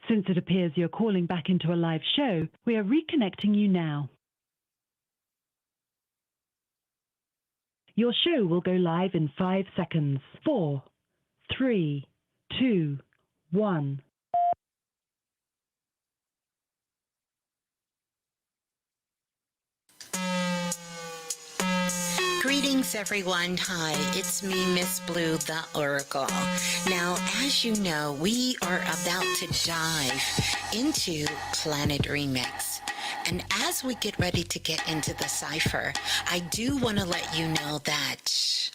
Since it appears you're calling back into a live show, we are reconnecting you now. Your show will go live in 5 seconds. 4, 3, 2, 1. Greetings, everyone. Hi, it's me, Ms.Blue, the Oracle. Now, as you know, we are about to dive into Planet Remix. And as we get ready to get into the cipher, I do want to let you know that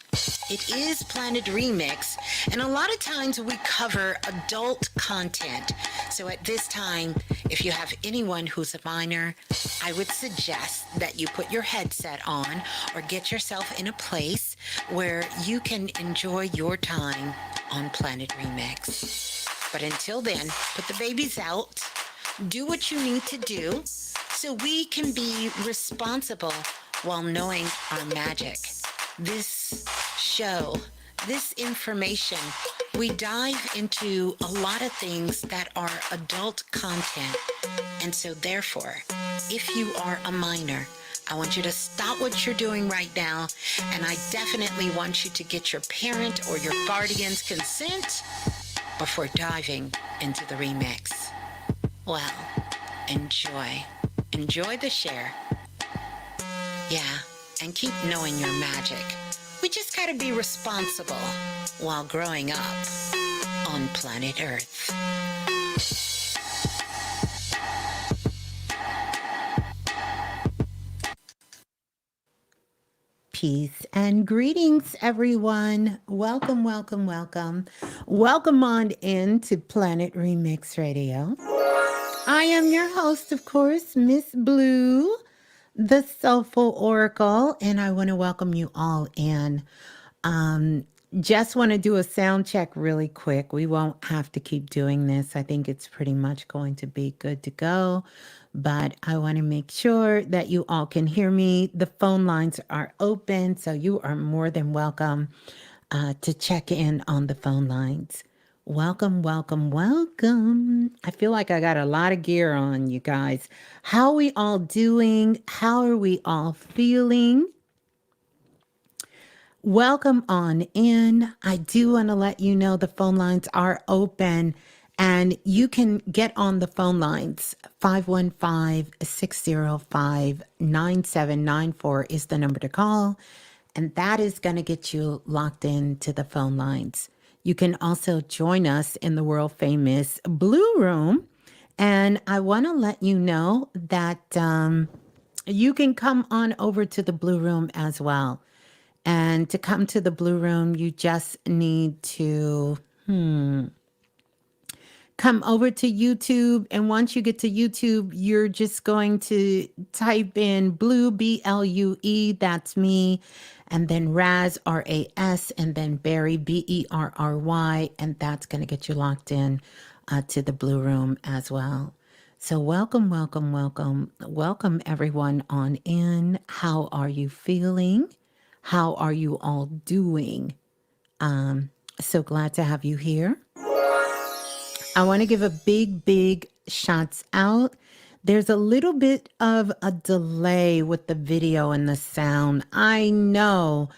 it is Planet Remix, and a lot of times we cover adult content. So at this time, if you have anyone who's a minor, I would suggest that you put your headset on or get yourself in a place where you can enjoy your time on Planet Remix. But until then, put the babies out, do what you need to do so we can be responsible while knowing our magic. This show, this information, we dive into a lot of things that are adult content. And so therefore, if you are a minor, I want you to stop what you're doing right now. And I definitely want you to get your parent or your guardian's consent before diving into the remix. Well, enjoy. Enjoy the share. Yeah, and keep knowing your magic. We just gotta be responsible while growing up on planet Earth. Peace and greetings, everyone. Welcome, welcome, welcome. Welcome on in to Planet Remix Radio. I am your host, of course, Ms.Blue, the Soulful Oracle, and I want to welcome you all in. Just want to do a sound check really quick. We won't have to keep doing this. I think it's pretty much going to be good to go, but I want to make sure that you all can hear me. The phone lines are open, so you are more than welcome to check in on the phone lines. Welcome, welcome, welcome. I feel like I got a lot of gear on, you guys. How are we all doing? How are we all feeling? Welcome on in. I do want to let you know the phone lines are open and you can get on the phone lines. 515-605-9794 is the number to call, and that is going to get you locked into the phone lines. You can also join us in the world famous Blue Room. And I want to let you know that you can come on over to the Blue Room as well. And to come to the Blue Room, you just need to come over to YouTube. And once you get to YouTube, you're just going to type in Blue, B-L-U-E, that's me. And then Raz, R-A-S, and then Berry, B-E-R-R-Y. And that's going to get you locked in to the Blue Room as well. So welcome, welcome, welcome. Welcome everyone on in. How are you feeling? How are you all doing? So glad to have you here. I want to give a big shouts out. There's a little bit of a delay with the video and the sound. I know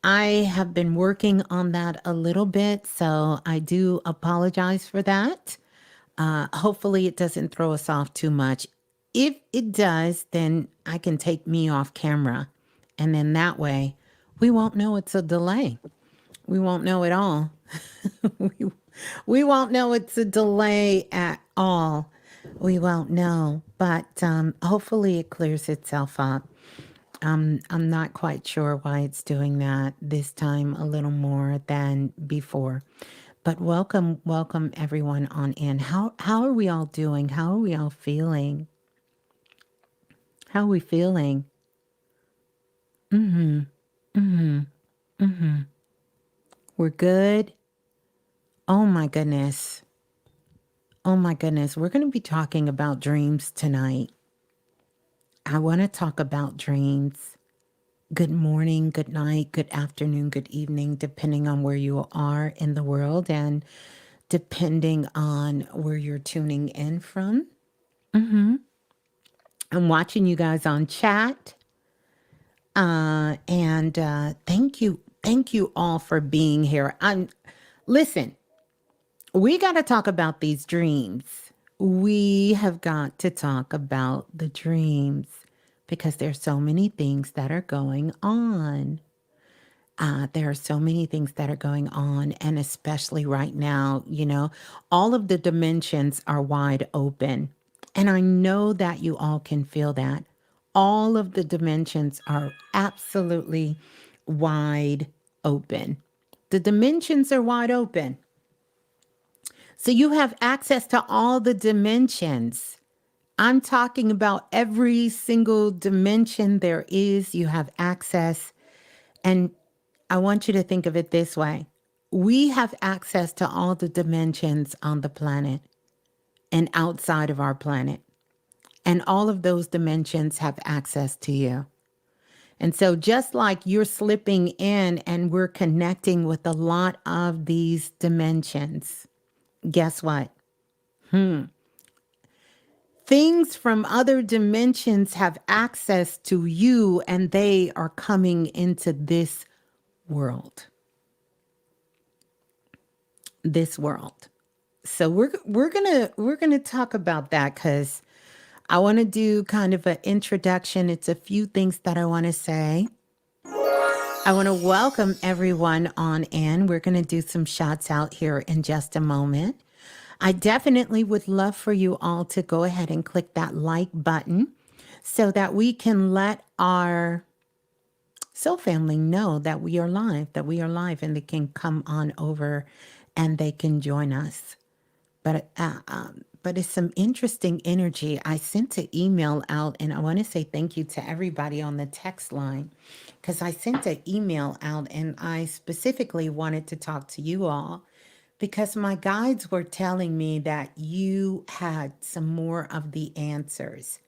I have been working on that a little bit, so I do apologize for that. Hopefully it doesn't throw us off too much. If it does, then I can take me off camera, and then that way we won't know it's a delay. We won't know at all. We won't know it's a delay at all. We won't know, but hopefully it clears itself up. I'm not quite sure why it's doing that this time a little more than before. But welcome, welcome everyone on in. How are we all doing? How are we all feeling? How are we feeling? We're good. Oh my goodness. Oh my goodness. We're going to be talking about dreams tonight. I want to talk about dreams. Good morning, good night, good afternoon, good evening, depending on where you are in the world. And depending on where you're tuning in from. I'm watching you guys on chat. And thank you. Thank you all for being here. Listen, we got to talk about these dreams. We have got to talk about the dreams because there's so many things that are going on. There are so many things that are going on, and especially right now, all of the dimensions are wide open. And I know that you all can feel that. All of the dimensions are absolutely wide open. The dimensions are wide open. So you have access to all the dimensions. I'm talking about every single dimension there is. You have access. And I want you to think of it this way. We have access to all the dimensions on the planet and outside of our planet. And all of those dimensions have access to you. And so just like you're slipping in and we're connecting with a lot of these dimensions, guess what? Things from other dimensions have access to you and they are coming into this world. This world. So we're gonna talk about that because I want to do kind of an introduction. It's a few things that I want to say. I want to welcome everyone on in. We're going to do some shouts out here in just a moment. I definitely would love for you all to go ahead and click that like button so that we can let our soul family know that we are live, and they can come on over and they can join us. But it's some interesting energy. I sent an email out, and I want to say thank you to everybody on the text line because I sent an email out, and I specifically wanted to talk to you all because my guides were telling me that you had some more of the answers.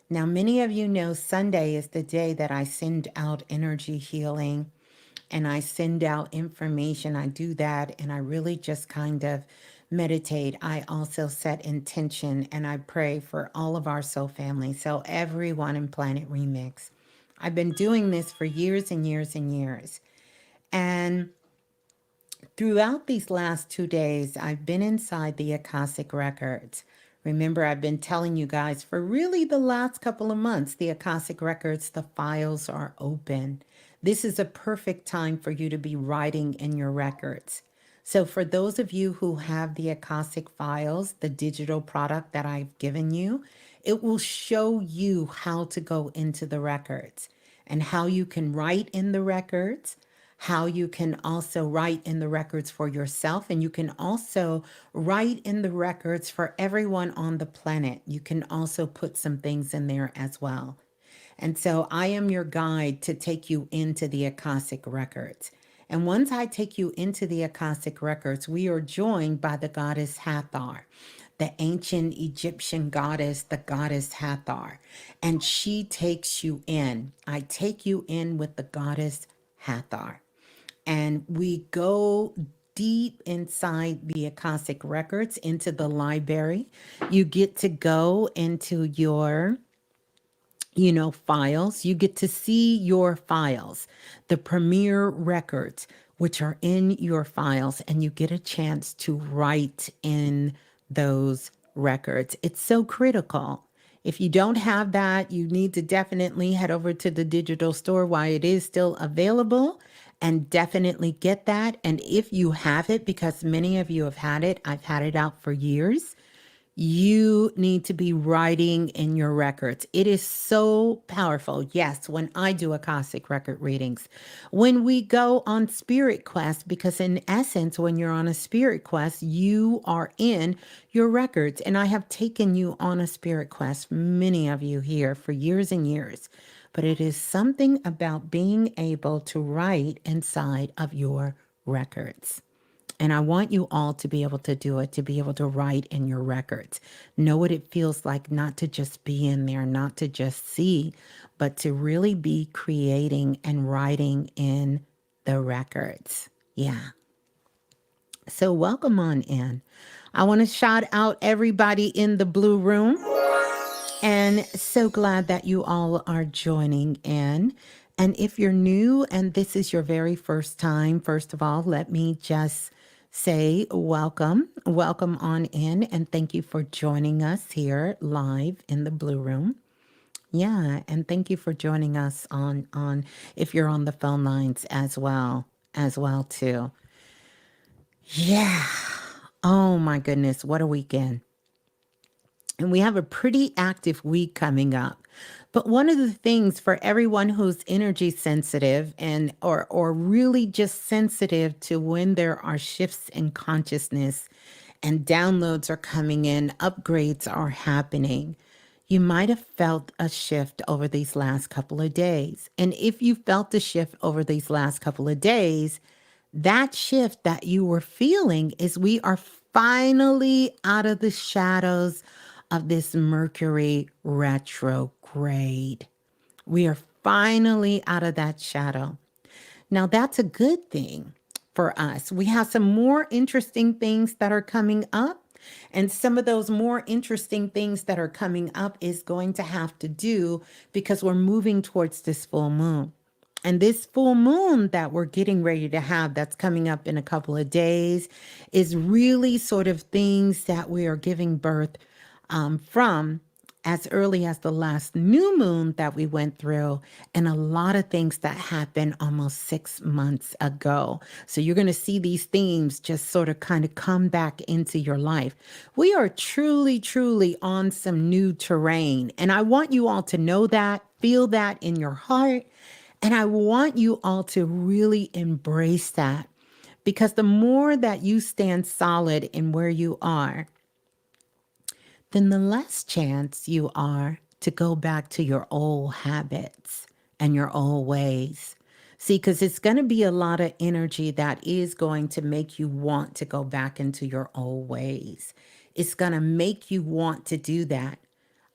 Now, many of you know Sunday is the day that I send out energy healing and I send out information. I do that, and I really just kind of meditate. I also set intention and I pray for all of our soul family. So everyone in Planet Remix. I've been doing this for years and years and years. And throughout these last 2 days, I've been inside the Akashic records. Remember, I've been telling you guys for really the last couple of months, the Akashic records, the files are open. This is a perfect time for you to be writing in your records. So for those of you who have the Akashic files, the digital product that I've given you, it will show you how to go into the records and how you can write in the records, how you can also write in the records for yourself, and you can also write in the records for everyone on the planet. You can also put some things in there as well. And so I am your guide to take you into the Akashic records. And once I take you into the Akashic records, we are joined by the goddess Hathor, the ancient Egyptian goddess, the goddess Hathor. And she takes you in. I take you in with the goddess Hathor. And we go deep inside the Akashic records into the library. You get to go into your files. You get to see your files, the premier records, which are in your files, and you get a chance to write in those records. It's so critical. If you don't have that, you need to definitely head over to the digital store while it is still available and definitely get that. And if you have it, because many of you have had it, I've had it out for years, you need to be writing in your records. It is so powerful. Yes, when I do Akashic record readings, when we go on spirit quest, because in essence, when you're on a spirit quest, you are in your records. And I have taken you on a spirit quest, many of you here for years and years. But it is something about being able to write inside of your records. And I want you all to be able to do it, to be able to write in your records. Know what it feels like not to just be in there, not to just see, but to really be creating and writing in the records. Yeah. So welcome on in. I want to shout out everybody in the blue room. And so glad that you all are joining in. And if you're new and this is your very first time, first of all, let me just say welcome. Welcome on in. And thank you for joining us here live in the blue room. Yeah, and thank you for joining us on if you're on the phone lines as well too. Yeah. Oh my goodness, what a weekend. And we have a pretty active week coming up. But one of the things for everyone who's energy sensitive and or really just sensitive to when there are shifts in consciousness and downloads are coming in, upgrades are happening. You might have felt a shift over these last couple of days. And if you felt a shift over these last couple of days, that shift that you were feeling is we are finally out of the shadows of this Mercury retrograde. We are finally out of that shadow. Now, that's a good thing for us. We have some more interesting things that are coming up. And some of those more interesting things that are coming up is going to have to do because we're moving towards this full moon. And this full moon that we're getting ready to have that's coming up in a couple of days is really sort of things that we are giving birth from as early as the last new moon that we went through, and a lot of things that happened almost 6 months ago. So you're going to see these themes just sort of kind of come back into your life. We are truly, truly on some new terrain. And I want you all to know that, feel that in your heart. And I want you all to really embrace that, because the more that you stand solid in where you are, then the less chance you are to go back to your old habits and your old ways. See, because it's going to be a lot of energy that is going to make you want to go back into your old ways. It's going to make you want to do that.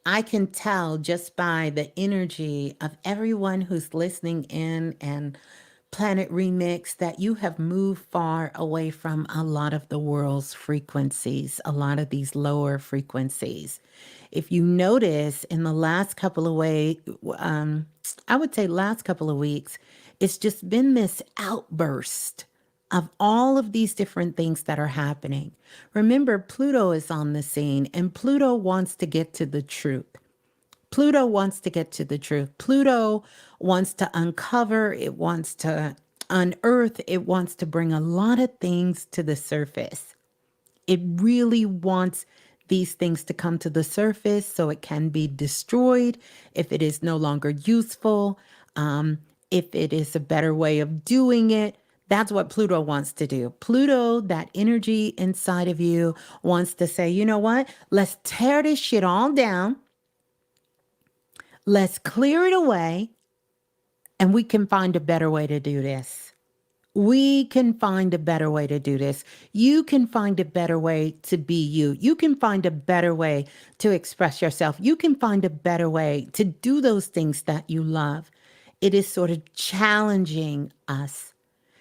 I can tell just by the energy of everyone who's listening in and Planet Remix that you have moved far away from a lot of the world's frequencies, a lot of these lower frequencies. If you notice in the last couple of I would say last couple of weeks, it's just been this outburst of all of these different things that are happening. Remember, Pluto is on the scene and Pluto wants to get to the truth. Pluto wants to get to the truth. Pluto wants to uncover, it wants to unearth, it wants to bring a lot of things to the surface. It really wants these things to come to the surface so it can be destroyed if it is no longer useful, if it is a better way of doing it. That's what Pluto wants to do. Pluto, that energy inside of you, wants to say, you know what? Let's tear this shit all down. Let's clear it away, and we can find a better way to do this. We can find a better way to do this. You can find a better way to be you. You can find a better way to express yourself. You can find a better way to do those things that you love. It is sort of challenging us.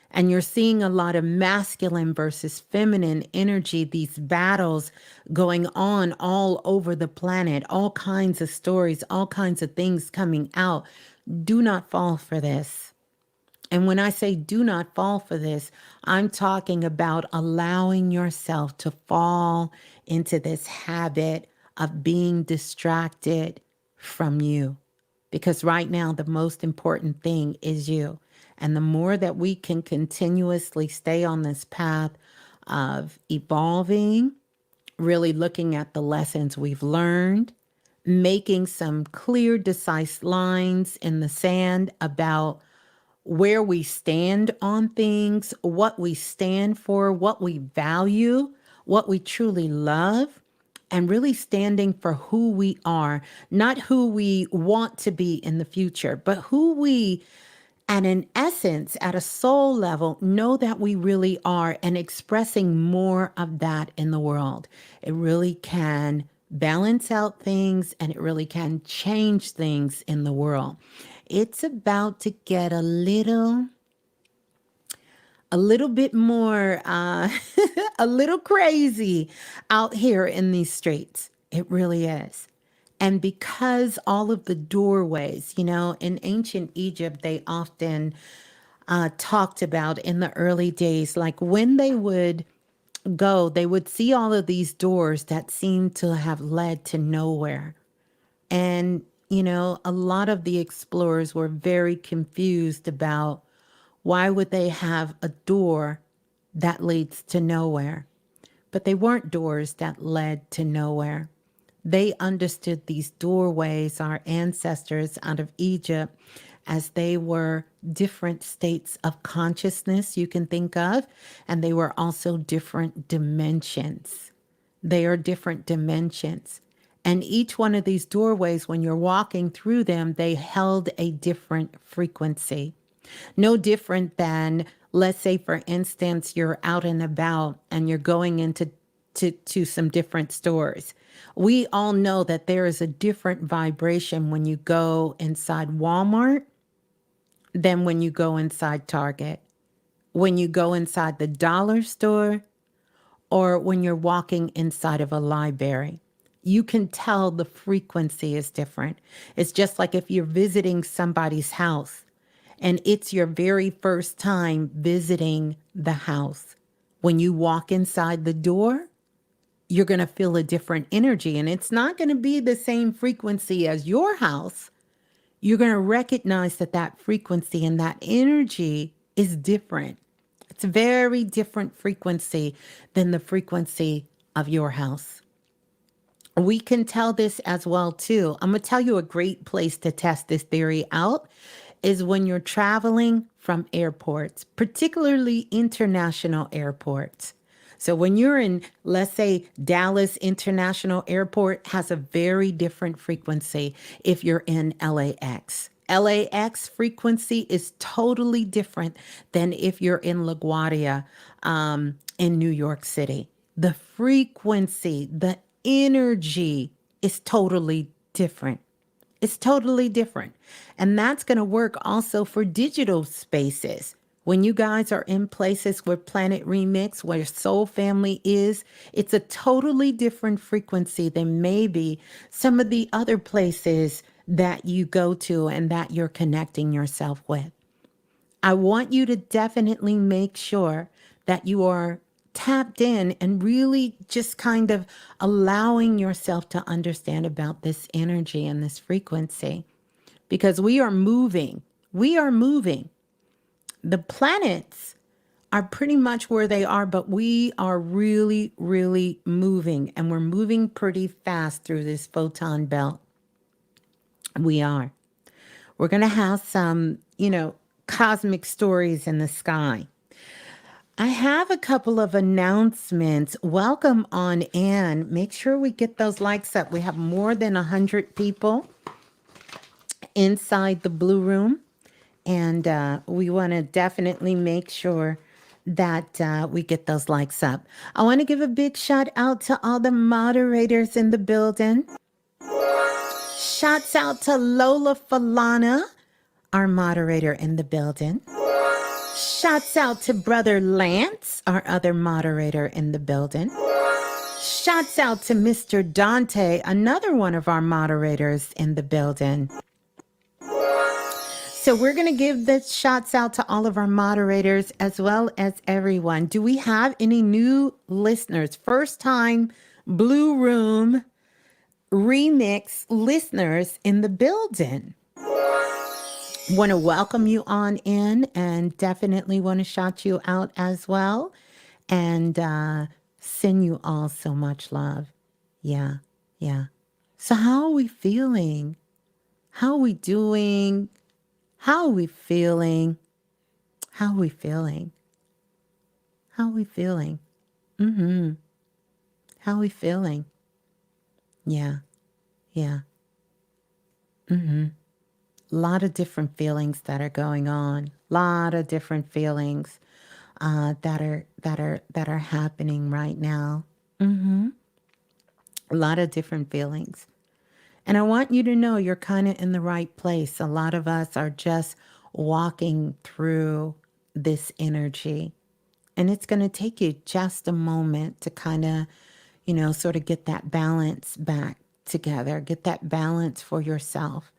And you're seeing a lot of masculine versus feminine energy, these battles going on all over the planet, all kinds of stories, all kinds of things coming out. Do not fall for this. And when I say do not fall for this, I'm talking about allowing yourself to fall into this habit of being distracted from you. Because right now, the most important thing is you. And the more that we can continuously stay on this path of evolving, really looking at the lessons we've learned, making some clear, concise lines in the sand about where we stand on things, what we stand for, what we value, what we truly love, and really standing for who we are, not who we want to be in the future, but who we, and in essence, at a soul level, know that we really are, and expressing more of that in the world. It really can balance out things, and it really can change things in the world. It's about to get a little a little bit more, a little crazy out here in these streets. It really is. And because all of the doorways, in ancient Egypt, they often talked about in the early days, like when they would go, they would see all of these doors that seemed to have led to nowhere. And, a lot of the explorers were very confused about why would they have a door that leads to nowhere? But they weren't doors that led to nowhere. They understood these doorways, our ancestors out of Egypt, as they were different states of consciousness you can think of, and they were also different dimensions. They are different dimensions. And each one of these doorways, when you're walking through them, they held a different frequency. No different than, let's say, for instance, you're out and about and you're going into to some different stores. We all know that there is a different vibration when you go inside Walmart than when you go inside Target, when you go inside the dollar store, or when you're walking inside of a library. You can tell the frequency is different. It's just like if you're visiting somebody's house and it's your very first time visiting the house. When you walk inside the door, you're going to feel a different energy, and it's not going to be the same frequency as your house. You're going to recognize that that frequency and that energy is different. It's a very different frequency than the frequency of your house. We can tell this as well, too. I'm going to tell you a great place to test this theory out is when you're traveling from airports, particularly international airports. So when you're in, let's say, Dallas International Airport has a very different frequency if you're in LAX. LAX frequency is totally different than if you're in LaGuardia in New York City. The frequency, the energy is totally different. It's totally different. And that's going to work also for digital spaces. When you guys are in places where Planet Remix, where Soul Family is, it's a totally different frequency than maybe some of the other places that you go to and that you're connecting yourself with. I want you to definitely make sure that you are tapped in and really just kind of allowing yourself to understand about this energy and this frequency, because we are moving. We are moving. The planets are pretty much where they are, but we are really, really moving, and we're moving pretty fast through this photon belt. We are. We're going to have some, cosmic stories in the sky. I have a couple of announcements. Welcome on in. Make sure we get those likes up. We have more than 100 people inside the Blue Room. And we want to definitely make sure that we get those likes up. I want to give a big shout out to all the moderators in the building. Shouts out to Lola Falana, our moderator in the building. Shouts out to Brother Lance, our other moderator in the building. Shouts out to Mr. Dante, another one of our moderators in the building. So we're going to give the shouts out to all of our moderators as well as everyone. Do we have any new listeners? First time Blue Room Remix listeners in the building? Want to welcome you on in and definitely want to shout you out as well and send you all so much love. Yeah. So how are we feeling? How are we doing? How are we feeling? How are we feeling? How are we feeling? How are we feeling? Yeah. A lot of different feelings that are going on. Lot of different feelings that are happening right now. A lot of different feelings. And I want you to know you're kind of in the right place. A lot of us are just walking through this energy. And it's going to take you just a moment to kind of, sort of get that balance back together, get that balance for yourself.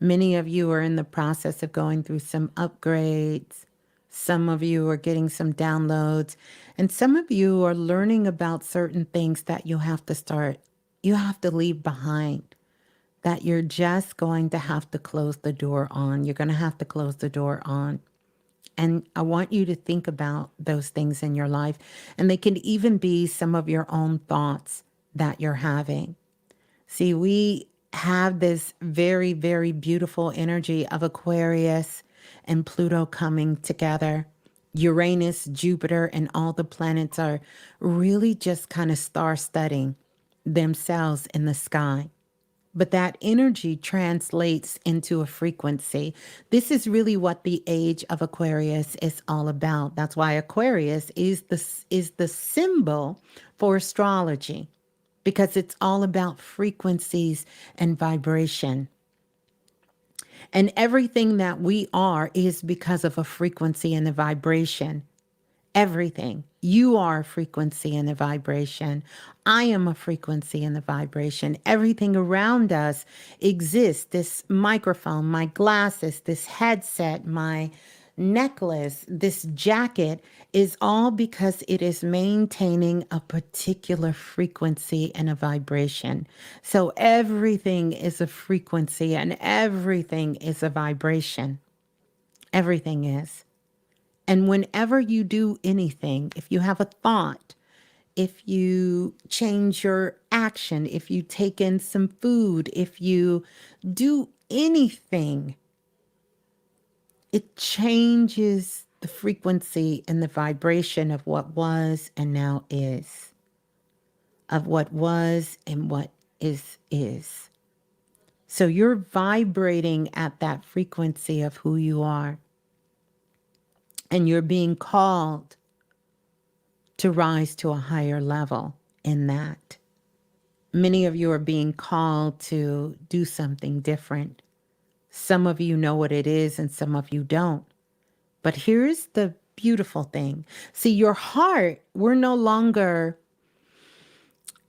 Many of you are in the process of going through some upgrades. Some of you are getting some downloads. And some of you are learning about certain things that you have to leave behind, that you're just going to have to close the door on. You're going to have to close the door on. And I want you to think about those things in your life. And they can even be some of your own thoughts that you're having. See, we have this very, very beautiful energy of Aquarius and Pluto coming together. Uranus, Jupiter, and all the planets are really just kind of star-studding themselves in the sky. But that energy translates into a frequency. This is really what the age of Aquarius is all about. That's why Aquarius is the symbol for astrology, because it's all about frequencies and vibration. And everything that we are is because of a frequency and a vibration. Everything. You are a frequency and a vibration. I am a frequency and a vibration. Everything around us exists. This microphone, my glasses, this headset, my necklace, this jacket is all because it is maintaining a particular frequency and a vibration. So everything is a frequency and everything is a vibration. Everything is. And whenever you do anything, if you have a thought, if you change your action, if you take in some food, if you do anything, it changes the frequency and the vibration of what was and now is, of what was and what is. So you're vibrating at that frequency of who you are. And you're being called to rise to a higher level in that. Many of you are being called to do something different. Some of you know what it is and some of you don't. But here's the beautiful thing. See, your heart, we're no longer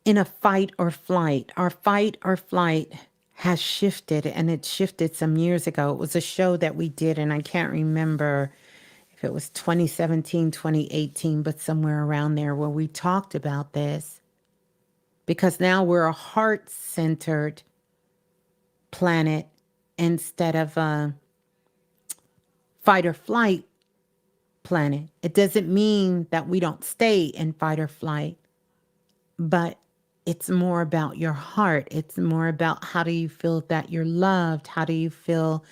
in a fight or flight. Our fight or flight has shifted, and it shifted some years ago. It was a show that we did, and I can't remember if it was 2017, 2018, but somewhere around there, where we talked about this. Because now we're a heart-centered planet instead of a fight or flight planet. It doesn't mean that we don't stay in fight or flight, but it's more about your heart. It's more about how do you feel that you're loved? How do you feel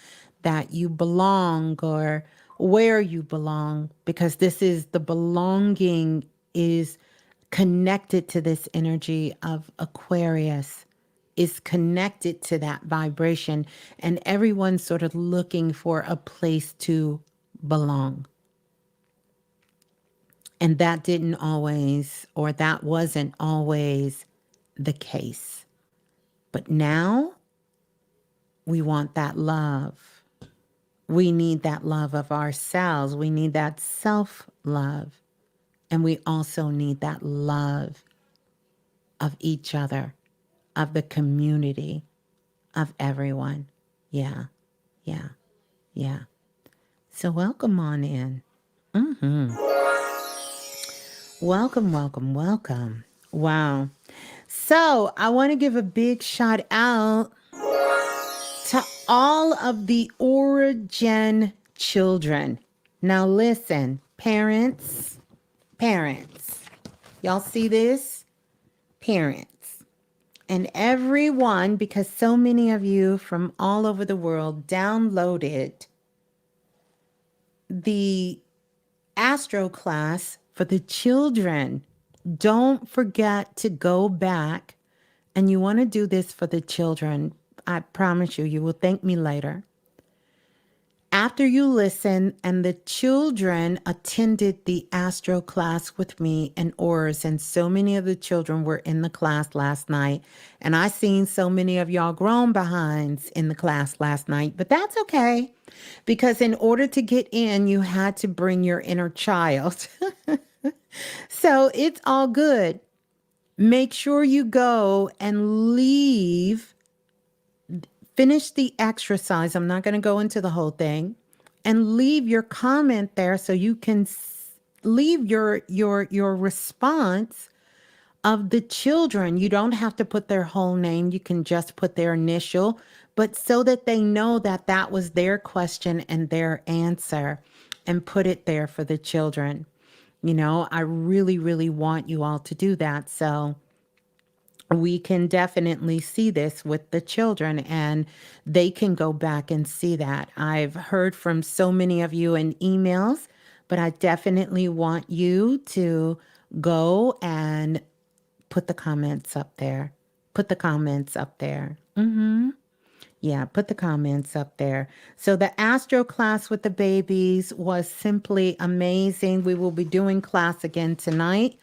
that you belong, or where you belong? Because this is the belonging is connected to this energy of Aquarius, is connected to that vibration, and everyone's sort of looking for a place to belong. And that didn't always, or that wasn't always the case. But now we want that love. We need that love of ourselves. We need that self-love. And we also need that love of each other, of the community, of everyone. Yeah. So welcome on in. Welcome. Wow. So I want to give a big shout out to all of the Origin children. Now listen, parents, y'all see this? Parents and everyone, because so many of you from all over the world downloaded the Astro class for the children. Don't forget to go back, and you want to do this for the children. I promise you, you will thank me later. After you listen, and the children attended the Astro class with me and Auras, and so many of the children were in the class last night. And I seen so many of y'all grown behinds in the class last night, but that's okay. Because in order to get in, you had to bring your inner child. So it's all good. Make sure you go and leave, finish the exercise. I'm not going to go into the whole thing, and leave your comment there so you can leave your response of the children. You don't have to put their whole name. You can just put their initial, but so that they know that that was their question and their answer, and put it there for the children. You know, I really, really want you all to do that. So we can definitely see this with the children, and they can go back and see that. I've heard from so many of you in emails, but I definitely want you to go and put the comments up there. Put the comments up there. Yeah, put the comments up there. So the Astro class with the babies was simply amazing. We will be doing class again tonight.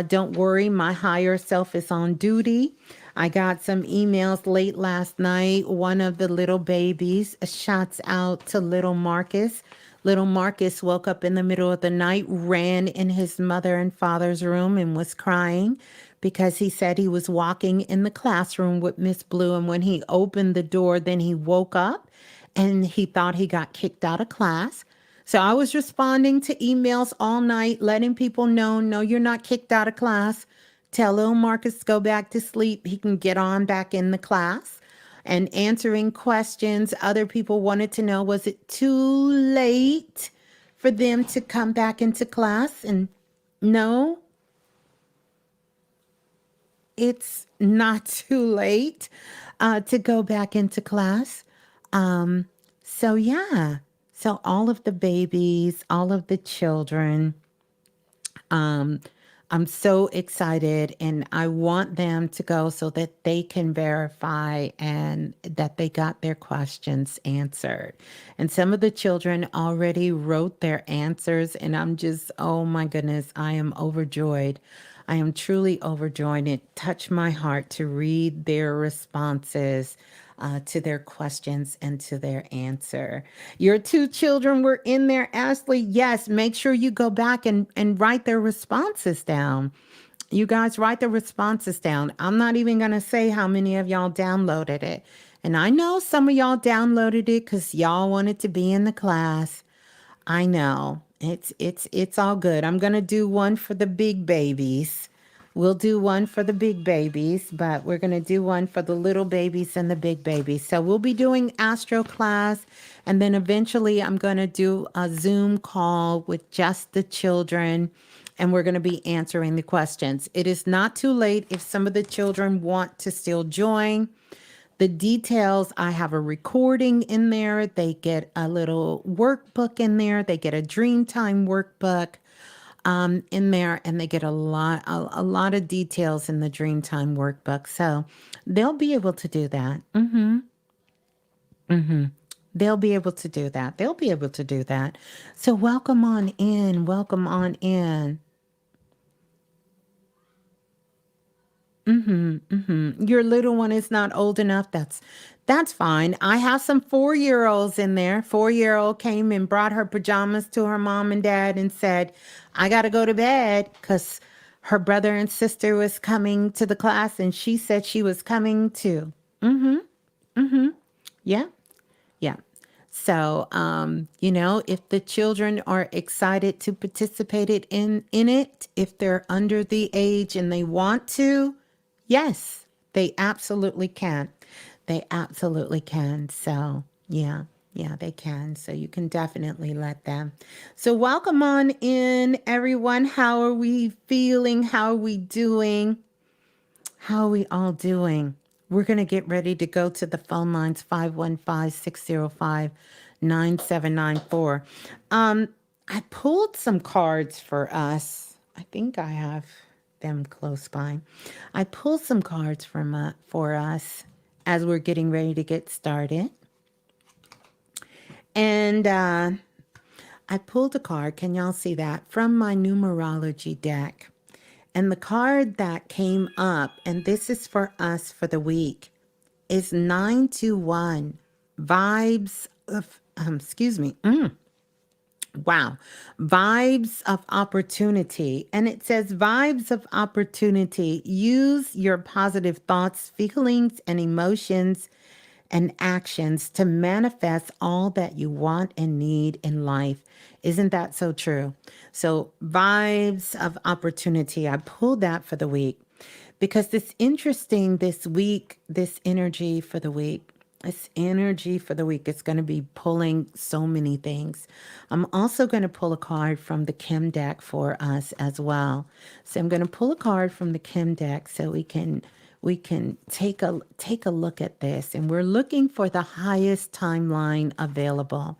Don't worry, my higher self is on duty. I got some emails late last night. One of the little babies, shouts out to little Marcus. Little Marcus woke up in the middle of the night, ran in his mother and father's room and was crying because he said he was walking in the classroom with Ms.Blue. And when he opened the door, then he woke up and he thought he got kicked out of class. So I was responding to emails all night, letting people know, no, you're not kicked out of class. Tell little Marcus to go back to sleep. He can get on back in the class. And answering questions. Other people wanted to know, was it too late for them to come back into class? And no, it's not too late to go back into class. So yeah, so all of the babies, all of the children, I'm so excited, and I want them to go so that they can verify and that they got their questions answered. And some of the children already wrote their answers, and I'm just, oh my goodness, I am overjoyed. I am truly overjoyed. It touched my heart to read their responses to their questions and to their answer. Your two children were in there, Ashley. Yes, make sure you go back and write their responses down. You guys write the responses down. I'm not even going to say how many of y'all downloaded it. And I know some of y'all downloaded it because y'all wanted to be in the class. I know. It's all good. I'm going to do one for the big babies. We'll do one for the big babies, but we're going to do one for the little babies and the big babies. So we'll be doing Astro class, and then eventually I'm going to do a Zoom call with just the children, and we're going to be answering the questions. It is not too late if some of the children want to still join. The details, I have a recording in there. They get a little workbook in there. They get a Dreamtime workbook in there, and they get a lot of details in the Dreamtime workbook. So they'll be able to do that. They'll be able to do that. They'll be able to do that. So welcome on in. Welcome on in. Your little one is not old enough. That's fine. I have some 4-year-olds in there. 4-year-old came and brought her pajamas to her mom and dad and said, I got to go to bed because her brother and sister was coming to the class, and she said she was coming too. Yeah. Yeah. So, if the children are excited to participate in it, if they're under the age and they want to, yes, they absolutely can. They absolutely can. So, yeah, they can. So you can definitely let them. So welcome on in, everyone. How are we feeling? How are we doing? How are we all doing? We're going to get ready to go to the phone lines, 515-605-9794. I pulled some cards for us. I think I have them close by. I pulled some cards for us as we're getting ready to get started. And I pulled a card. Can y'all see that? From my numerology deck. And the card that came up, and this is for us for the week, is 921. Vibes of, excuse me. Wow. Vibes of opportunity. And it says, vibes of opportunity. Use your positive thoughts, feelings, and emotions and actions to manifest all that you want and need in life. Isn't that so true? So, vibes of opportunity. I pulled that for the week because it's interesting this week, this energy for the week. This energy for the week is going to be pulling so many things. I'm also going to pull a card from the Kim deck for us as well. So I'm going to pull a card from the Kim deck so we can take a look at this, and we're looking for the highest timeline available.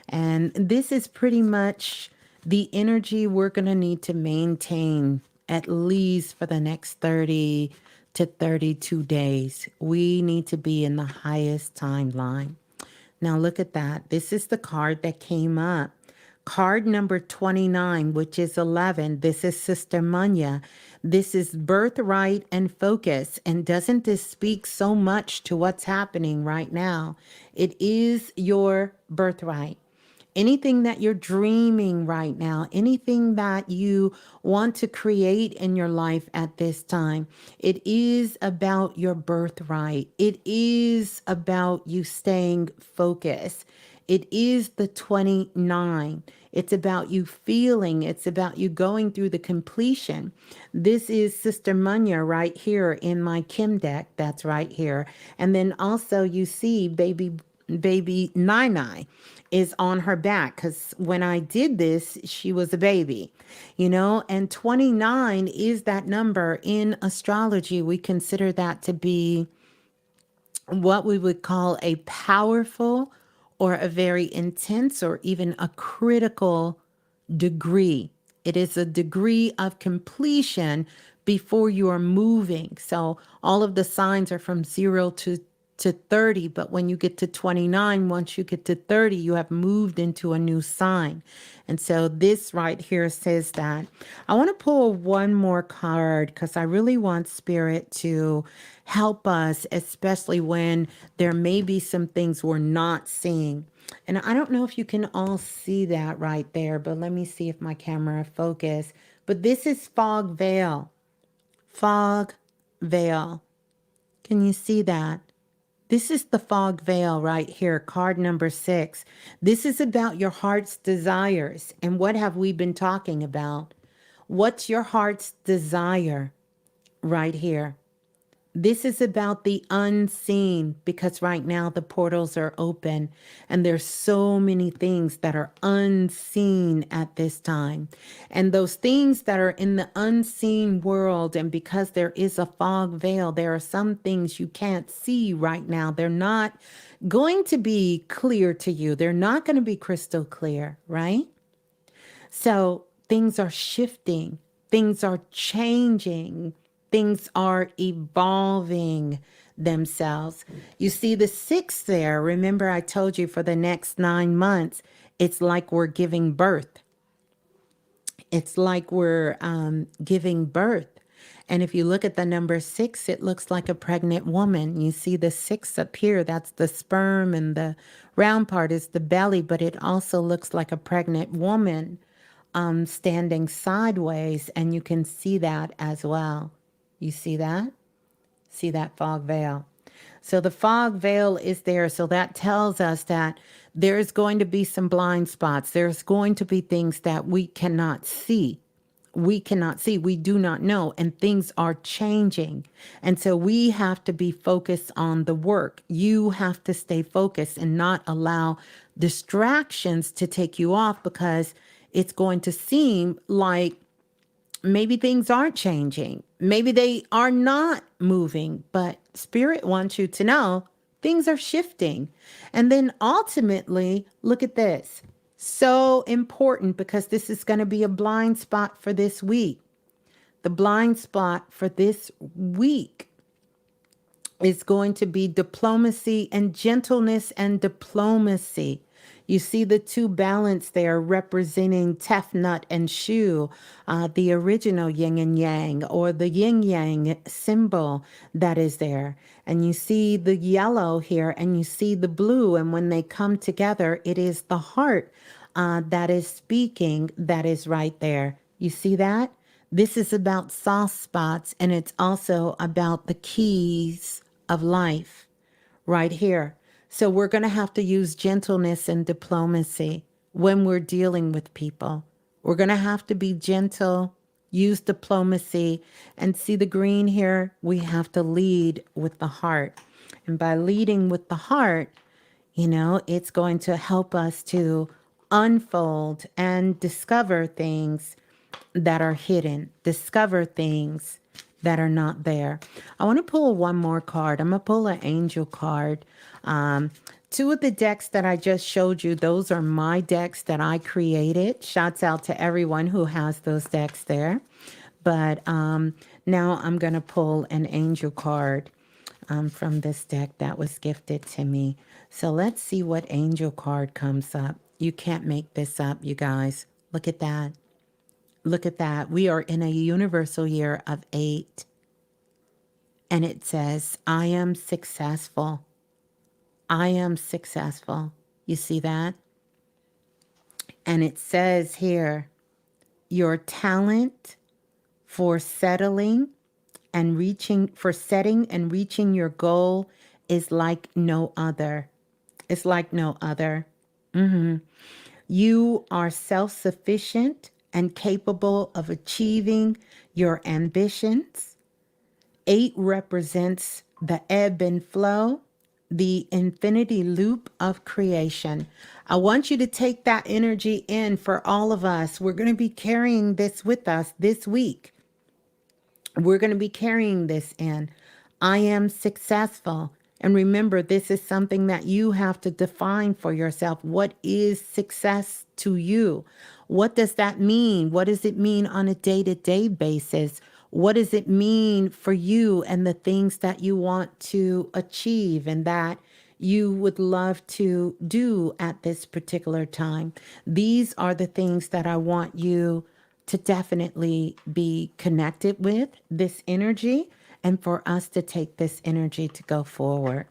And this is pretty much the energy we're going to need to maintain at least for the next 30 to 32 days. We need to be in the highest timeline. Now look at that. This is the card that came up. Card number 29, which is 11. This is Sister Munya. This is birthright and focus. And doesn't this speak so much to what's happening right now? It is your birthright. Anything that you're dreaming right now, anything that you want to create in your life at this time, it is about your birthright. It is about you staying focused. It is the 29. It's about you feeling. It's about you going through the completion. This is Sister Munya right here in my Kim deck. That's right here. And then also you see baby Nai is on her back, because when I did this, she was a baby, and 29 is that number in astrology. We consider that to be what we would call a powerful or a very intense or even a critical degree. It is a degree of completion before you are moving. So all of the signs are from 0 to 30, but when you get to 29, once you get to 30, you have moved into a new sign. And so this right here says that. I want to pull one more card because I really want Spirit to help us, especially when there may be some things we're not seeing. And I don't know if you can all see that right there, but let me see if my camera focus. But this is fog veil. Fog veil. Can you see that? This is the fog veil right here, card number 6. This is about your heart's desires. And what have we been talking about? What's your heart's desire right here? This is about the unseen, because right now the portals are open and there's so many things that are unseen at this time. And those things that are in the unseen world, and because there is a fog veil, there are some things you can't see right now. They're not going to be clear to you. They're not going to be crystal clear, right? So things are shifting. Things are changing. Things are evolving themselves. You see the 6 there. Remember, I told you for the next 9 months, it's like we're giving birth. It's like we're giving birth. And if you look at the number 6, it looks like a pregnant woman. You see the 6 up here. That's the sperm, and the round part is the belly, but it also looks like a pregnant woman standing sideways, and you can see that as well. You see that? See that fog veil? So the fog veil is there. So that tells us that there's going to be some blind spots. There's going to be things that we cannot see. We cannot see. We do not know. And things are changing. And so we have to be focused on the work. You have to stay focused and not allow distractions to take you off, because it's going to seem like maybe things aren't changing. Maybe they are not moving, but Spirit wants you to know things are shifting. And then ultimately, look at this. So important, because this is going to be a blind spot for this week. The blind spot for this week is going to be diplomacy and gentleness and diplomacy. You see the two balance there representing Tefnut and Shu, the original yin and yang, or the yin yang symbol that is there. And you see the yellow here and you see the blue. And when they come together, it is the heart that is speaking, that is right there. You see that? This is about soft spots, and it's also about the keys of life right here. So we're going to have to use gentleness and diplomacy when we're dealing with people. We're going to have to be gentle, use diplomacy, and see the green here. We have to lead with the heart. And by leading with the heart, you know, it's going to help us to unfold and discover things that are hidden, discover things that are not there. I want to pull one more card. I'm going to pull an angel card. Two of the decks that I just showed you, those are my decks that I created. Shouts out to everyone who has those decks there. But now I'm going to pull an angel card from this deck that was gifted to me. So let's see what angel card comes up. You can't make this up, you guys. Look at that. Look at that. We are in a universal year of 8. And it says, I am successful. I am successful. You see that? And it says here, your talent for settling and reaching, for setting and reaching your goal is like no other. It's like no other. You are self-sufficient and capable of achieving your ambitions. 8 represents the ebb and flow, the infinity loop of creation. I want you to take that energy in for all of us. We're going to be carrying this with us this week. We're going to be carrying this in. I am successful. And remember, this is something that you have to define for yourself. What is success to you? What does that mean? What does it mean on a day-to-day basis? What does it mean for you and the things that you want to achieve and that you would love to do at this particular time? These are the things that I want you to definitely be connected with, this energy, and for us to take this energy to go forward,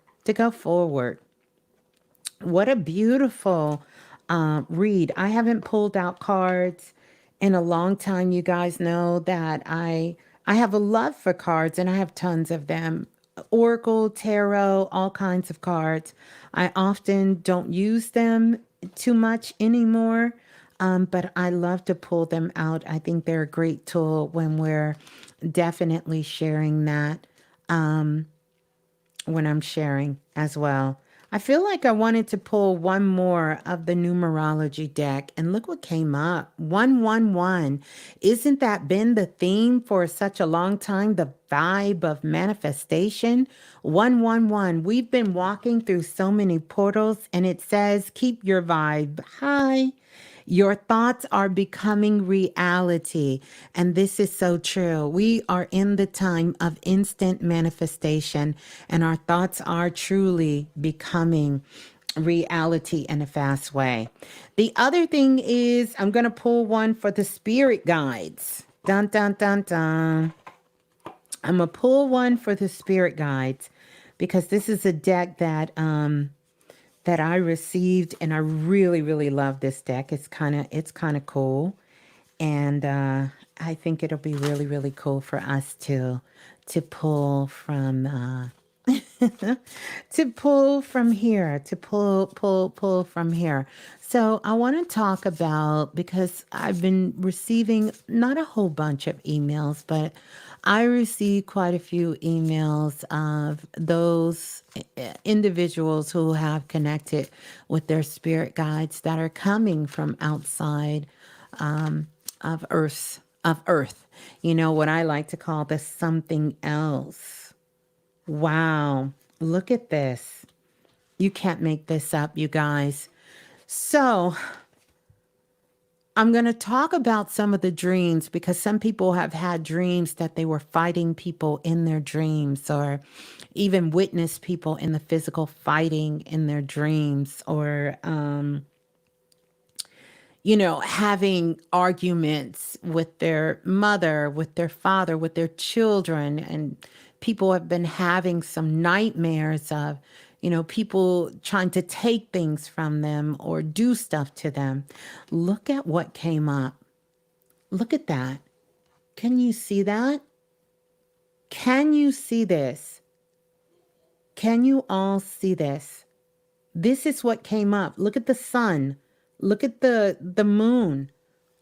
What a beautiful read. I haven't pulled out cards in a long time. You guys know that I have a love for cards, and I have tons of them. Oracle, tarot, all kinds of cards. I often don't use them too much anymore, but I love to pull them out. I think they're a great tool when we're definitely sharing that, when I'm sharing as well. I feel like I wanted to pull one more of the numerology deck, and look what came up. 111. Isn't that been the theme for such a long time? The vibe of manifestation. 111. We've been walking through so many portals, and it says, keep your vibe high. Your thoughts are becoming reality. And this is so true. We are in the time of instant manifestation, and our thoughts are truly becoming reality in a fast way. The other thing is, I'm going to pull one for the spirit guides. Dun, dun, dun, dun. I'm going to pull one for the spirit guides because this is a deck that I received, and I really, really love this deck. It's kind of cool, and I think it'll be really, really cool for us to pull from to pull from here, to pull from here. So I want to talk about, because I've been receiving not a whole bunch of emails, but I received quite a few emails of those individuals who have connected with their spirit guides that are coming from outside of Earth. You know, what I like to call the something else. Wow, look at this. You can't make this up, you guys. So I'm going to talk about some of the dreams because some people have had dreams that they were fighting people in their dreams, or even witnessed people in the physical fighting in their dreams, or, having arguments with their mother, with their father, with their children. And people have been having some nightmares of, people trying to take things from them or do stuff to them. Look at what came up. Look at that. Can you see that? Can you see this? Can you all see this? This is what came up. Look at the sun. Look at the moon.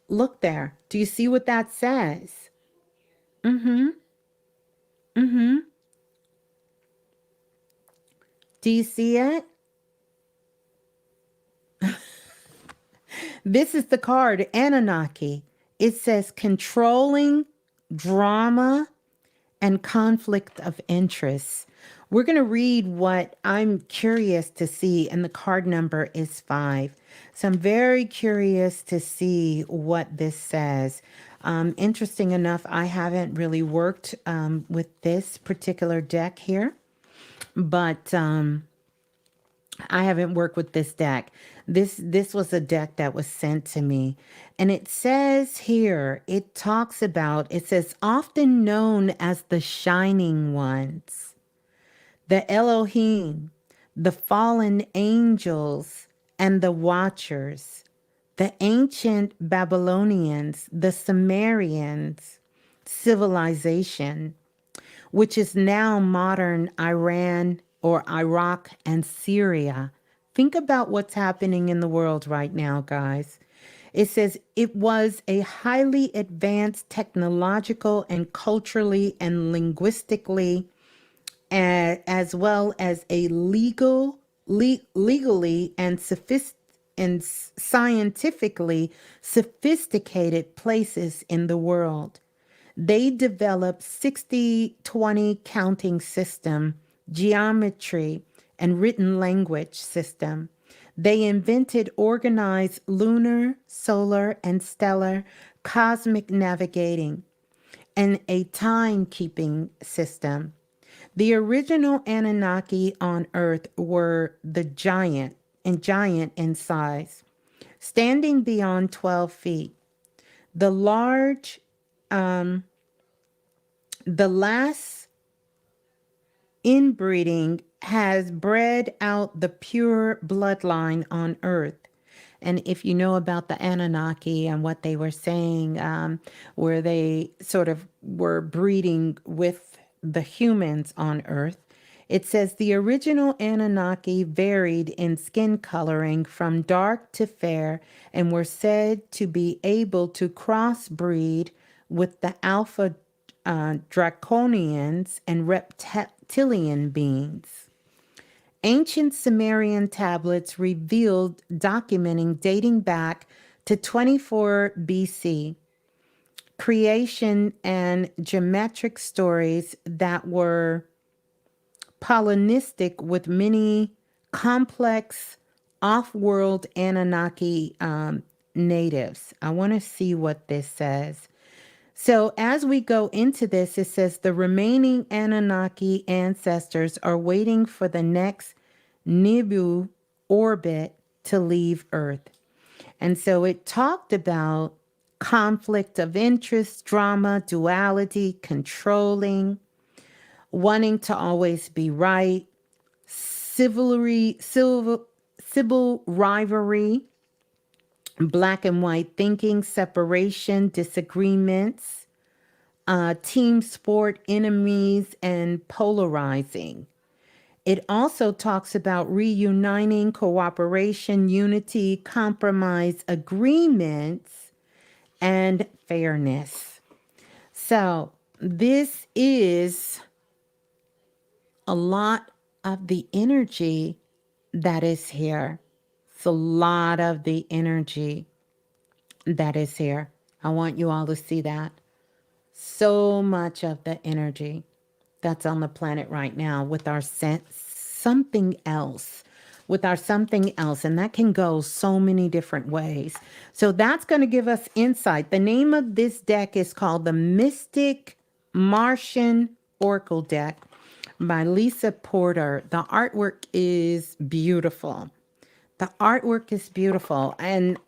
Look there. Do you see what that says? Mm-hmm. Mm-hmm. Do you see it? This is the card, Anunnaki. It says controlling drama and conflict of interest. We're going to read what I'm curious to see, and the card number is 5. So I'm very curious to see what this says. Interesting enough, I haven't really worked with this particular deck here, but I haven't worked with this deck. This was a deck that was sent to me. And it says here, it says often known as the shining ones, the Elohim, the fallen angels, and the watchers, the ancient Babylonians, the Sumerians, civilization, which is now modern Iran or Iraq and Syria. Think about what's happening in the world right now, guys. It says it was a highly advanced technological and culturally and linguistically, as well as a legally and scientifically sophisticated places in the world. They developed 60-20 counting system, geometry, and written language system. They invented organized lunar, solar, and stellar cosmic navigating and a timekeeping system. The original Anunnaki on Earth were the giant in size, standing beyond 12 feet. The last inbreeding has bred out the pure bloodline on Earth. And if you know about the Anunnaki and what they were saying, where they sort of were breeding with the humans on Earth, it says the original Anunnaki varied in skin coloring from dark to fair and were said to be able to crossbreed with the Alpha Draconians and reptilian beings. Ancient Sumerian tablets revealed documenting dating back to 24 BC, creation and geometric stories that were polynistic with many complex off-world Anunnaki natives. I want to see what this says. So as we go into this, it says the remaining Anunnaki ancestors are waiting for the next Nibiru orbit to leave Earth. And so it talked about conflict of interest, drama, duality, controlling, wanting to always be right, civil rivalry, black and white thinking, separation, disagreements, team sport, enemies, and polarizing. It also talks about reuniting, cooperation, unity, compromise, agreements, and fairness. So this is a lot of the energy that is here. It's a lot of the energy that is here. I want you all to see that. So much of the energy that's on the planet right now with our sense, something else with our something else, and that can go so many different ways. So that's going to give us insight. The name of this deck is called the Mystic Martian Oracle deck by Lisa Porter. The artwork is beautiful. The artwork is beautiful. And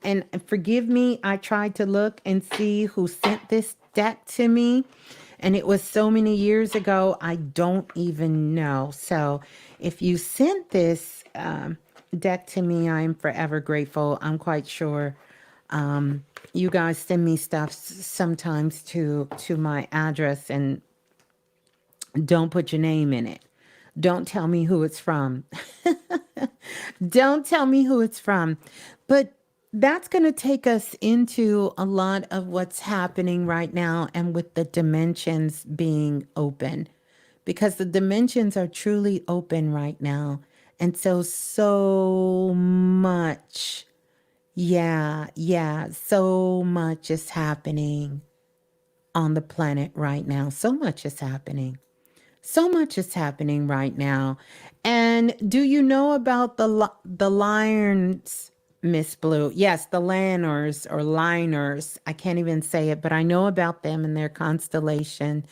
forgive me, I tried to look and see who sent this deck to me. And it was so many years ago, I don't even know. So if you sent this deck to me, I am forever grateful. I'm quite sure you guys send me stuff sometimes to my address and don't put your name in it. Don't tell me who it's from. Don't tell me who it's from. But that's going to take us into a lot of what's happening right now and with the dimensions being open, because the dimensions are truly open right now. And so much, so much is happening on the planet right now. So much is happening. So much is happening right now. And do you know about the lions, Miss Blue? Yes, the Lanners or Liners. I can't even say it, but I know about them and their constellation.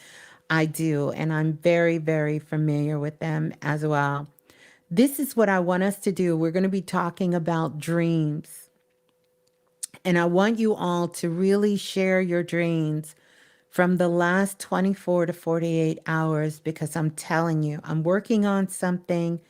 I do. And I'm very, very familiar with them as well. This is what I want us to do. We're going to be talking about dreams. And I want you all to really share your dreams from the last 24 to 48 hours, because I'm telling you, I'm working on something.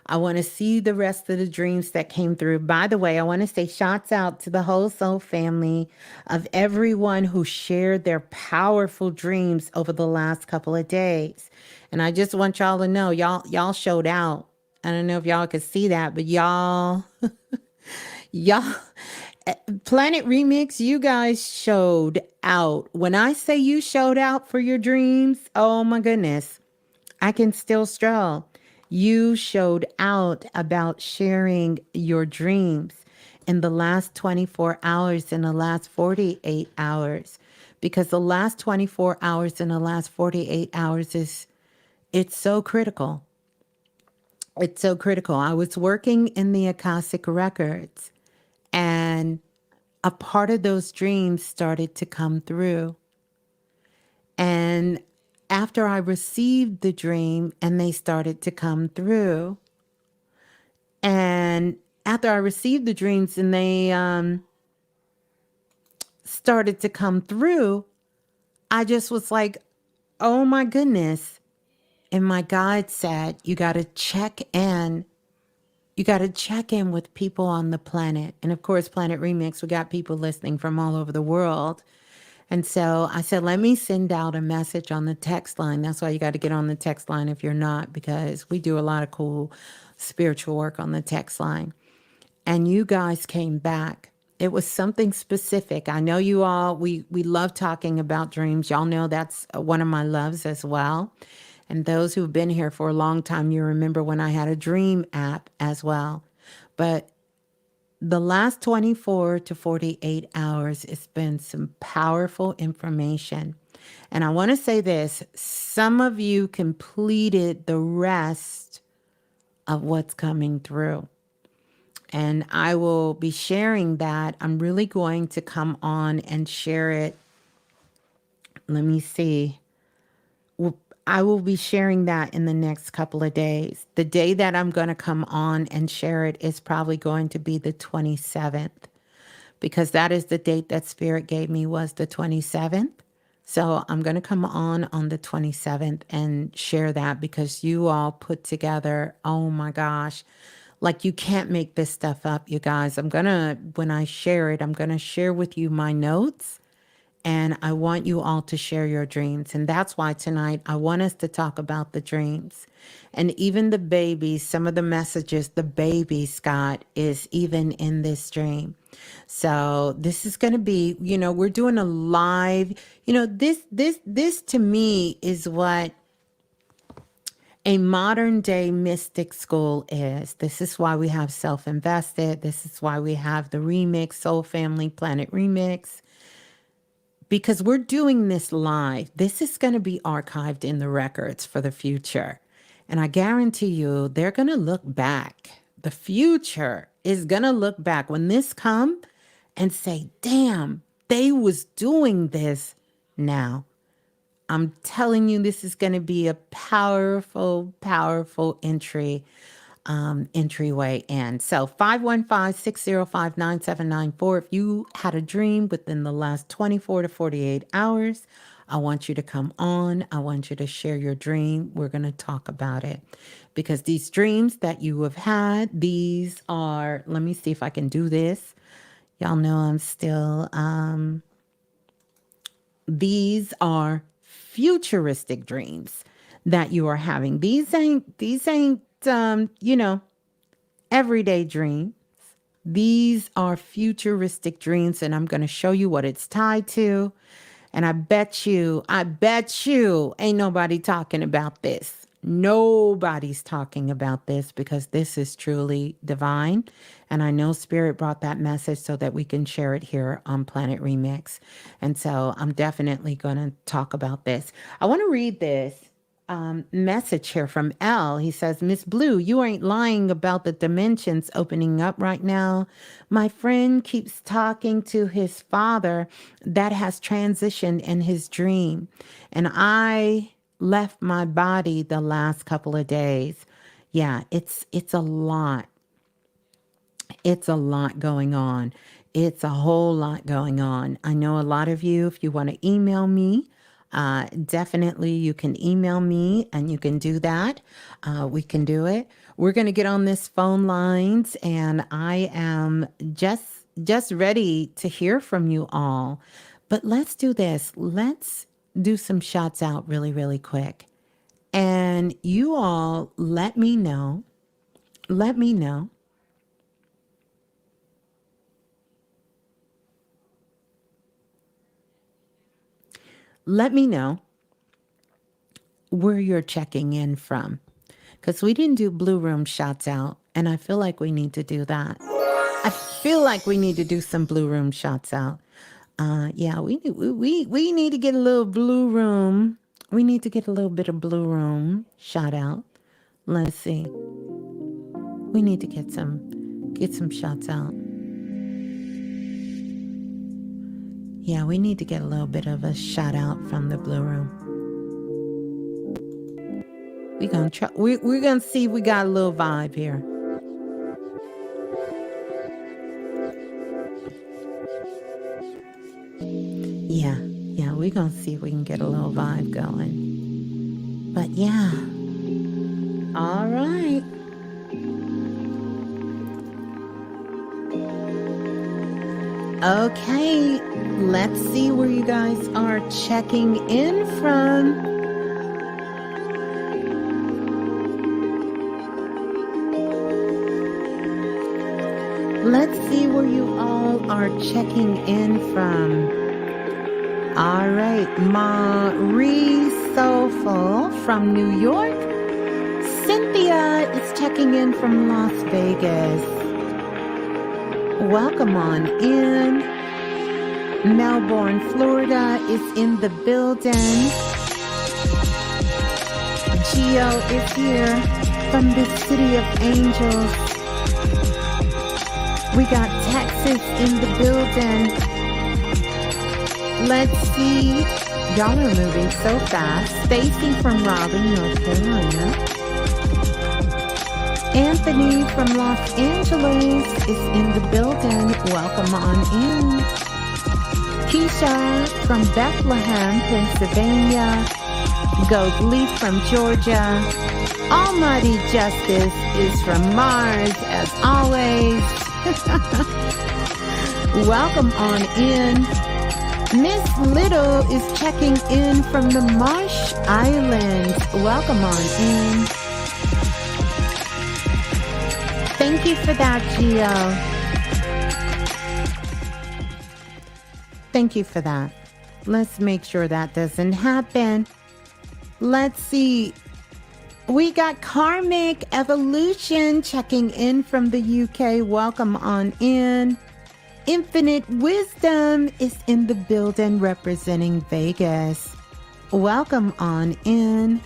I want to see the rest of the dreams that came through. By the way, I want to say shouts out to the whole soul family of everyone who shared their powerful dreams over the last couple of days. And I just want y'all to know, y'all showed out. I don't know if y'all could see that, but y'all, Planet Remix, you guys showed out. When I say you showed out for your dreams, oh my goodness, I can still stroll. You showed out about sharing your dreams in the last 24 hours, in the last 48 hours, because the last 24 hours and the last 48 hours it's so critical. It's so critical. I was working in the Akashic records, and a part of those dreams started to come through. And after I received the dream and they started to come through, and after I received the dreams and they started to come through, I just was like, oh my goodness. And my guide said, you got to check in. You got to check in with people on the planet. And of course, Planet Remix, we got people listening from all over the world. And so I said, let me send out a message on the text line. That's why you got to get on the text line if you're not, because we do a lot of cool spiritual work on the text line. And you guys came back. It was something specific. I know you all, we love talking about dreams. Y'all know that's one of my loves as well. And those who've been here for a long time, you remember when I had a dream app as well. But the last 24 to 48 hours, it's been some powerful information. And I want to say this, some of you completed the rest of what's coming through. And I will be sharing that. I'm really going to come on and share it. Let me see. I will be sharing that in the next couple of days. The day that I'm going to come on and share it is probably going to be the 27th, because that is the date that Spirit gave me, was the 27th. So I'm going to come on the 27th and share that, because you all put together, oh my gosh, like you can't make this stuff up, you guys. When I share it, I'm going to share with you my notes. And I want you all to share your dreams. And that's why tonight I want us to talk about the dreams. And even the babies, some of the messages the babies got is even in this dream. So this is going to be, we're doing a live, this to me is what a modern day mystic school is. This is why we have Self-Invested. This is why we have the Remix, Soul Family, Planet Remix. Because we're doing this live. This is going to be archived in the records for the future. And I guarantee you, they're going to look back. the future is going to look back when this come and say, damn, they was doing this now. I'm telling you, this is going to be a powerful, powerful entryway in. So 515-605-9794. If you had a dream within the last 24 to 48 hours, I want you to come on. I want you to share your dream. We're going to talk about it because these dreams that you have had, these are, let me see if I can do this. Y'all know I'm still, these are futuristic dreams that you are having. These ain't, everyday dreams. These are futuristic dreams, and I'm going to show you what it's tied to. And I bet you ain't nobody talking about this. Nobody's talking about this because this is truly divine. And I know Spirit brought that message so that we can share it here on Planet Remix. And so I'm definitely going to talk about this. I want to read this message here from L. He says, Ms.Blue, you ain't lying about the dimensions opening up right now. My friend keeps talking to his father that has transitioned in his dream. And I left my body the last couple of days. Yeah, it's a lot. It's a lot going on. It's a whole lot going on. I know a lot of you, if you want to email me, definitely you can email me and you can do that. We can do it. We're going to get on this phone lines and I am just ready to hear from you all. But let's do this. Let's do some shots out really, really quick. And you all let me know. Let me know. Let me know where you're checking in from. Because we didn't do Blue Room shouts out. And I feel like we need to do that. I feel like we need to do some Blue Room shouts out. Yeah, we need to get a little Blue Room. We need to get a little bit of Blue Room shout out. Let's see. We need to get some shouts out. Yeah, we need to get a little bit of a shout out from the Blue Room. We're gonna try. We're gonna see if we got a little vibe here. Yeah, we're gonna see if we can get a little vibe going. But yeah, all right. Okay, let's see where you guys are checking in from. Let's see where you all are checking in from. All right, Marie Soulful from New York. Cynthia is checking in from Las Vegas. Welcome on in. Melbourne, Florida is in the building. Geo is here from the City of Angels. We got Texas in the building. Let's see. Y'all are moving so fast. Stacy from Raleigh, North Carolina. Anthony from Los Angeles is in the building. Welcome on in. Keisha from Bethlehem, Pennsylvania. Gold Leaf from Georgia. Almighty Justice is from Mars, as always. Welcome on in. Miss Little is checking in from the Marsh Islands. Welcome on in. Thank you for that, Gio. Thank you for that. Let's make sure that doesn't happen. Let's see. We got Karmic Evolution checking in from the UK. Welcome on in. Infinite Wisdom is in the building representing Vegas. Welcome on in.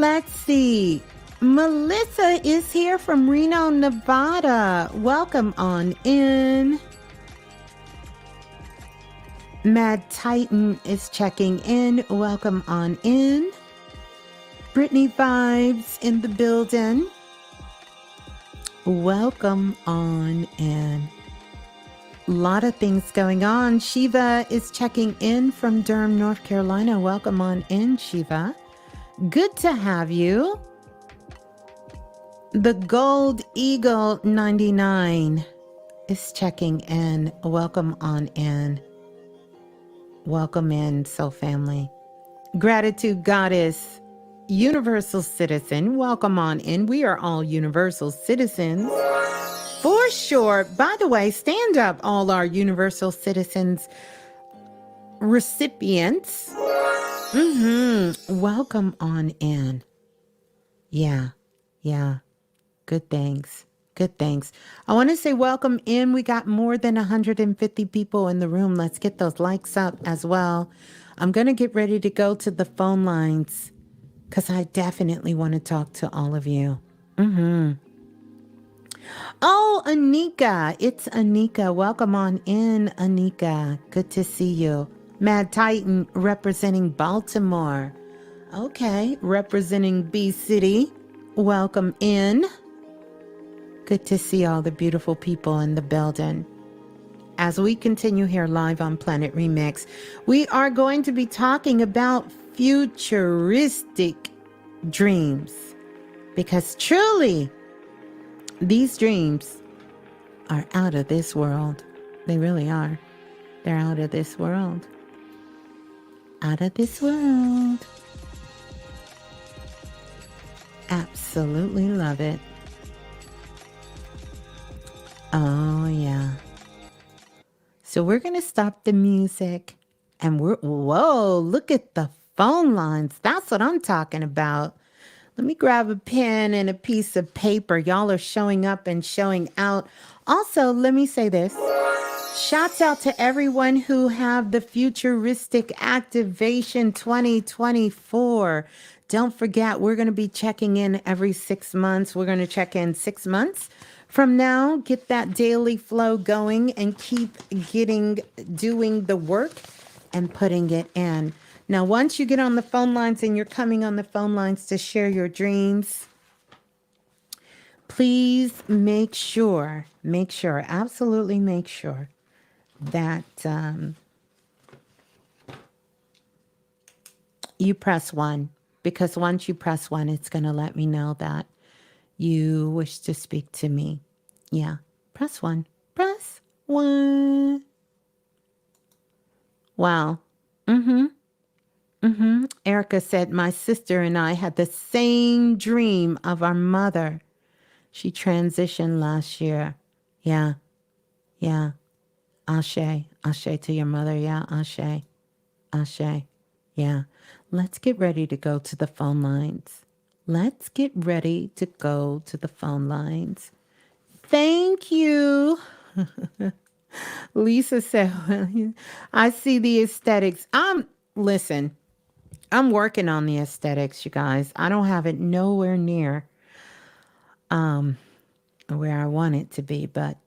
Let's see. Melissa is here from Reno, Nevada. Welcome on in. Mad Titan is checking in. Welcome on in. Brittany Vibes in the building. Welcome on in. A lot of things going on. Shiva is checking in from Durham, North Carolina. Welcome on in, Shiva. Good to have you. The Gold Eagle 99 is checking in. Welcome on in. Welcome in, Soul Family. Gratitude Goddess, Universal Citizen. Welcome on in. We are all universal citizens. For sure. By the way, stand up, all our universal citizens recipients. Welcome on in. Yeah. Good things. Good things. I want to say welcome in. We got more than 150 people in the room. Let's get those likes up as well. I'm going to get ready to go to the phone lines because I definitely want to talk to all of you. Oh, Anika. It's Anika. Welcome on in, Anika. Good to see you. Mad Titan representing Baltimore. Okay, representing B City. Welcome in. Good to see all the beautiful people in the building. As we continue here live on Planet Remix, we are going to be talking about futuristic dreams. Because truly, these dreams are out of this world. They really are. They're out of this world. Out of this world. Absolutely love it. Oh, yeah. So we're going to stop the music and whoa, look at the phone lines. That's what I'm talking about. Let me grab a pen and a piece of paper. Y'all are showing up and showing out. Also, let me say this. Shouts out to everyone who have the Futuristic Activation 2024. Don't forget, we're going to be checking in every 6 months. We're going to check in 6 months from now, get that daily flow going and keep doing the work and putting it in. Now, once you get on the phone lines and you're coming on the phone lines to share your dreams, please make sure, absolutely make sure that you press 1. Because once you press 1, it's going to let me know that you wish to speak to me. Yeah, press 1. Press 1. Wow. Erica said, my sister and I had the same dream of our mother. She transitioned last year. Yeah. Ashe to your mother. Yeah, Ashe. Yeah. Let's get ready to go to the phone lines. Thank you. Lisa said, I see the aesthetics. Listen, I'm working on the aesthetics, you guys. I don't have it nowhere near where I want it to be, but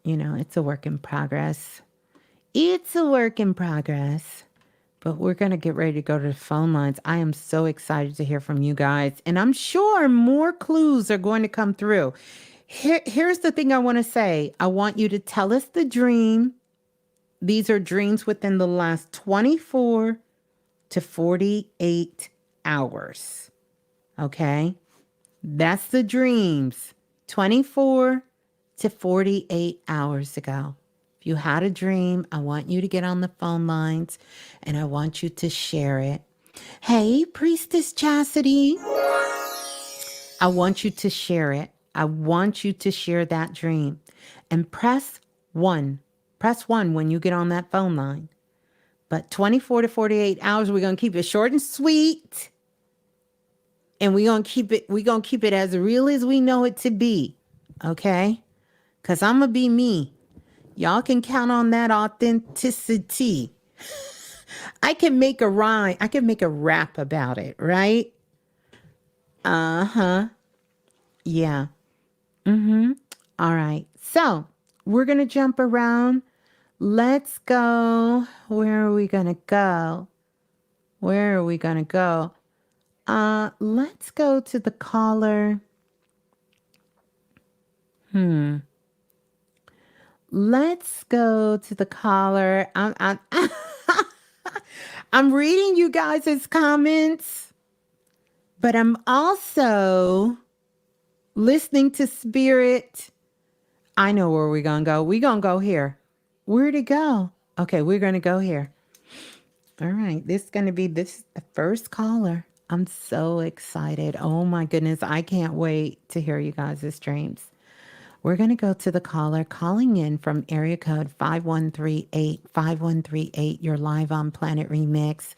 it's a work in progress. But we're going to get ready to go to the phone lines. I am so excited to hear from you guys. And I'm sure more clues are going to come through. Here's the thing I want to say. I want you to tell us the dream. These are dreams within the last 24 to 48 hours. Okay? That's the dreams. 24 to 48 hours ago. You had a dream. I want you to get on the phone lines and I want you to share it. Hey, Priestess Chastity. I want you to share it. I want you to share that dream and press 1. Press 1 when you get on that phone line. But 24 to 48 hours, we're going to keep it short and sweet. And we're going to keep it as real as we know it to be. Okay? Because I'm going to be me. Y'all can count on that authenticity. I can make a rhyme. I can make a rap about it, right? Uh-huh. Yeah. Mm-hmm. All right. So we're going to jump around. Let's go. Where are we going to go? Where are we going to go? Let's go to the caller. Let's go to the caller. I'm reading you guys' comments, but I'm also listening to spirit. I know where we're going to go. We're going to go here. Where'd it go? Okay, we're going to go here. All right, this is the first caller. I'm so excited. Oh my goodness, I can't wait to hear you guys' dreams. We're going to go to the caller calling in from area code 5138. You're live on Planet Remix.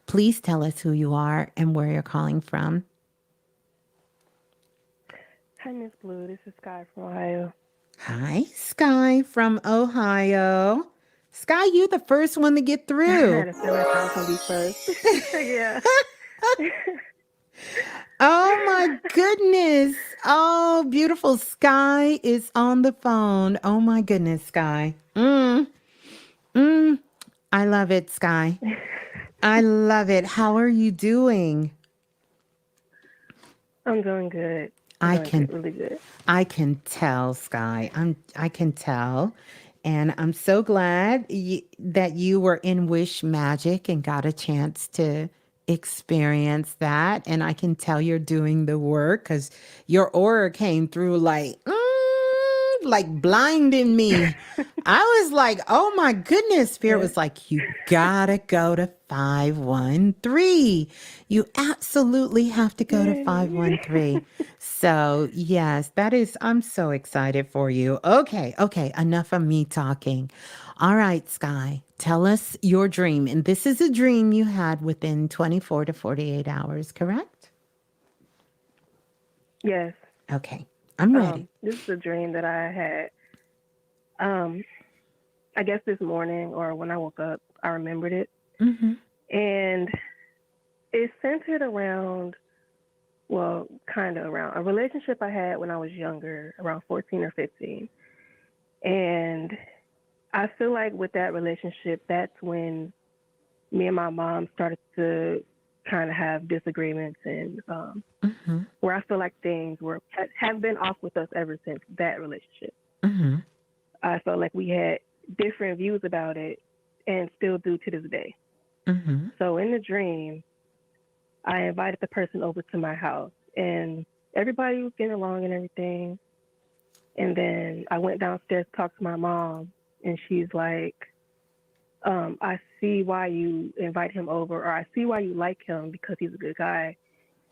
Please tell us who you are and where you're calling from. Hi, Ms.Blue. This is Sky from Ohio. Hi, Sky from Ohio. Sky, you the first one to get I through. had a feeling I was going to be first. Yeah. Oh my goodness. Oh, beautiful. Sky is on the phone. Oh my goodness, Sky. I love it, Sky. I love it. How are you doing? I'm doing good. Really good. I can tell, Sky. I can tell. And I'm so glad that you were in Wish Magic and got a chance to experience that. And I can tell you're doing the work because your aura came through like blinding me. I was like, oh my goodness. Spirit was like, you gotta go to 513. You absolutely have to go to 513. So yes, I'm so excited for you. Okay. Enough of me talking. All right, Sky, tell us your dream. And this is a dream you had within 24 to 48 hours, correct? Yes. Okay, I'm ready. This is a dream that I had. I guess this morning or when I woke up, I remembered it. Mm-hmm. And it's centered around, kind of around a relationship I had when I was younger, around 14 or 15. And I feel like with that relationship, that's when me and my mom started to kind of have disagreements and where I feel like things have been off with us ever since that relationship. Mm-hmm. I felt like we had different views about it and still do to this day. Mm-hmm. So in the dream, I invited the person over to my house and everybody was getting along and everything. And then I went downstairs to talk to my mom and she's like, I see why you invite him over, or I see why you like him because he's a good guy.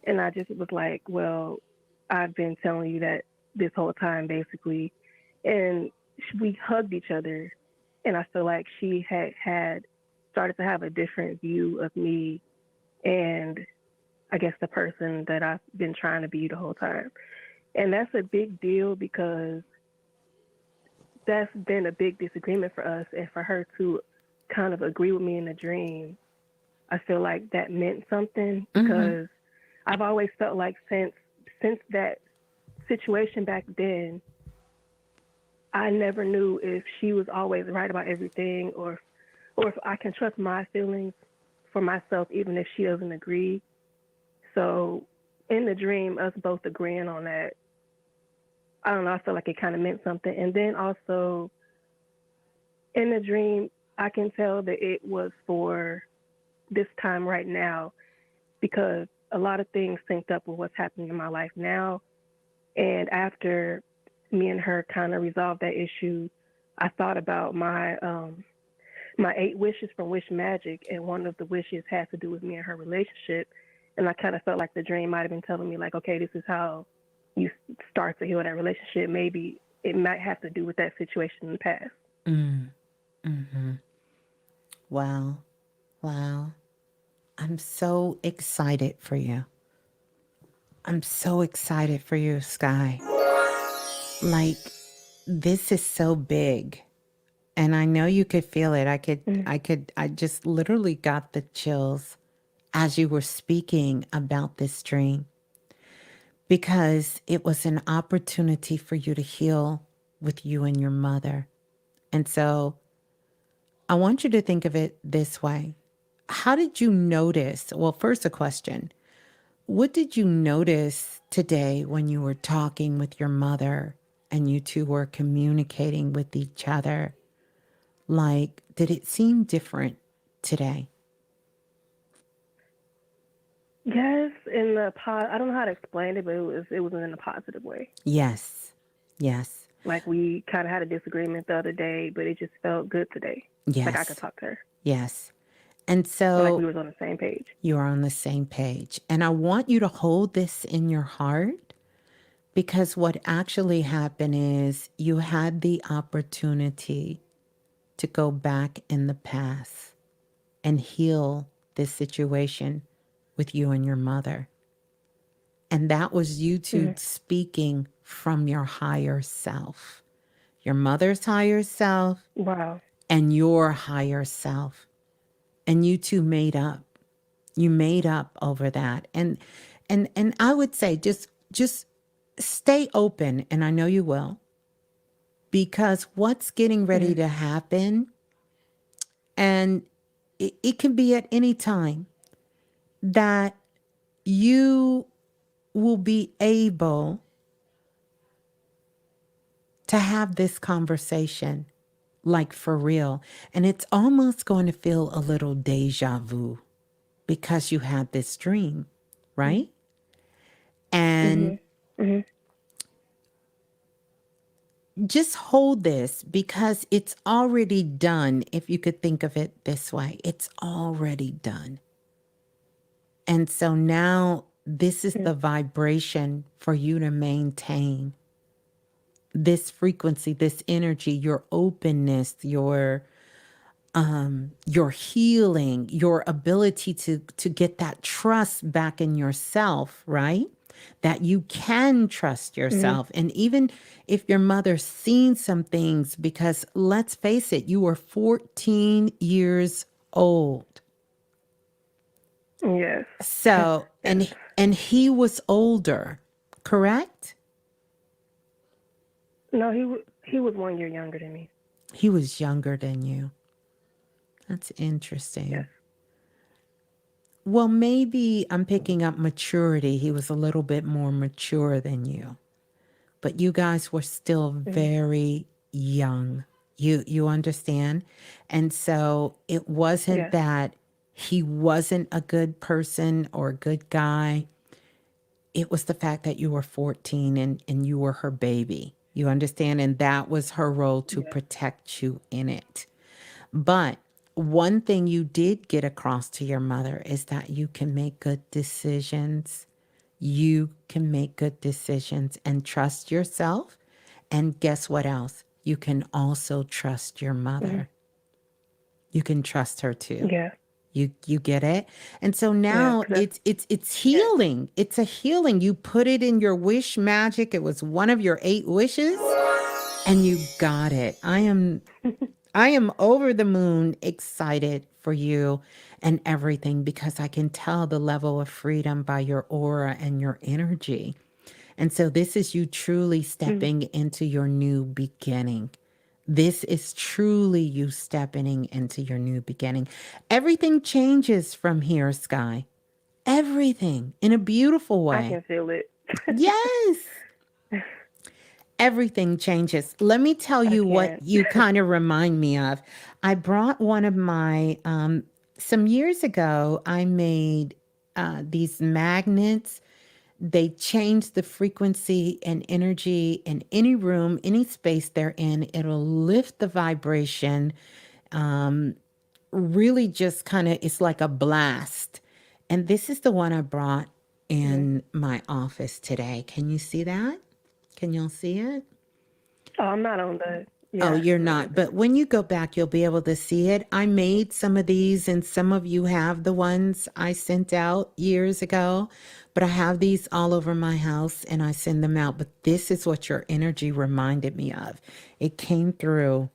And I just was like, well, I've been telling you that this whole time, basically. And we hugged each other. And I feel like she had started to have a different view of me and I guess the person that I've been trying to be the whole time. And that's a big deal because that's been a big disagreement for us. And for her to kind of agree with me in the dream, I feel like that meant something because I've always felt like since that situation back then, I never knew if she was always right about everything or if I can trust my feelings for myself even if she doesn't agree. So in the dream, us both agreeing on that, I don't know, I feel like it kind of meant something. And then also in the dream, I can tell that it was for this time right now because a lot of things synced up with what's happening in my life now. And after me and her kind of resolved that issue, I thought about my 8 wishes from Wish Magic, and one of the wishes had to do with me and her relationship. And I kind of felt like the dream might have been telling me, like, okay, this is how you start to heal that relationship. Maybe it might have to do with that situation in the past. Mm-hmm. Wow. I'm so excited for you. I'm so excited for you, Sky. Like, this is so big. And I know you could feel it. I just literally got the chills as you were speaking about this dream. because it was an opportunity for you to heal with you and your mother. And so I want you to think of it this way. How did you notice? Well, first, a question. What did you notice today when you were talking with your mother and you two were communicating with each other? Like, did it seem different today? Yes, in the I don't know how to explain it, but it was in a positive way. Yes. Yes. Like we kind of had a disagreement the other day, but it just felt good today. Like I could Yes. talk to her. Yes. And Or like we so was on the same page. you're on the same page. And I want you to hold this in your heart, because what actually happened is you had the opportunity to go back in the past and heal this situation with you and your mother. And that was you two speaking from your higher self, your mother's higher self Wow. and your higher self. And you two made up. You made up over that. And I would say just stay open, and I know you will, because what's getting ready to happen, and it can be at any time, that you will be able to have this conversation like for real. And it's almost going to feel a little deja vu because you had this dream, right? And just hold this, because it's already done. If you could think of it this way, it's already done. And so now this is the vibration for you to maintain this frequency, this energy, your openness, your healing, your ability to get that trust back in yourself, right? That you can trust yourself. And even if your mother's seen some things, because let's face it, you were 14 years old. Yes. So, and he was older, correct? No, he was 1 year younger than me. He was younger than you. That's interesting. Yes. Well, maybe I'm picking up maturity. He was a little bit more mature than you, but you guys were still very young. You understand? And so it wasn't that he wasn't a good person or a good guy. It was the fact that you were 14 and you were her baby. You understand? And that was her role to protect you in it. But one thing you did get across to your mother is that you can make good decisions. You can make good decisions and trust yourself. And guess what else? You can also trust your mother. You can trust her too. Yeah. You get it? And so now it's healing. It's a healing. You put it in your wish magic. It was one of your 8 wishes and you got it. I am over the moon excited for you and everything, because I can tell the level of freedom by your aura and your energy. And so this is you truly stepping into your new beginning. This is truly you stepping into your new beginning. Everything changes from here, Sky. Everything in a beautiful way. I can feel it. Yes. Everything changes. Let me tell you what you kind of remind me of. I brought one of my, some years ago, I made these magnets. They change the frequency and energy in any room, any space they're in. It'll lift the vibration. Really just kind of, it's like a blast. And this is the one I brought in my office today. Can you see that? Can y'all see it? Oh, I'm not on the. Yeah. Oh, you're not. But when you go back, you'll be able to see it. I made some of these, and some of you have the ones I sent out years ago. But I have these all over my house, and I send them out. But this is what your energy reminded me of. It came through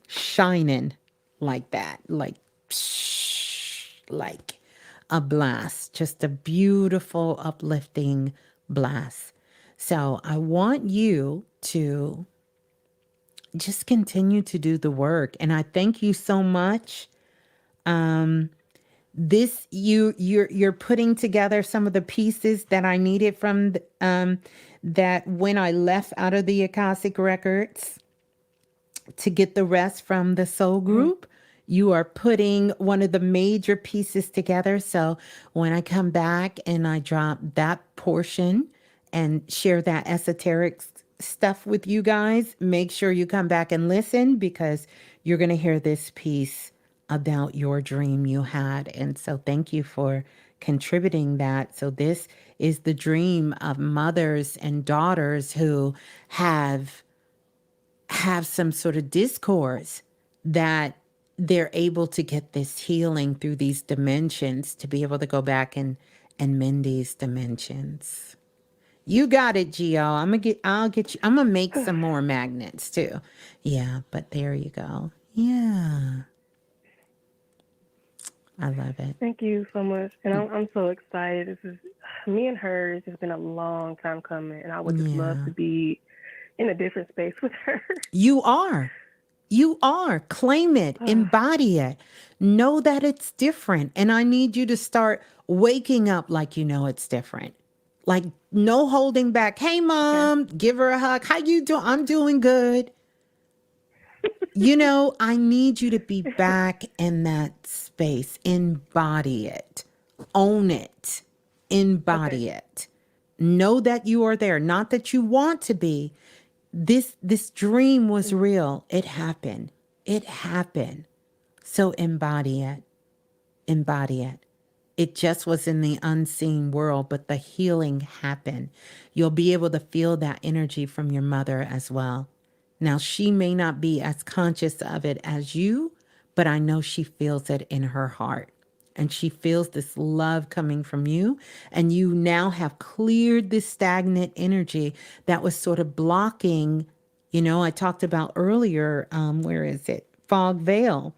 shining like that, like like a blast, just a beautiful, uplifting blast. So I want you to just continue to do the work. And I thank you so much. This you're putting together some of the pieces that I needed from that when I left out of the Akashic records to get the rest from the soul group. You are putting one of the major pieces together. So when I come back and I drop that portion and share that esoteric stuff with you guys, make sure you come back and listen, because you're going to hear this piece about your dream you had. And so thank you for contributing that. So this is the dream of mothers and daughters who have some sort of discourse, that they're able to get this healing through these dimensions, to be able to go back and mend these dimensions. You got it, Gio. I'll get you. I'm gonna make some more magnets too. Yeah, but there you go. Yeah. I love it. Thank you so much. And I'm so excited. This is me and her. It's just been a long time coming, and I would just love to be in a different space with her. You are. You are. Claim it. Embody it. Know that it's different. And I need you to start waking up like you know it's different. Like no holding back. Hey, Mom, give her a hug. How you doing? I'm doing good. You know, I need you to be back in that space. Embody it. Own it. Embody it. Know that you are there. Not that you want to be. This dream was real. It happened. It happened. So embody it. Embody it. It just was in the unseen world, but the healing happened. You'll be able to feel that energy from your mother as well. Now, she may not be as conscious of it as you, but I know she feels it in her heart. And she feels this love coming from you. And you now have cleared this stagnant energy that was sort of blocking, you know, I talked about earlier, where is it? Fog veil.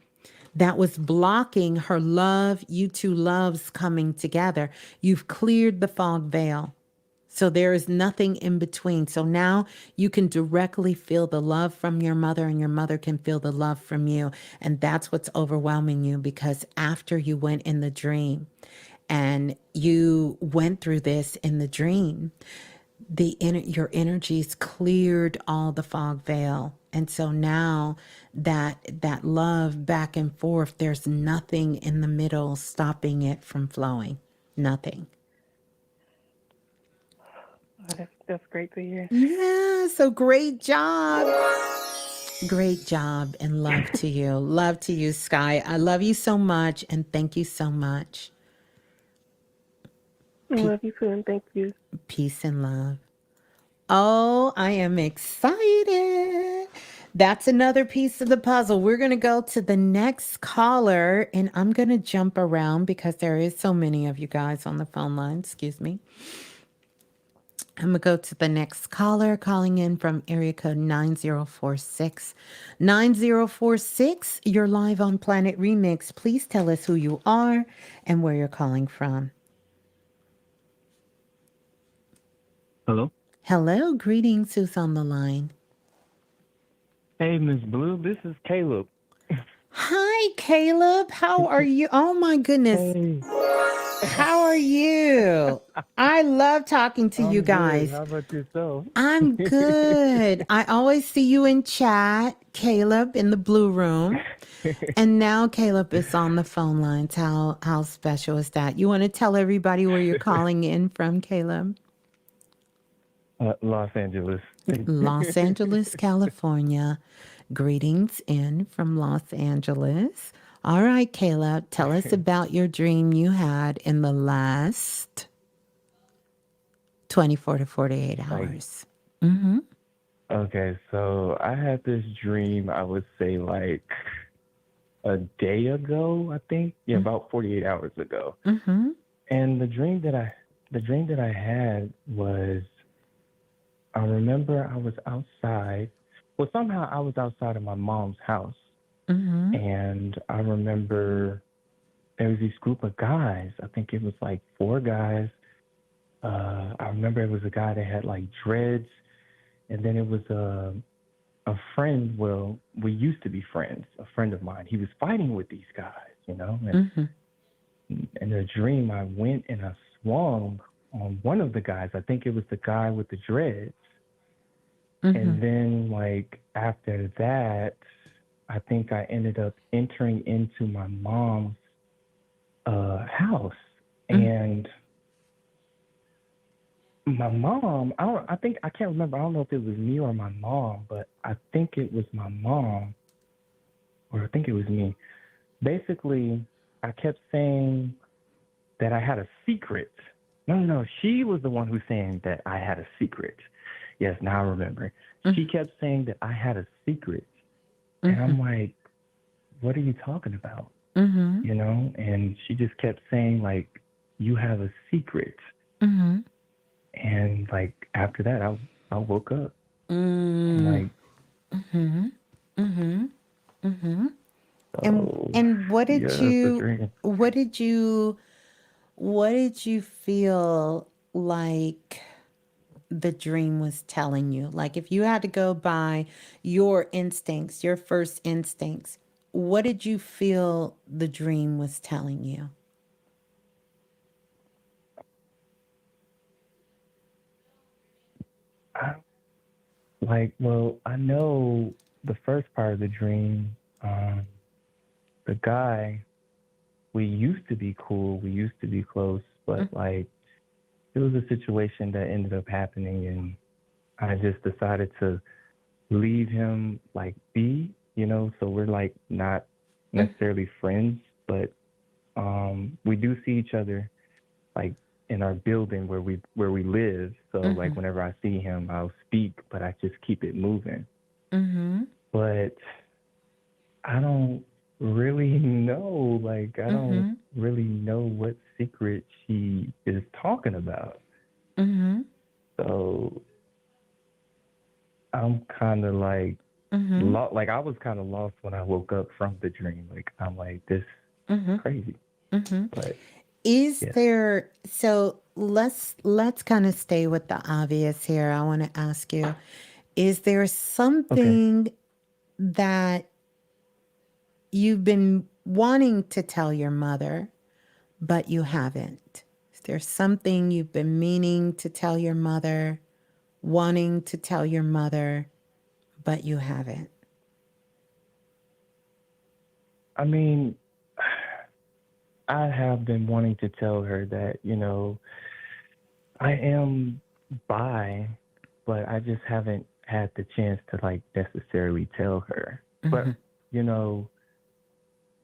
That was blocking her love, you two loves coming together. You've cleared the fog veil. So there is nothing in between. So now you can directly feel the love from your mother, and your mother can feel the love from you. And that's what's overwhelming you, because after you went in the dream and you went through this in the dream, your energies cleared all the fog veil. And so now that love back and forth, there's nothing in the middle stopping it from flowing. Nothing. That's great to hear. Yeah, so great job. Great job, and love to you. Love to you, Sky. I love you so much, and thank you so much. I love you too, and thank you. Peace and love. Oh, I am excited. That's another piece of the puzzle. We're going to go to the next caller, and I'm going to jump around because there is so many of you guys on the phone line. Excuse me. I'm going to go to the next caller calling in from area code 9046. 9046, you're live on Planet Remix. Please tell us who you are and where you're calling from. Hello? Hello, greetings. Who's on the line? Hey, Ms.Blue, this is Caleb. Hi, Caleb. How are you? Oh, my goodness. Hey. How are you? I love talking to you guys. Good. How about yourself? I'm good. I always see you in chat, Caleb, in the blue room. And now Caleb is on the phone lines. How special is that? You want to tell everybody where you're calling in from, Caleb? Los Angeles. Los Angeles, California. Greetings in from Los Angeles. All right, Caleb, tell us about your dream you had in the last 24 to 48 hours. Okay, so I had this dream, I would say like a day ago, I think. Yeah, about 48 hours ago. And the dream that I had was, I remember I was outside. Well, somehow I was outside of my mom's house. And I remember there was this group of guys. I think it was like 4 guys. I remember it was a guy that had like dreads, and then it was a friend. Well, we used to be friends. A friend of mine. He was fighting with these guys, and Mm-hmm. in a dream, I went and I swung on one of the guys. I think it was the guy with the dreads. Mm-hmm. And then, like, after that, I think I ended up entering into my mom's house. And my mom, I can't remember. I don't know if it was me or my mom, but I think it was my mom, or I think it was me. Basically, I kept saying that I had a secret. No. She was the one who's saying that I had a secret. Yes, now I remember. She kept saying that I had a secret. And I'm like, what are you talking about? Mm-hmm. And she just kept saying, like, you have a secret. Mm-hmm. And, like, after that, I woke up. I'm Mm-hmm. like, Mm-hmm. Mm-hmm. Mm-hmm. oh, And what yeah, did that's a you dream. what did you what did you feel like the dream was telling you? Like if you had to go by your instincts, your first instincts, what did you feel the dream was telling you? I, well, I know the first part of the dream, the guy, we used to be cool, we used to be close, but, like, it was a situation that ended up happening, and I just decided to leave him, like, be, so we're, like, not necessarily friends, but we do see each other, like, in our building where we live. So, like, Mm-hmm. whenever I see him, I'll speak, but I just keep it moving. Mm-hmm. But I don't really know, like, I don't Mm-hmm. really know what secret she is talking about. Mm-hmm. So I'm kind of like, Mm-hmm. like, I was kind of lost when I woke up from the dream. Like, I'm like, this Mm-hmm. crazy. Mm-hmm. But Is yes. there, so let's kind of stay with the obvious here. I want to ask you, is there Okay. something that you've been wanting to tell your mother, but you haven't? Is there something you've been meaning to tell your mother, wanting to tell your mother, but you haven't? I mean, I have been wanting to tell her that, I am bi, but I just haven't had the chance to, like, necessarily tell her. Mm-hmm. But,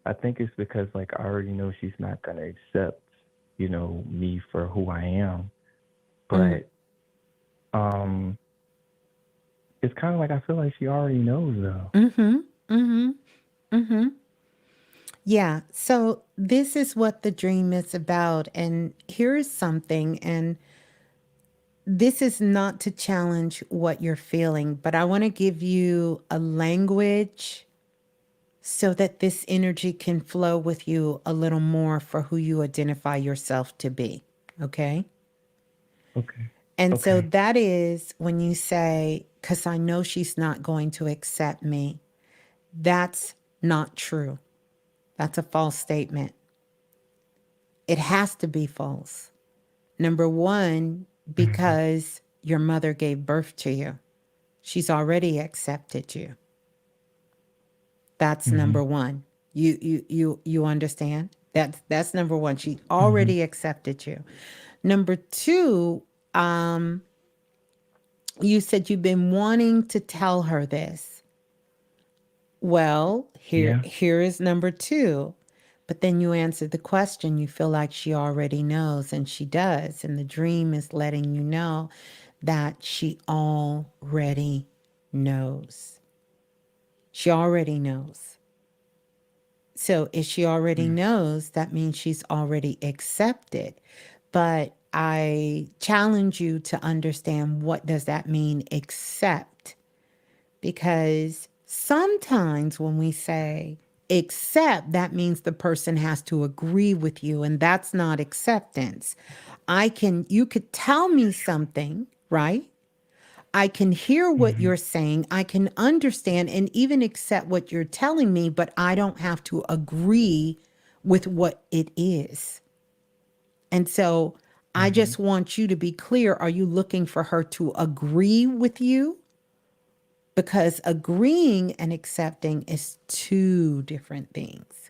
I think it's because, like, I already know she's not going to accept, me for who I am. Mm-hmm. But um it's kind of like I feel like she already knows, though. Mm-hmm. Mm-hmm. Mm-hmm. Yeah. So this is what the dream is about. And here's something, and this is not to challenge what you're feeling, but I want to give you a language so that this energy can flow with you a little more for who you identify yourself to be. Okay. Okay. And so Okay. that is when you say, because I know she's not going to accept me. That's not true. That's a false statement. It has to be false. Number one, Mm-hmm. because your mother gave birth to you. She's already accepted you. That's Mm-hmm. number one. You understand? That's number one. She Mm-hmm. already accepted you. Number two, um, you said you've been wanting to tell her this. Well, Yeah. here is number two. But then you answered the question. You feel like she already knows, and she does. And the dream is letting you know that she already knows. She already knows. So if she already Mm. knows, that means she's already accepted. But I challenge you to understand, what does that mean, accept? Because sometimes when we say accept, that means the person has to agree with you, and that's not acceptance. You could tell me something, right? I can hear what you're saying. I can understand and even accept what you're telling me, but I don't have to agree with what it is. And so I just want you to be clear. Are you looking for her to agree with you? Because agreeing and accepting is two different things.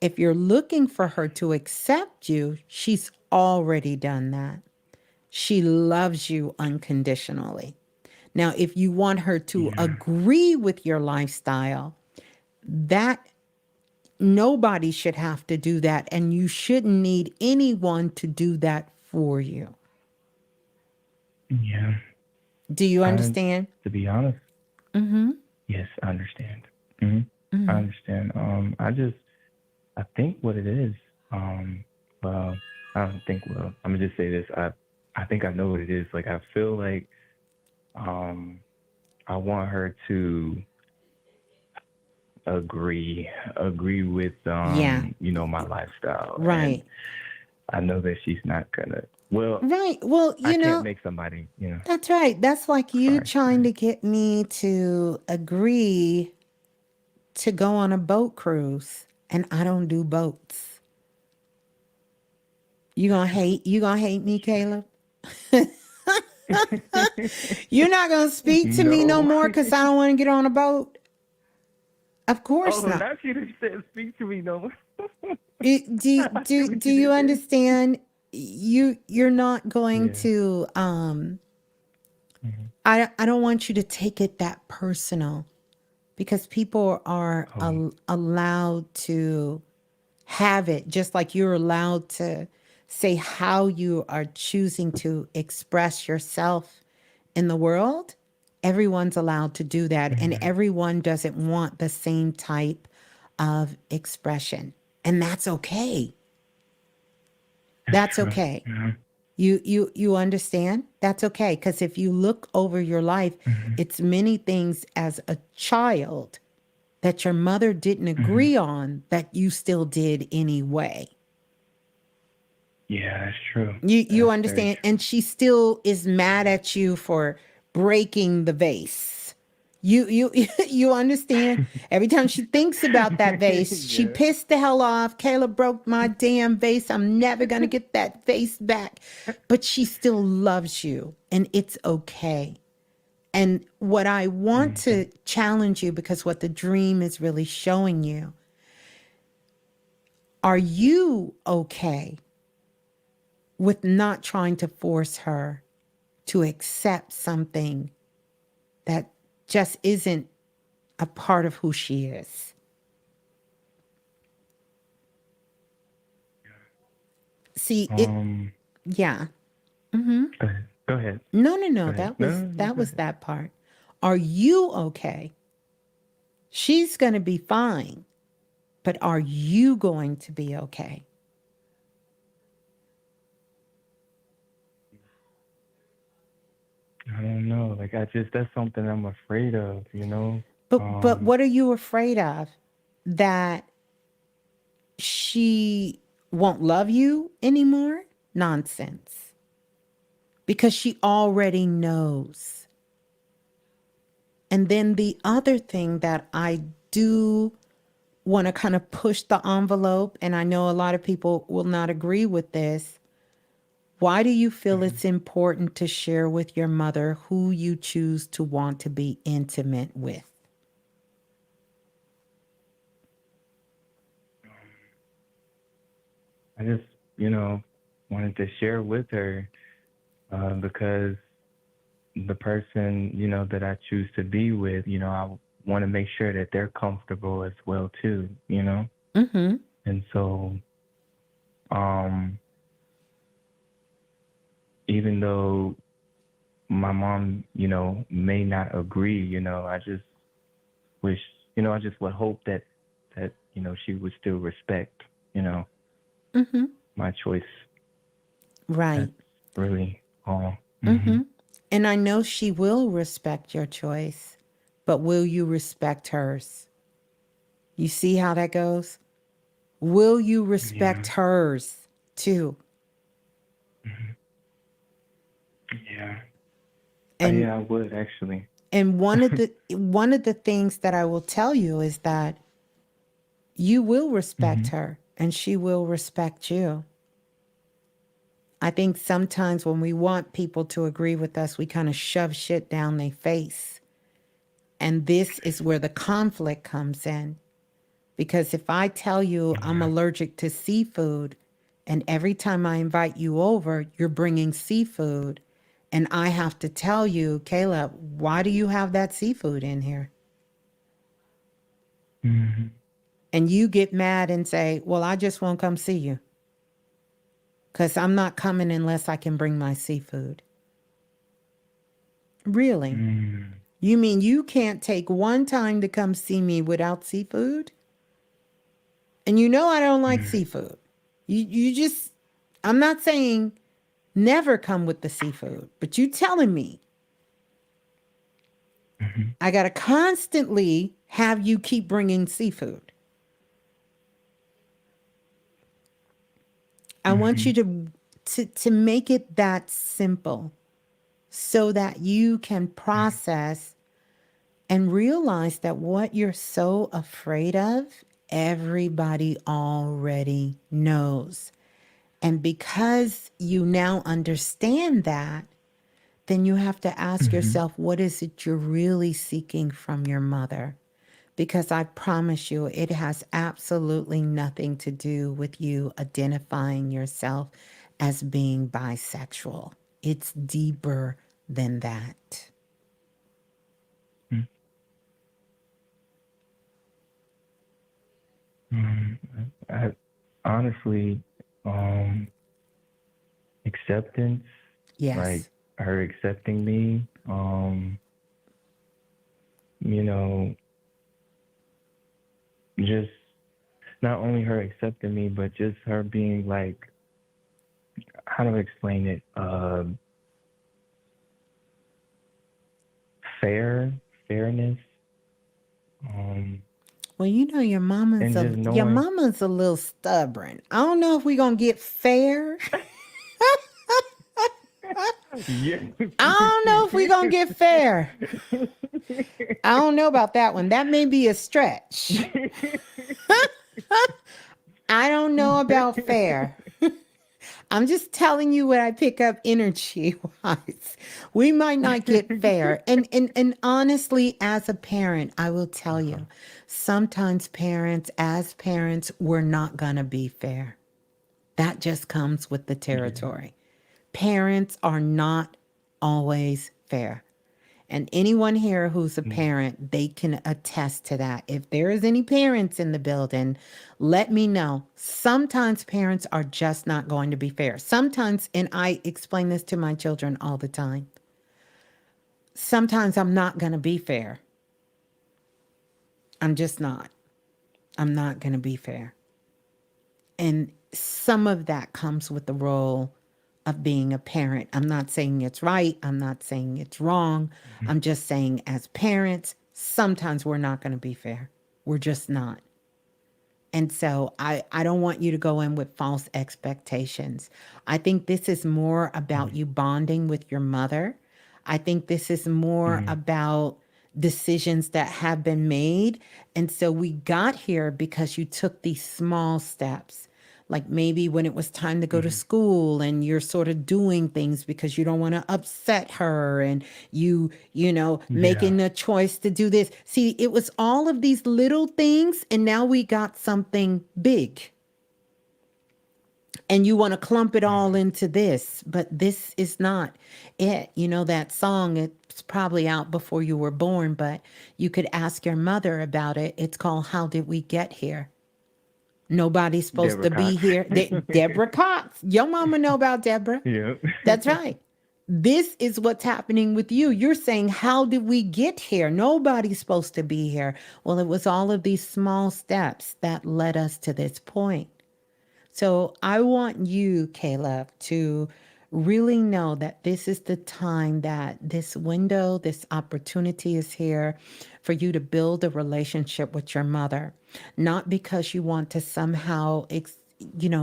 If you're looking for her to accept you, she's already done that. She loves you unconditionally. Now, if you want her to agree with your lifestyle, that nobody should have to do that. And you shouldn't need anyone to do that for you. Yeah. Do you understand? To be honest, yes, I understand. I understand. I think what it is, well, I don't think, well, I'm gonna just say this. I think I know what it is. Like, I feel like, I want her to agree with, you know, my lifestyle. Right. And I know that she's not gonna, well, Right. Well, I you can't know, make somebody, you know. that's right. That's like you Sorry. trying to get me to agree to go on a boat cruise, and I don't do boats. You gonna hate me, Caleb? You're not gonna speak to me no No. more because I don't want to get on a boat? Of course Oh, not. not you that said speak to me no more. Do you understand? You're not going to I don't want you to take it that personal, because people are allowed to have it, just like you're allowed to say how you are choosing to express yourself in the world. Everyone's allowed to do that, and everyone doesn't want the same type of expression, and that's okay. That's okay. You understand? That's okay, because if you look over your life, it's many things as a child that your mother didn't agree on that you still did anyway. Yeah, that's true. You understand? And she still is mad at you for breaking the vase. You understand? Every time she thinks about that vase, she pissed the hell off. Caleb broke my damn vase. I'm never gonna get that vase back. But she still loves you, and it's okay. And what I want to challenge you, because what the dream is really showing you, are you okay with not trying to force her to accept something that just isn't a part of who she is? See, yeah. Go ahead. No. That was that part. Are you okay? She's going to be fine, but are you going to be okay? I don't know. Like, that's something I'm afraid of, you know? But what are you afraid of? That she won't love you anymore? Nonsense. Because she already knows. And then the other thing that I do want to kind of push the envelope, and I know a lot of people will not agree with this. Why do you feel it's important to share with your mother who you choose to want to be intimate with? I just, you know, wanted to share with her because the person, you know, that I choose to be with, you know, I want to make sure that they're comfortable as well too, you know? And so, even though my mom, you know, may not agree, you know, I just wish, you know, I just would hope that, you know, she would still respect, you know, my choice. Right. That's really all. And I know she will respect your choice, but will you respect hers? You see how that goes? Will you respect hers too? Yeah. And Yeah, I would actually. and one of the things that I will tell you is that you will respect her and she will respect you. I think sometimes when we want people to agree with us, we kind of shove shit down their face. And this is where the conflict comes in. Because if I tell you I'm allergic to seafood, and every time I invite you over, you're bringing seafood, and I have to tell you, Caleb, why do you have that seafood in here? Mm-hmm. And you get mad and say, well, I just won't come see you because I'm not coming unless I can bring my seafood. Really? Mm. You mean you can't take one time to come see me without seafood? And you know I don't like seafood. You just, I'm not saying never come with the seafood, but you telling me I got to constantly have you keep bringing seafood. I want you to make it that simple so that you can process and realize that what you're so afraid of, everybody already knows. And because you now understand that, then you have to ask yourself, what is it you're really seeking from your mother? Because I promise you, it has absolutely nothing to do with you identifying yourself as being bisexual. It's deeper than that. I, honestly, acceptance, like Yes. her accepting me, you know, just not only her accepting me, but just her being like, how do I explain it? Fairness. Well, you know your And just your knowing. mama's a little stubborn. I don't know if we're gonna get fair. Yeah. I don't know if we're gonna get fair. I don't know about that one. That may be a stretch. I don't know about fair. I'm just telling you what I pick up energy wise. We might not get fair. And honestly, as a parent, I will tell you, sometimes as parents, we're not gonna be fair. That just comes with the territory. Parents are not always fair. And anyone here who's a parent, they can attest to that. If there is any parents in the building, let me know. Sometimes parents are just not going to be fair. Sometimes, and I explain this to my children all the time, sometimes I'm not going to be fair. I'm just not. I'm not going to be fair. And some of that comes with the role of being a parent. I'm not saying it's right. I'm not saying it's wrong. I'm just saying as parents, sometimes we're not going to be fair. We're just not. And so I don't want you to go in with false expectations. I think this is more about you bonding with your mother. I think this is more about decisions that have been made. And so we got here because you took these small steps. Like maybe when it was time to go to school and you're sort of doing things because you don't want to upset her and making a choice to do this. See, it was all of these little things and now we got something big. And you want to clump it all into this, but this is not it. You know, that song, it's probably out before you were born, but you could ask your mother about it. It's called How Did We Get Here? Nobody's supposed to be here. Deborah Cox. Your mama know about Deborah. Yeah. That's right. This is what's happening with you. You're saying, how did we get here? Nobody's supposed to be here. Well, it was all of these small steps that led us to this point. So I want you, Caleb, to really know that this is the time that this window, this opportunity is here for you to build a relationship with your mother, not because you want to somehow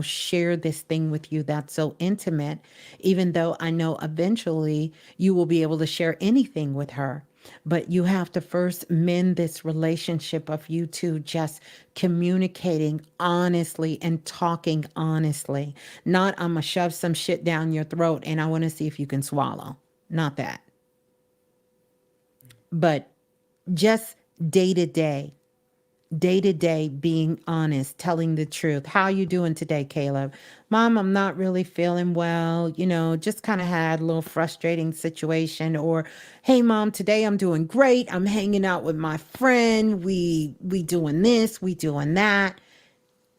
share this thing with you that's so intimate, even though I know eventually you will be able to share anything with her. But you have to first mend this relationship of you two just communicating honestly and talking honestly. Not, I'm going to shove some shit down your throat and I want to see if you can swallow. Not that. But just day to day being honest, telling the truth. How you doing today, Caleb? Mom, I'm not really feeling well, just kind of had a little frustrating situation. Or, hey mom, today I'm doing great. I'm hanging out with my friend. We doing this, we doing that.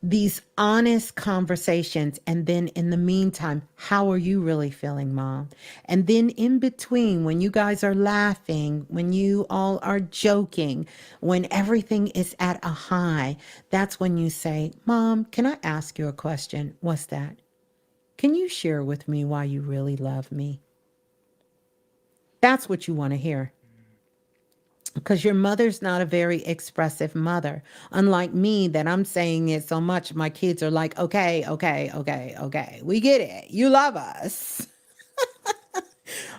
These honest conversations. And then in the meantime, how are you really feeling, mom? And then in between, when you guys are laughing, when you all are joking, when everything is at a high, that's when you say, Mom, can I ask you a question? What's that? Can you share with me why you really love me? That's what you want to hear. Because your mother's not a very expressive mother. Unlike me, that I'm saying it so much, my kids are like, okay. We get it. You love us.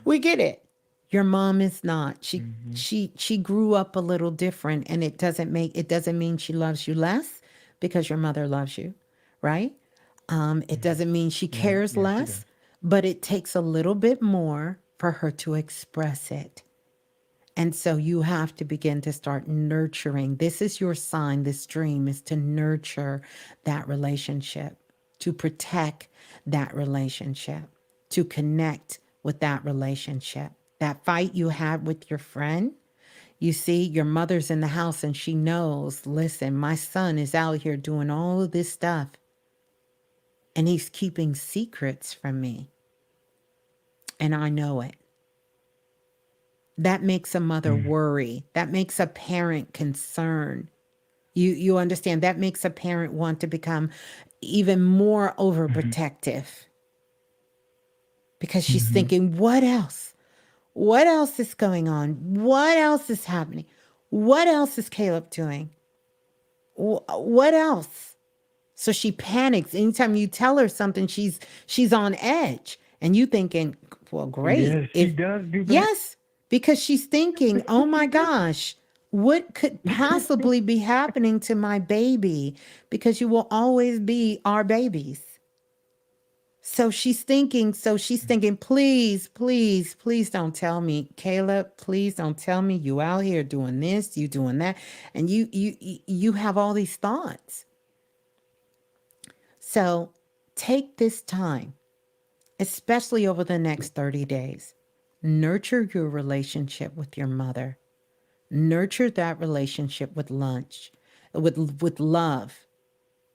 We get it. Your mom is not. She grew up a little different, and it doesn't mean she loves you less because your mother loves you, right? It doesn't mean she cares less, but it takes a little bit more for her to express it. And so you have to begin to start nurturing. This is your sign. This dream is to nurture that relationship, to protect that relationship, to connect with that relationship. That fight you had with your friend, you see, your mother's in the house and she knows, listen, my son is out here doing all of this stuff and he's keeping secrets from me. And I know it. That makes a mother worry. That makes a parent concerned. You understand? That makes a parent want to become even more overprotective because she's thinking, what else? What else is going on? What else is happening? What else is Caleb doing? What else? So she panics. Anytime you tell her something, she's on edge. And you thinking, well, great. Yes, she does do that. Yes, because she's thinking, oh my gosh, what could possibly be happening to my baby? Because you will always be our babies. So she's thinking, please don't tell me, Caleb, please don't tell me you out here doing this, you doing that. And you have all these thoughts. So take this time, especially over the next 30 days. Nurture your relationship with your mother. Nurture that relationship with with love.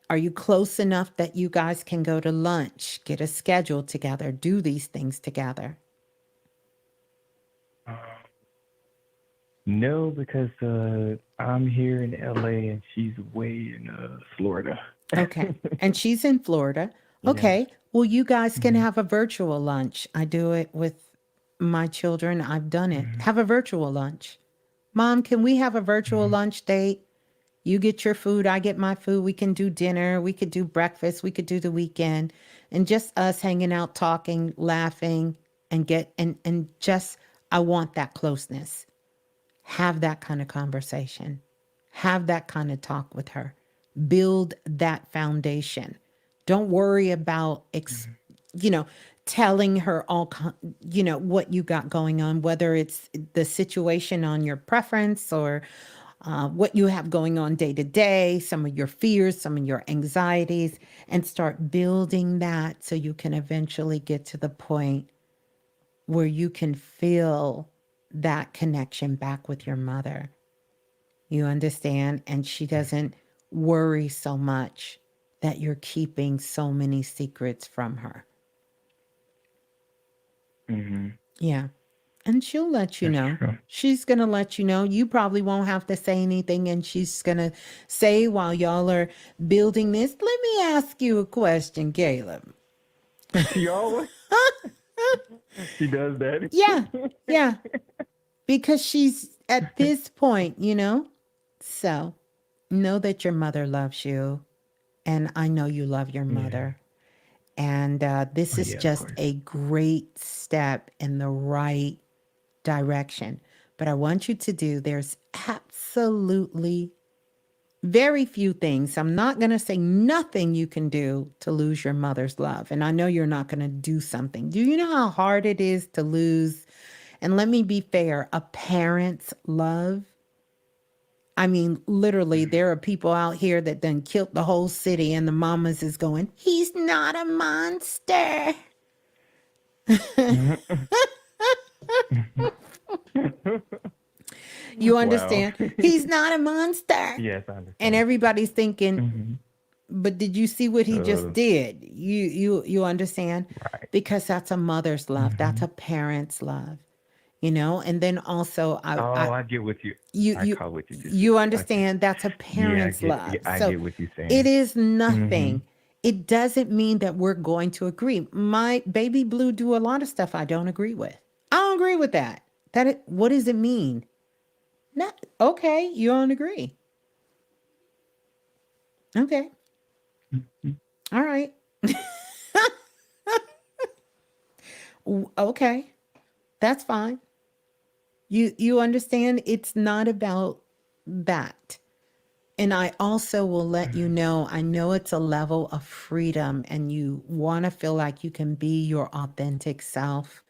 Are you close enough that you guys can go to lunch, get a schedule together, do these things together? No, because I'm here in LA and she's way in Florida. Okay. And she's in Florida. Okay. Yeah. Well, you guys can have a virtual lunch. I do it with my children. I've done it. Have a virtual lunch. Mom, can we have a virtual lunch date? You get your food, I get my food. We can do dinner. We could do breakfast. We could do the weekend. And just us hanging out, talking, laughing, and just, I want that closeness. Have that kind of conversation. Have that kind of talk with her. Build that foundation. Don't worry about, telling her all, what you got going on, whether it's the situation on your preference or what you have going on day to day, some of your fears, some of your anxieties, and start building that so you can eventually get to the point where you can feel that connection back with your mother. You understand? And she doesn't worry so much that you're keeping so many secrets from her. Yeah. And she'll let you know. True. She's going to let you know. You probably won't have to say anything. And she's going to say while y'all are building this, let me ask you a question, Caleb. She always she does that. Yeah. Because she's at this point, you know? So know that your mother loves you. And I know you love your Yeah. mother. And this Oh, is yeah, of just course. a great step in the right direction. But I want you to do, there's absolutely very few things. I'm not going to say nothing you can do to lose your mother's love. And I know you're not going to do something. Do you know how hard it is to lose? And let me be fair, a parent's love. I mean, literally, there are people out here that done killed the whole city, and the mamas is going, he's not a monster. You Wow. understand? He's not a monster. Yes, I And understand. everybody's thinking, Hmm. but did you see what he just Uh, did? You understand? right. Because that's a mother's love. That's Hmm. a parent's love, you know? And then also Oh, I get what you. you I you caught what you just said. you Okay. understand that's a Yeah, parent's love. I So get what you're it saying. is Hmm. nothing. It doesn't mean that we're going to agree. My baby Blue do a lot of stuff I don't agree with. I don't agree with that. What does it mean? Not okay, you don't agree. Okay. All right. Okay. That's fine. You understand it's not about that. And I also will let you know, I know it's a level of freedom and you want to feel like you can be your authentic self.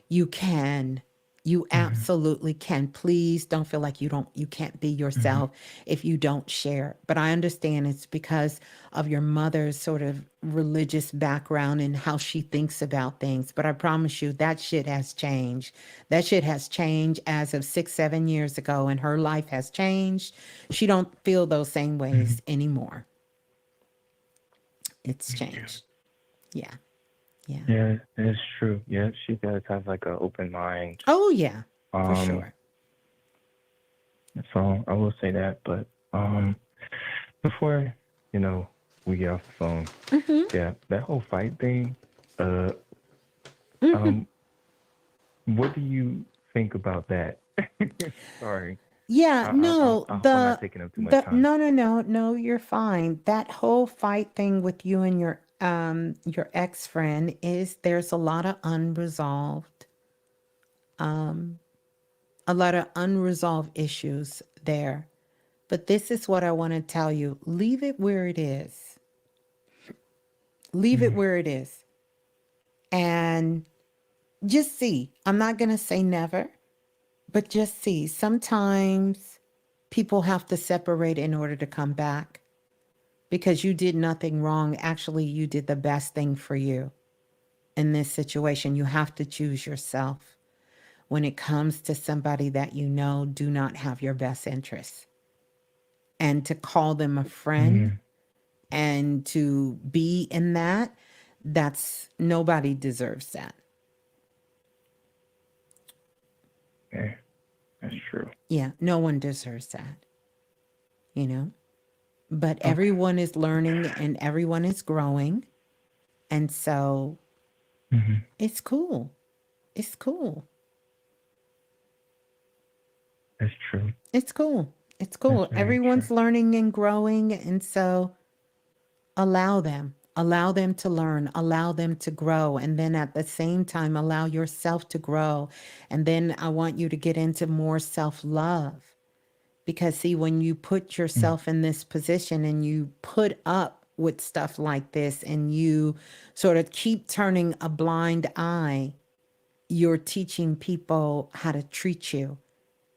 You can. You Hmm. absolutely can. Please don't feel like you can't be Hmm. yourself if you don't share. But I understand it's because of your mother's sort of religious background and how she thinks about things. But I promise you that shit has changed. That shit has changed as of 6, 7 years ago, and her life has changed. She don't feel those same Hmm. ways anymore. It's Yeah. changed. Yeah. Yeah. Yeah, it's true. Yeah, she does have like an open mind. Oh yeah, for Um, sure. so I will say that. But before we get off the phone, Mm-hmm. yeah, that whole fight thing. Uh, Mm-hmm. um, what do you think about that? Sorry, Yeah, no, I hope I'm not taking up too much time. no, you're fine. That whole fight thing with you and your ex-friend is there's um a lot of unresolved issues there. But this is what I want to tell you. Leave it where it is. Leave it Hmm. where it is. And just see. I'm not going to say never, but just see. Sometimes people have to separate in order to come back. Because you did nothing wrong. Actually, you did the best thing for you in this situation. You have to choose yourself. When it comes to somebody that you know do not have your best interests, and to call them a friend Hmm. and to be in that, that's nobody deserves that. Yeah, that's true. Yeah, no one deserves that, you know? But Okay. everyone is learning and everyone is growing. And so Hmm. it's cool. It's cool. That's true. It's cool. It's That's cool. very true. Everyone's learning and growing. And so allow them to learn, allow them to grow. And then at the same time, allow yourself to grow. And then I want you to get into more self love. Because, see, when you put Mm. yourself in this position and you put up with stuff like this and you sort of keep turning a blind eye, you're teaching people how to treat you.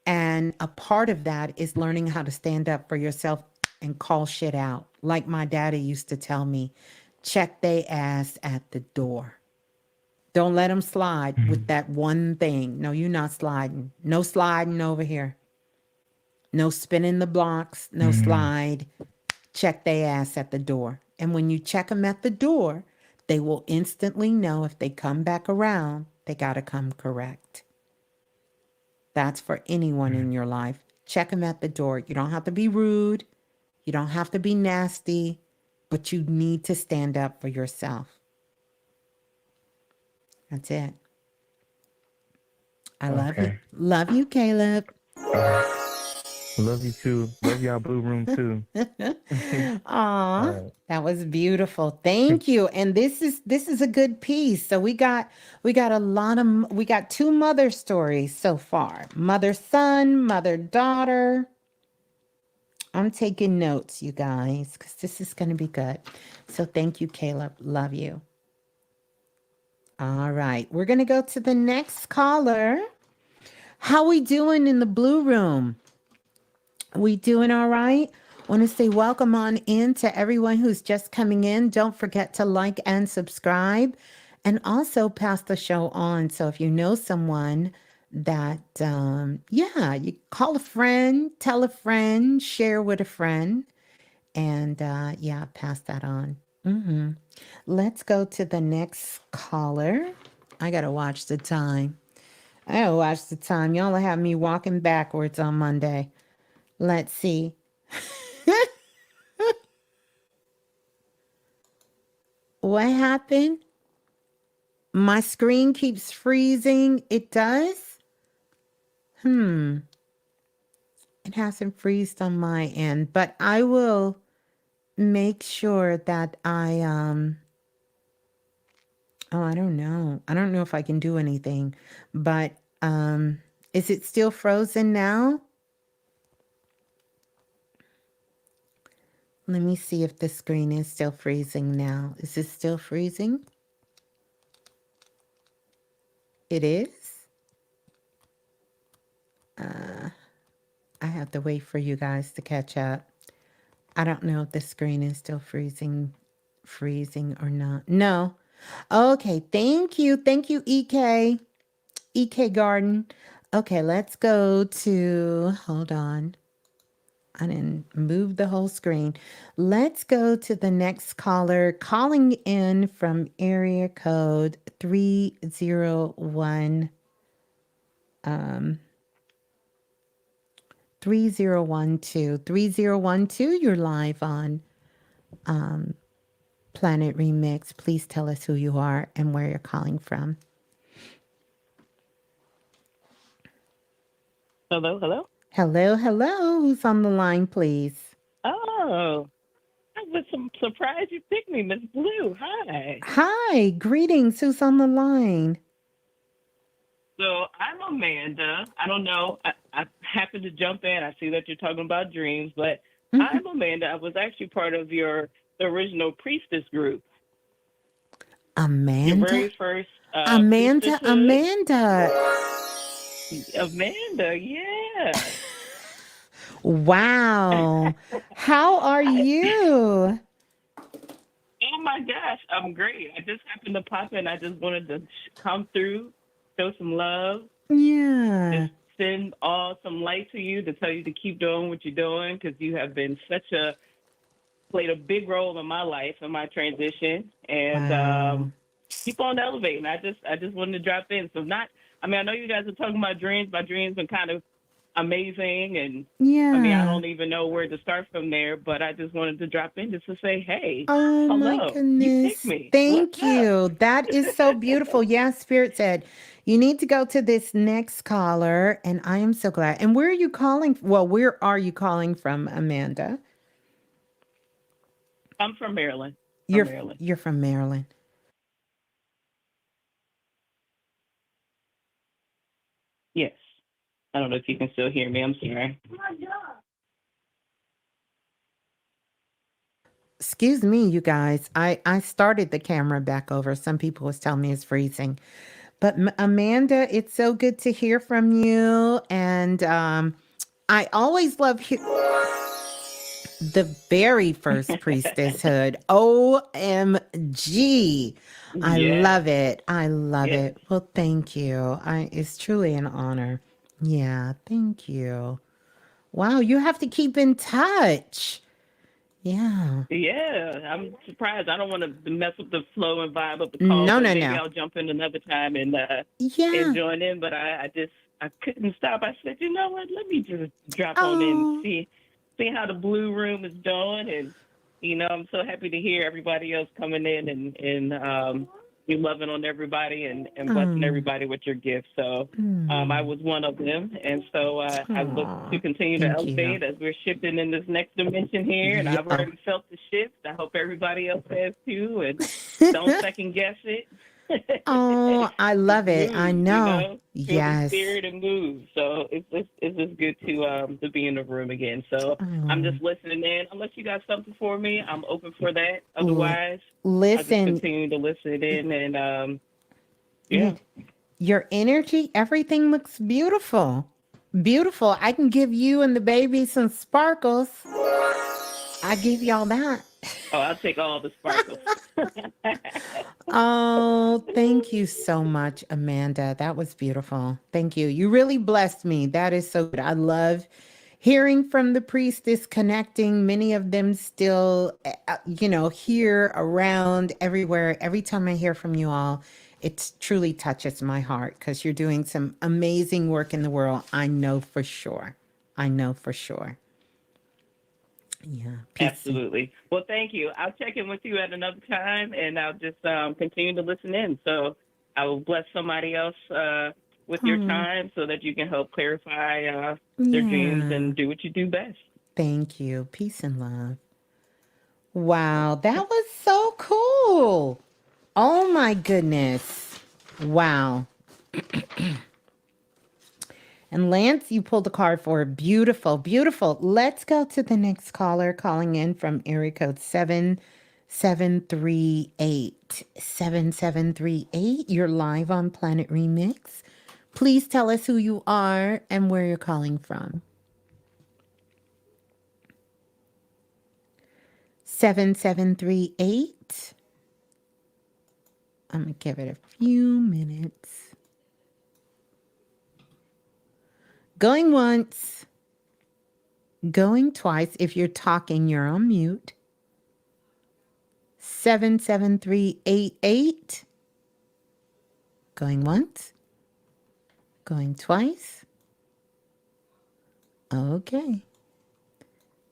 And a part of that is learning how to stand up for yourself and call shit out. Like my daddy used to tell me, check they ass at the door. Don't let them slide with Mhm. that one thing. No, you're not sliding. No sliding over here. No spinning the blocks. No Mhm. slide. Check they ass at the door. And when you check them at the door, they will instantly know if they come back around, they got to come correct. That's for anyone Mhm. in your life. Check them at the door. You don't have to be rude. You don't have to be nasty, but you need to stand up for yourself. That's it. I love you. Okay. Love you, Caleb. Love you too. Love y'all Blue Room too. Aw, that was beautiful. Thank you. And this is a good piece. So we got two mother stories so far. Mother son, mother daughter. I'm taking notes, you guys, because this is going to be good. So thank you, Caleb. Love you. All right. We're going to go to the next caller. How we doing in the Blue Room? We doing all right? Want to say welcome on in to everyone who's just coming in. Don't forget to like and subscribe and also pass the show on. So if you know someone that, you call a friend, tell a friend, share with a friend, and pass that on. Let's go to the next caller. I got to watch the time. Y'all have me walking backwards on Monday. Let's see. What happened? My screen keeps freezing. It does? It hasn't freezed on my end, but I will make sure that I I don't know. I don't know if I can do anything, but is it still frozen now? Let me see if the screen is still freezing now. Is it still freezing? It is? I have to wait for you guys to catch up. I don't know if the screen is still freezing or not. No. Okay, thank you. Thank you, EK. EK Garden. Okay, let's go to, hold on. I didn't move the whole screen. Let's go to the next caller calling in from area code 301. 3012. 3012, you're live on Planet Remix. Please tell us who you are and where you're calling from. Hello, hello. Hello, hello. Who's on the line, please? Oh, I was surprised you picked me, Ms. Blue. Hi. Hi, greetings. Who's on the line? So I'm Amanda. I don't know. I happened to jump in. I see that you're talking about dreams, but I'm Amanda. I was actually part of the original priestess group. Amanda? Your very first Amanda, yeah. Wow. How are you? Oh my gosh, I'm great. I just happened to pop in. I just wanted to come through, show some love. Yeah. Just send some light to you to tell you to keep doing what you're doing, because you have been played a big role in my life and my transition, and keep on elevating. I just wanted to drop in. So I know you guys are talking about dreams. My dreams been kind of amazing, and I don't even know where to start from there, but I just wanted to drop in just to say, hey, hello. My goodness. You picked me. Thank you. That is so beautiful. Yeah, Spirit said you need to go to this next caller, and I am so glad. And where are you calling? Well, where are you calling from, Amanda? I'm from Maryland. You're from Maryland. Yes. I don't know if you can still hear me. I'm sorry. Excuse me, you guys. I started the camera back over. Some people was telling me it's freezing. But Amanda, it's so good to hear from you. And I always love the very first priestesshood. OMG. I love it. I love it. Well, thank you. It's truly an honor. Yeah, thank you. Wow, you have to keep in touch. Yeah. Yeah, I'm surprised. I don't want to mess with the flow and vibe of the call. No. Maybe I'll jump in another time and join in. But I couldn't stop. I said, you know what? Let me just drop on in and see how the Blue Room is doing. And I'm so happy to hear everybody else coming in and you loving on everybody and blessing everybody with your gifts. So I was one of them. And so I look to continue to elevate as we're shifting in this next dimension here. And I've already felt the shift. I hope everybody else has too. And don't second guess it. Oh, I love it. Move, I know. Feel the Yes. spirit and move. So it's just good to be in the room again. So I'm just listening in. Unless you got something for me, I'm open for that. Otherwise, I just listen, continue to listen in and yeah. your energy, everything looks beautiful. Beautiful. I can give you and the baby some sparkles. I give y'all that. Oh, I'll take all the sparkles. Oh, thank you so much, Amanda. That was beautiful. Thank you. You really blessed me. That is so good. I love hearing from the priestess, connecting. Many of them still, here, around, everywhere. Every time I hear from you all, it truly touches my heart because you're doing some amazing work in the world. I know for sure. I know for sure. Yeah. Peace. Absolutely. Well, thank you. I'll check in with you at another time, and I'll just continue to listen in. So I will bless somebody else with your time so that you can help clarify their dreams and do what you do best. Thank you. Peace and love. Wow, that was so cool. Oh my goodness. Wow. And Lance, you pulled a card for beautiful, beautiful. Let's go to the next caller calling in from area code 7738. 7738, you're live on Planet Remix. Please tell us who you are and where you're calling from. 7738. I'm going to give it a few minutes. Going once. Going twice. If you're talking, you're on mute. 77388. Going once. Going twice. Okay.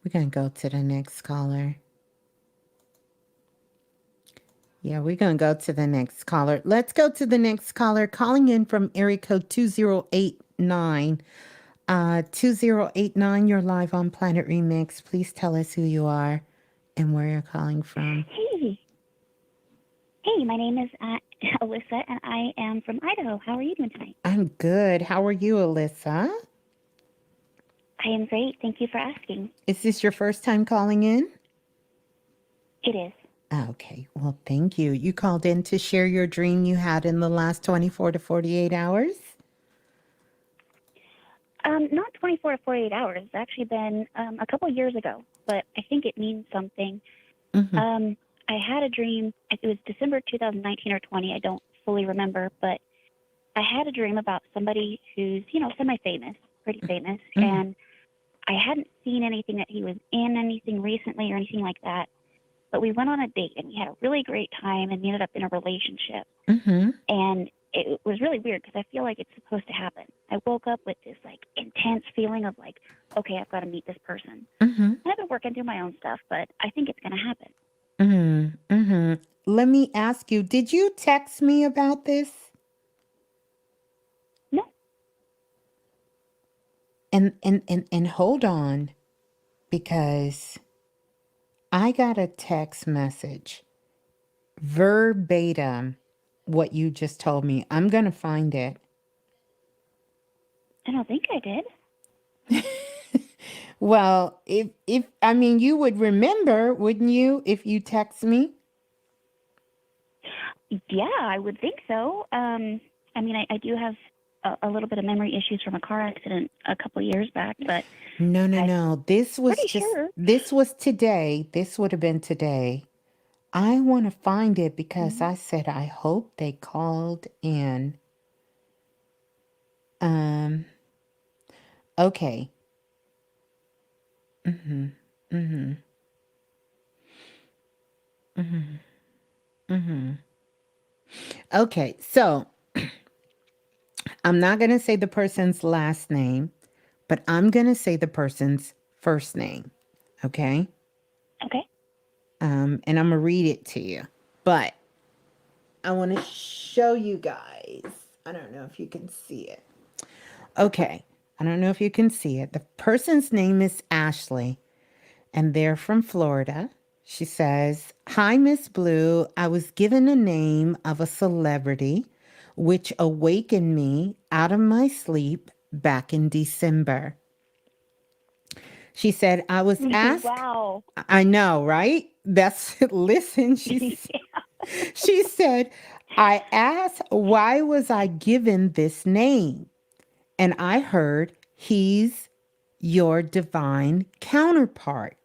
We're going to go to the next caller. Yeah, we're going to go to the next caller. Let's go to the next caller calling in from area code 2089. 2089, you're live on Planet Remix. Please tell us who you are and where you're calling from. Hey, my name is Alyssa, and I am from Idaho. How are you doing tonight? I'm good. How are you, Alyssa? I am great. Thank you for asking. Is this your first time calling in? It is. Okay. Well, thank you. You called in to share your dream you had in the last 24 to 48 hours? Not 24 to 48 hours. It's actually been a couple years ago, but I think it means something. Mm-hmm. I had a dream. It was December 2019 or 20. I don't fully remember, but I had a dream about somebody who's, semi-famous, pretty famous, and I hadn't seen anything that he was in anything recently or anything like that. But we went on a date, and we had a really great time, and we ended up in a relationship. And it was really weird because I feel like it's supposed to happen. I woke up with this intense feeling of okay, I've got to meet this person. I've been working through my own stuff, but I think it's going to happen. Let me ask you, did you text me about this? No. And hold on, because I got a text message verbatim what you just told me. I'm going to find it. I don't think I did. Well, if you would remember, wouldn't you, if you text me? Yeah, I would think so. I do have a little bit of memory issues from a car accident a couple years back, but No. This was sure. This was today. This would have been today. I want to find it because I said, I hope they called in. Okay. Okay, so I'm not going to say the person's last name, but I'm going to say the person's first name. Okay? Okay. And I'm going to read it to you. But I want to show you guys. I don't know if you can see it. Okay. I don't know if you can see it. The person's name is Ashley, and they're from Florida. She says, "Hi, Miss Blue. I was given a name of a celebrity which awakened me out of my sleep back in December." She said, "I was asked." Wow. I know, right? That's, listen, she said, "I asked, why was I given this name? And I heard he's your divine counterpart.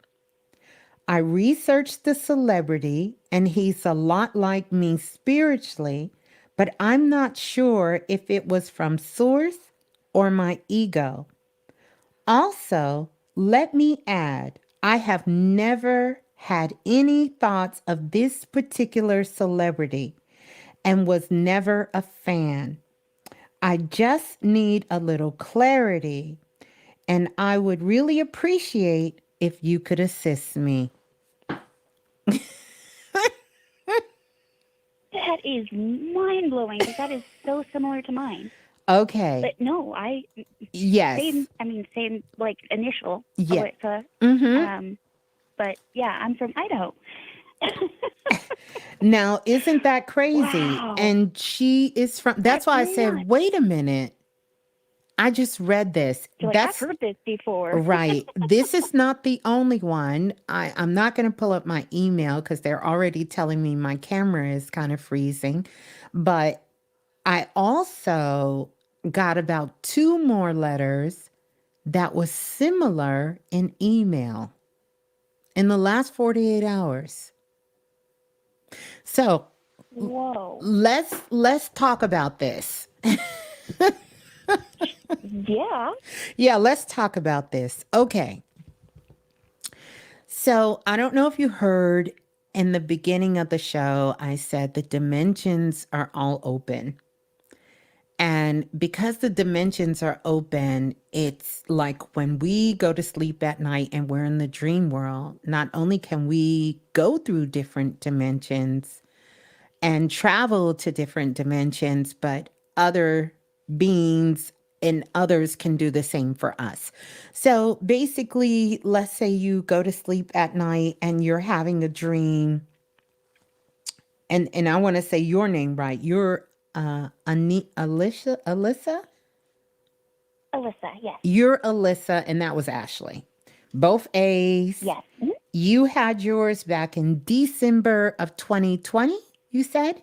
I researched the celebrity and he's a lot like me spiritually, but I'm not sure if it was from source or my ego. Also, let me add, I have never had any thoughts of this particular celebrity and was never a fan. I just need a little clarity, and I would really appreciate if you could assist me." That is mind blowing because that is so similar to mine. Okay. But no, Yes. same like initial. Yeah. But yeah, I'm from Idaho. Now, isn't that crazy? Wow. And she is from, that's why I said, wait a minute. I just read this. You're like, I've heard this before. Right. This is not the only one. I'm not going to pull up my email because they're already telling me my camera is kind of freezing. But I also got about 2 more letters that was similar in email in the last 48 hours. So whoa. Let's talk about this. Yeah. Yeah, let's talk about this. Okay. So I don't know if you heard in the beginning of the show, I said the dimensions are all open. And because the dimensions are open, it's like when we go to sleep at night and we're in the dream world, not only can we go through different dimensions and travel to different dimensions, but other beings and others can do the same for us. So basically, let's say you go to sleep at night and you're having a dream. And I want to say your name right. You're Alyssa? Alyssa, yes. You're Alyssa, and that was Ashley. Both A's. Yes. Mm-hmm. You had yours back in December of 2020, you said?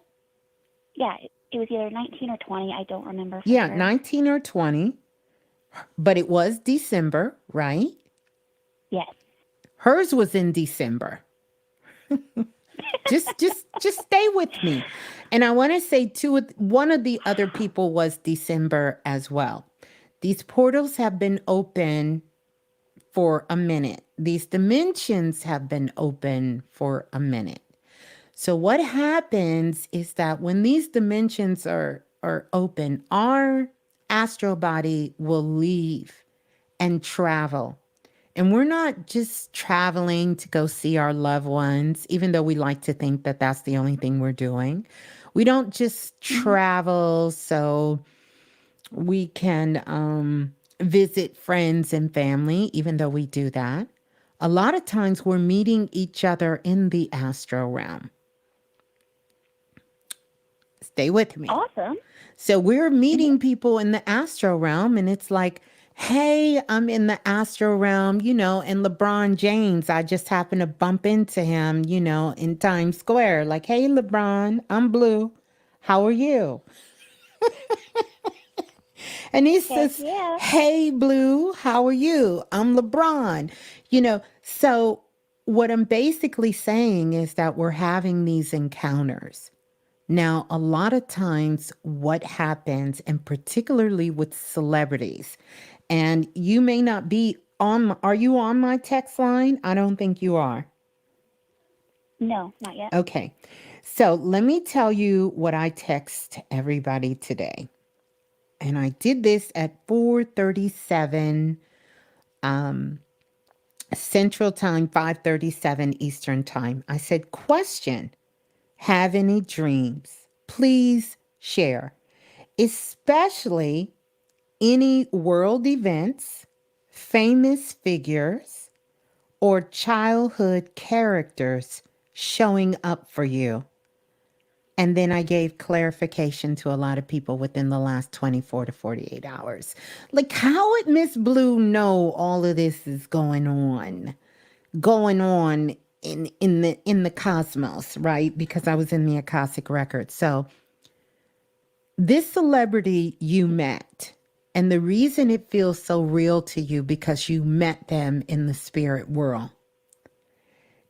Yeah, it was either 19 or 20. I don't remember. Yeah, sure. 19 or 20. But it was December, right? Yes. Hers was in December. just stay with me. And I want to say too, one of the other people was December as well. These portals have been open for a minute. These dimensions have been open for a minute. So what happens is that when these dimensions are open, our astral body will leave and travel. And we're not just traveling to go see our loved ones, even though we like to think that that's the only thing we're doing. We don't just travel so we can visit friends and family, even though we do that. A lot of times we're meeting each other in the astral realm. Stay with me. Awesome. So we're meeting people in the astral realm, and it's like, hey, I'm in the astral realm, and LeBron James, I just happened to bump into him, in Times Square. Like, hey, LeBron, I'm Blue. How are you? And he says, yeah. Hey, Blue, how are you? I'm LeBron. So what I'm basically saying is that we're having these encounters. Now, a lot of times what happens, and particularly with celebrities, and you may not be are you on my text line? I don't think you are. No, not yet. Okay. So let me tell you what I text everybody today. And I did this at 4:37 Central Time, 5:37 Eastern Time. I said, question, have any dreams? please share, especially any world events, famous figures, or childhood characters showing up for you. And then I gave clarification to a lot of people within the last 24 to 48 hours. Like, how would Ms.Blue know all of this is going on in the cosmos, right? Because I was in the Akashic record. So this celebrity you met, and the reason it feels so real to you because you met them in the spirit world.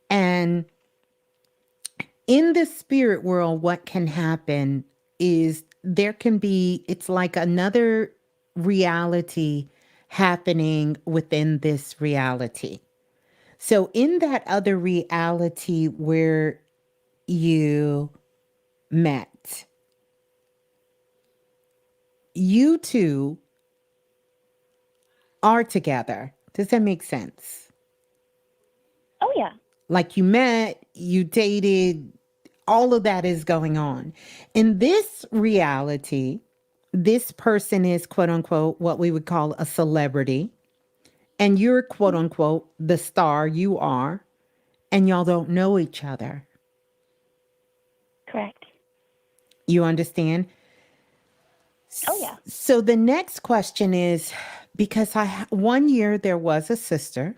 And in the spirit world, what can happen is there can be, it's like another reality happening within this reality. So in that other reality where you met, you two are together. Does that make sense? Oh, yeah. Like you met, you dated, all of that is going on. In this reality, this person is quote unquote what we would call a celebrity. And you're quote unquote the star you are. And y'all don't know each other. Correct. You understand? Oh, yeah. So the next question is, because one year there was a sister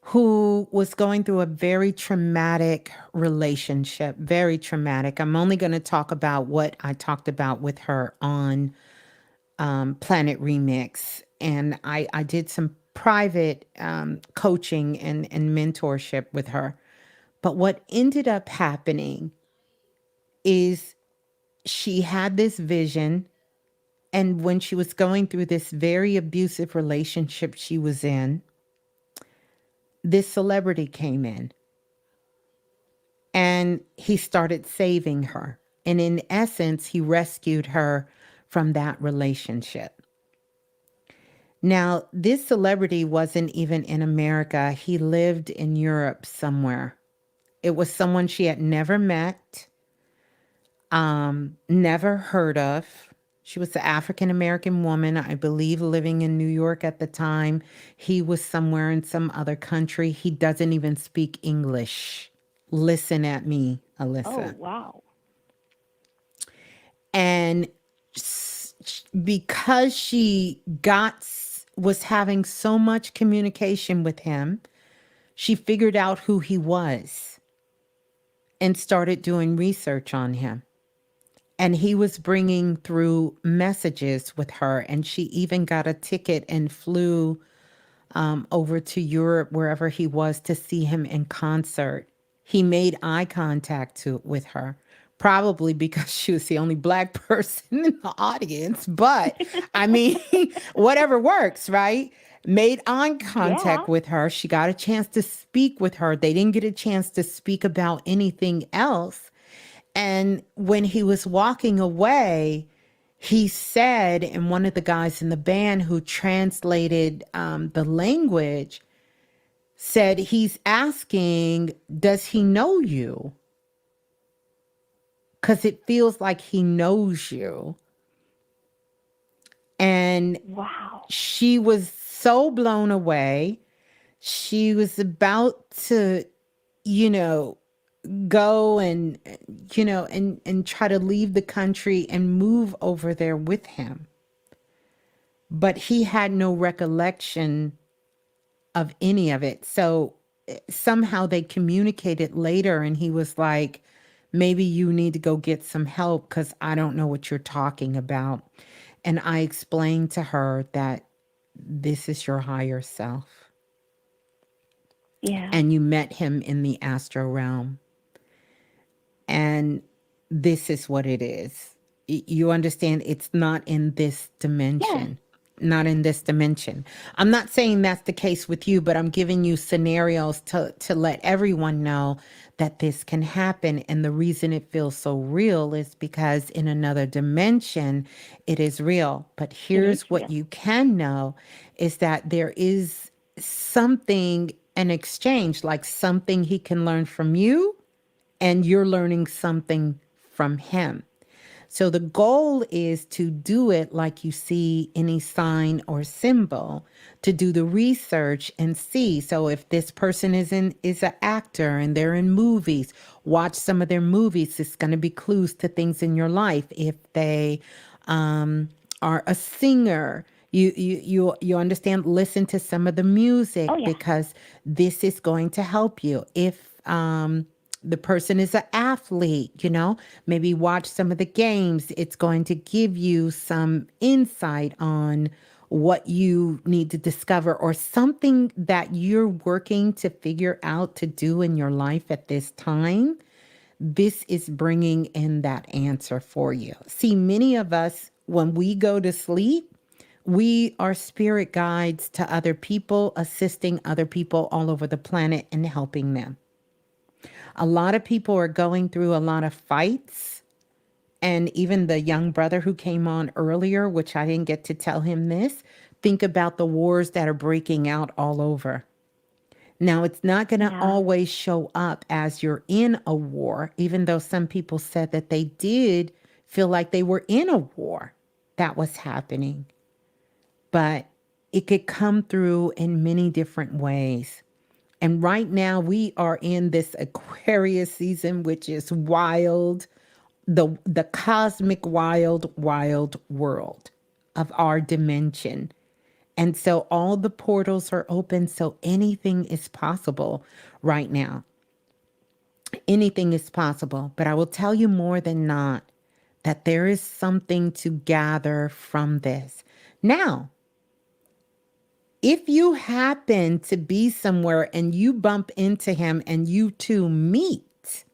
who was going through a very traumatic relationship, very traumatic. I'm only going to talk about what I talked about with her on Planet Remix. And I did some private coaching and mentorship with her. But what ended up happening is she had this vision. And when she was going through this very abusive relationship she was in, this celebrity came in and he started saving her. And in essence, he rescued her from that relationship. Now, this celebrity wasn't even in America. He lived in Europe somewhere. It was someone she had never met, never heard of. She was an African-American woman, I believe, living in New York at the time. He was somewhere in some other country. He doesn't even speak English. Listen at me, Alyssa. Oh, wow. And because she was having so much communication with him, she figured out who he was and started doing research on him. And he was bringing through messages with her. And she even got a ticket and flew over to Europe, wherever he was, to see him in concert. He made eye contact with her, probably because she was the only Black person in the audience. But I mean, whatever works, right? Made eye contact with her. She got a chance to speak with her. They didn't get a chance to speak about anything else. And when he was walking away, he said, and one of the guys in the band who translated the language said, he's asking, does he know you? Because it feels like he knows you. And wow, she was so blown away. She was about to, go and try to leave the country and move over there with him. But he had no recollection of any of it. So somehow they communicated later and he was like, maybe you need to go get some help because I don't know what you're talking about. And I explained to her that this is your higher self. Yeah. And you met him in the astro realm. And this is what it is. You understand? It's not in this dimension. Yeah. Not in this dimension. I'm not saying that's the case with you, but I'm giving you scenarios to let everyone know that this can happen. And the reason it feels so real is because in another dimension, it is real. But here's what you can know is that there is something, an exchange, like something he can learn from you. And you're learning something from him. So the goal is to do it like you see any sign or symbol, to do the research and see. So if this person is an actor and they're in movies, watch some of their movies. It's going to be clues to things in your life. If they are a singer, you understand, listen to some of the music, because this is going to help you. If the person is an athlete, maybe watch some of the games. It's going to give you some insight on what you need to discover, or something that you're working to figure out to do in your life at this time. This is bringing in that answer for you. See, many of us, when we go to sleep, we are spirit guides to other people, assisting other people all over the planet and helping them. A lot of people are going through a lot of fights. And even the young brother who came on earlier, which I didn't get to tell him this, think about the wars that are breaking out all over. Now, it's not going to always show up as you're in a war, even though some people said that they did feel like they were in a war that was happening. But it could come through in many different ways. And right now we are in this Aquarius season, which is wild, the cosmic wild world of our dimension. And so all the portals are open, so anything is possible right now. Anything is possible. But I will tell you more than not that there is something to gather from this. Now, if you happen to be somewhere and you bump into him and you two meet,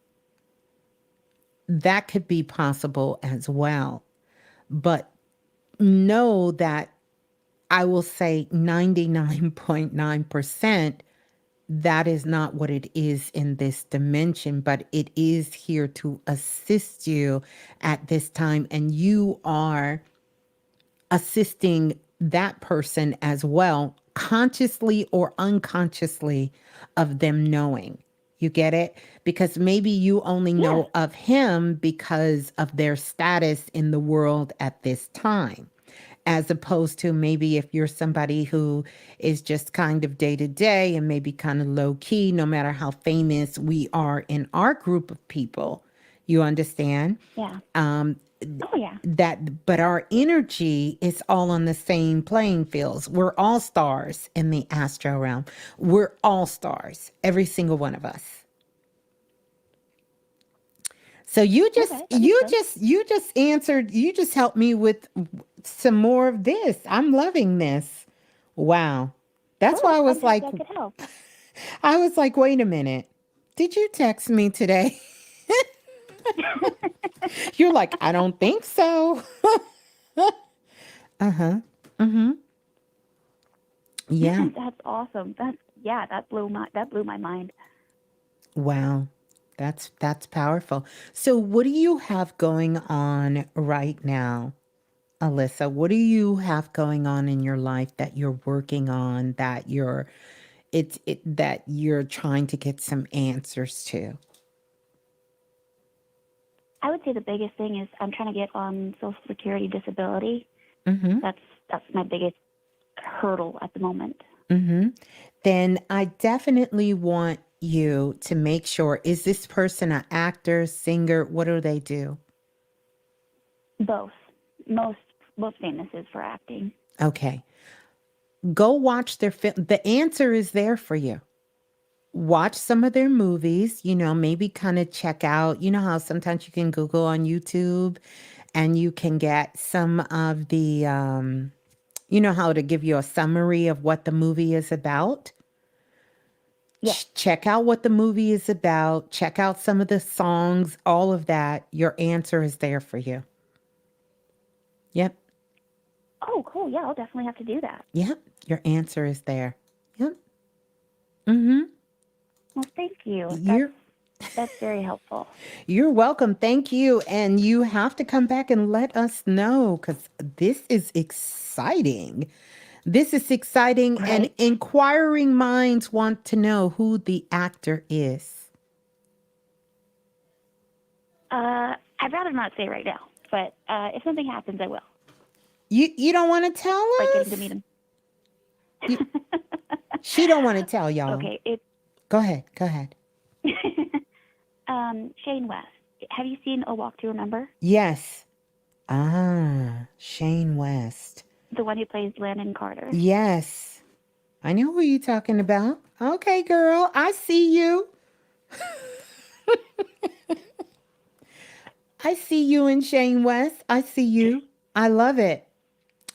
that could be possible as well. But know that I will say 99.9%, that is not what it is in this dimension, but it is here to assist you at this time. And you are assisting that person as well, consciously or unconsciously, of them knowing. You get it? Because maybe you only know of him because of their status in the world at this time, as opposed to maybe if you're somebody who is just kind of day to day and maybe kind of low key, no matter how famous we are in our group of people. You understand? Yeah. But our energy is all on the same playing fields. We're all stars in the astro realm. We're all stars, every single one of us. So you just answered, you just helped me with some more of this. I'm loving this. Wow. That's why I was like, I was like, wait a minute. Did you text me today? You're like, I don't think so. Yeah. That's awesome. That blew my mind. Wow. That's powerful. So what do you have going on right now, Alyssa? What do you have going on in your life that you're working on, that you're trying to get some answers to? I would say the biggest thing is I'm trying to get on Social Security disability. That's my biggest hurdle at the moment. Then I definitely want you to make sure, is this person an actor, singer? What do they do? Both. Most famous is for acting. Okay. Go watch their film. The answer is there for you. Watch some of their movies, maybe kind of check out, how sometimes you can Google on YouTube and you can get some of the, how to give you a summary of what the movie is about. Yeah. Check out what the movie is about. Check out some of the songs, all of that. Your answer is there for you. Yep. Oh, cool. Yeah, I'll definitely have to do that. Yep. Your answer is there. Yep. Well, thank you. That's very helpful. You're welcome. Thank you. And you have to come back and let us know, because this is exciting. This is exciting. Right. And inquiring minds want to know who the actor is. I I'd rather not say right now, but if something happens, I will. You don't want to tell Like us? getting to meet him. She don't want to tell y'all. Okay, it's Go ahead. Shane West. Have you seen A Walk to Remember? Yes. Shane West. The one who plays Landon Carter. Yes. I know who you're talking about. Okay, girl. I see you. I see you in Shane West. I see you. I love it.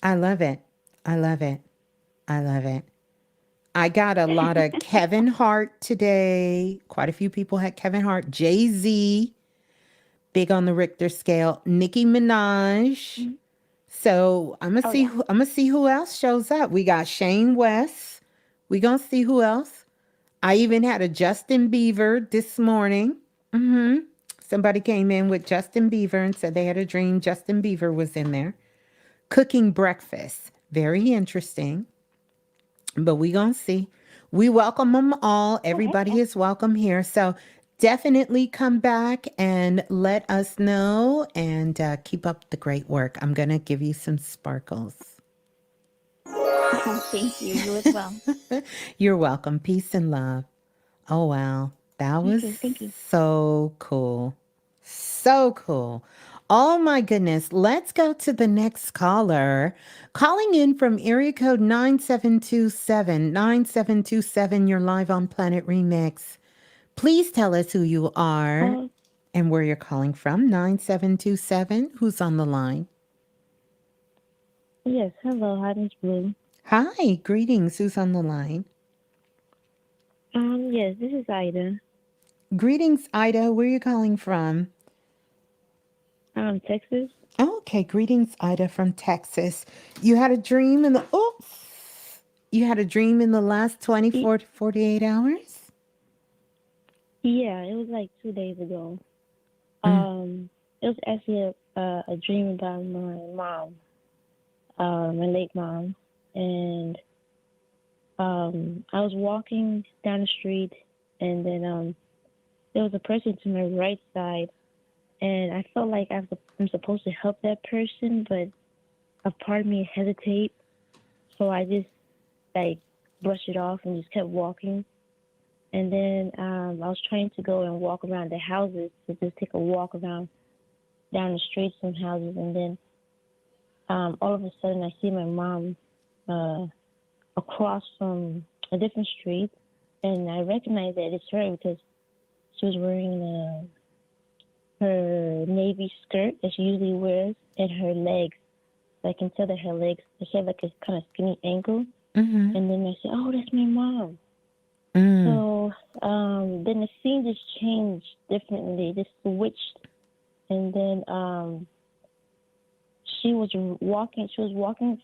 I love it. I love it. I love it. I got a lot of Kevin Hart today. Quite a few people had Kevin Hart. Jay-Z, big on the Richter scale. Nicki Minaj. So I'm gonna see who else shows up. We got Shane West. We gonna see who else. I even had a Justin Bieber this morning. Somebody came in with Justin Bieber and said they had a dream Justin Bieber was in there. Cooking breakfast. Very interesting. But we gonna see. We welcome them all. Everybody is welcome here. So definitely come back and let us know and keep up the great work. I'm going to give you some sparkles. Thank you. You as well. You're welcome. Peace and love. Oh, wow. That was Thank you. So cool. So cool. Oh, my goodness. Let's go to the next caller. Calling in from area code 9727. 9727, you're live on Planet Remix. Please tell us who you are and where you're calling from. 9727. Who's on the line? Yes. Hello. Hi, Ms.Blue. Hi. Greetings. Who's on the line? Yes, this is Ida. Greetings, Ida. Where are you calling from? Texas. Okay. Greetings, Ida from Texas. You had a dream in the you had a dream in the last 24 to 48 hours? Yeah, it was like 2 days ago. It was actually a dream about my mom, my late mom, and I was walking down the street, and then there was a person to my right side, and I felt like I'm supposed to help that person, but a part of me hesitated, so I just like brushed it off and just kept walking. And then I was trying to go and walk around the houses, to just take a walk around down the street, some houses, and then all of a sudden I see my mom across from a different street, and I recognize that it's her because she was wearing her navy skirt that she usually wears, and her legs. So I can tell that her legs, she had like a kind of skinny ankle. And then I said, "Oh, that's my mom." So then the scene just changed differently, it just switched, and then she was walking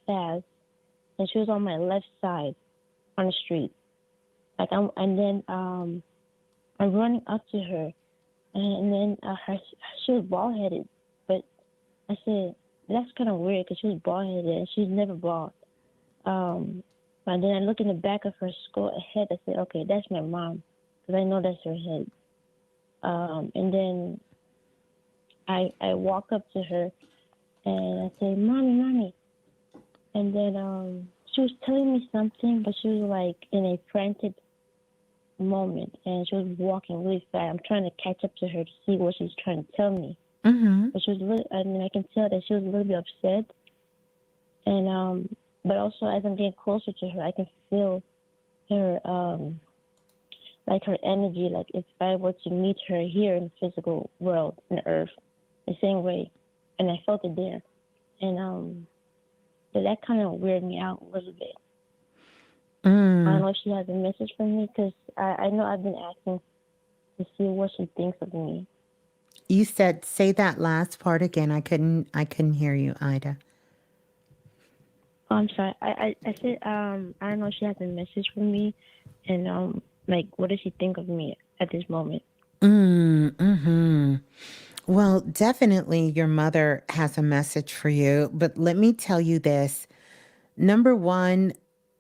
fast, and she was on my left side on the street. I'm running up to her, and then she was bald headed, but I said that's kind of weird because she was bald headed and she's never bald. And then I look in the back of her head. I said, okay, that's my mom, because I know that's her head. And then I walk up to her and I say, "Mommy." And then she was telling me something, but she was like in a frantic moment, and she was walking really fast. I'm trying to catch up to her to see what she's trying to tell me. But she was really, I can tell that she was a little bit upset. And but also as I'm getting closer to her, I can feel her like her energy, like if I were to meet her here in the physical world, in the earth, the same way. And I felt it there. And but that kind of weirded me out a little bit. I don't know if she has a message for me, because I know I've been asking to see what she thinks of me. You said, say that last part again. I couldn't hear you, Ida. Oh, I'm sorry. I said I don't know if she has a message for me, and like what does she think of me at this moment? Well, definitely your mother has a message for you, but let me tell you this. Number one,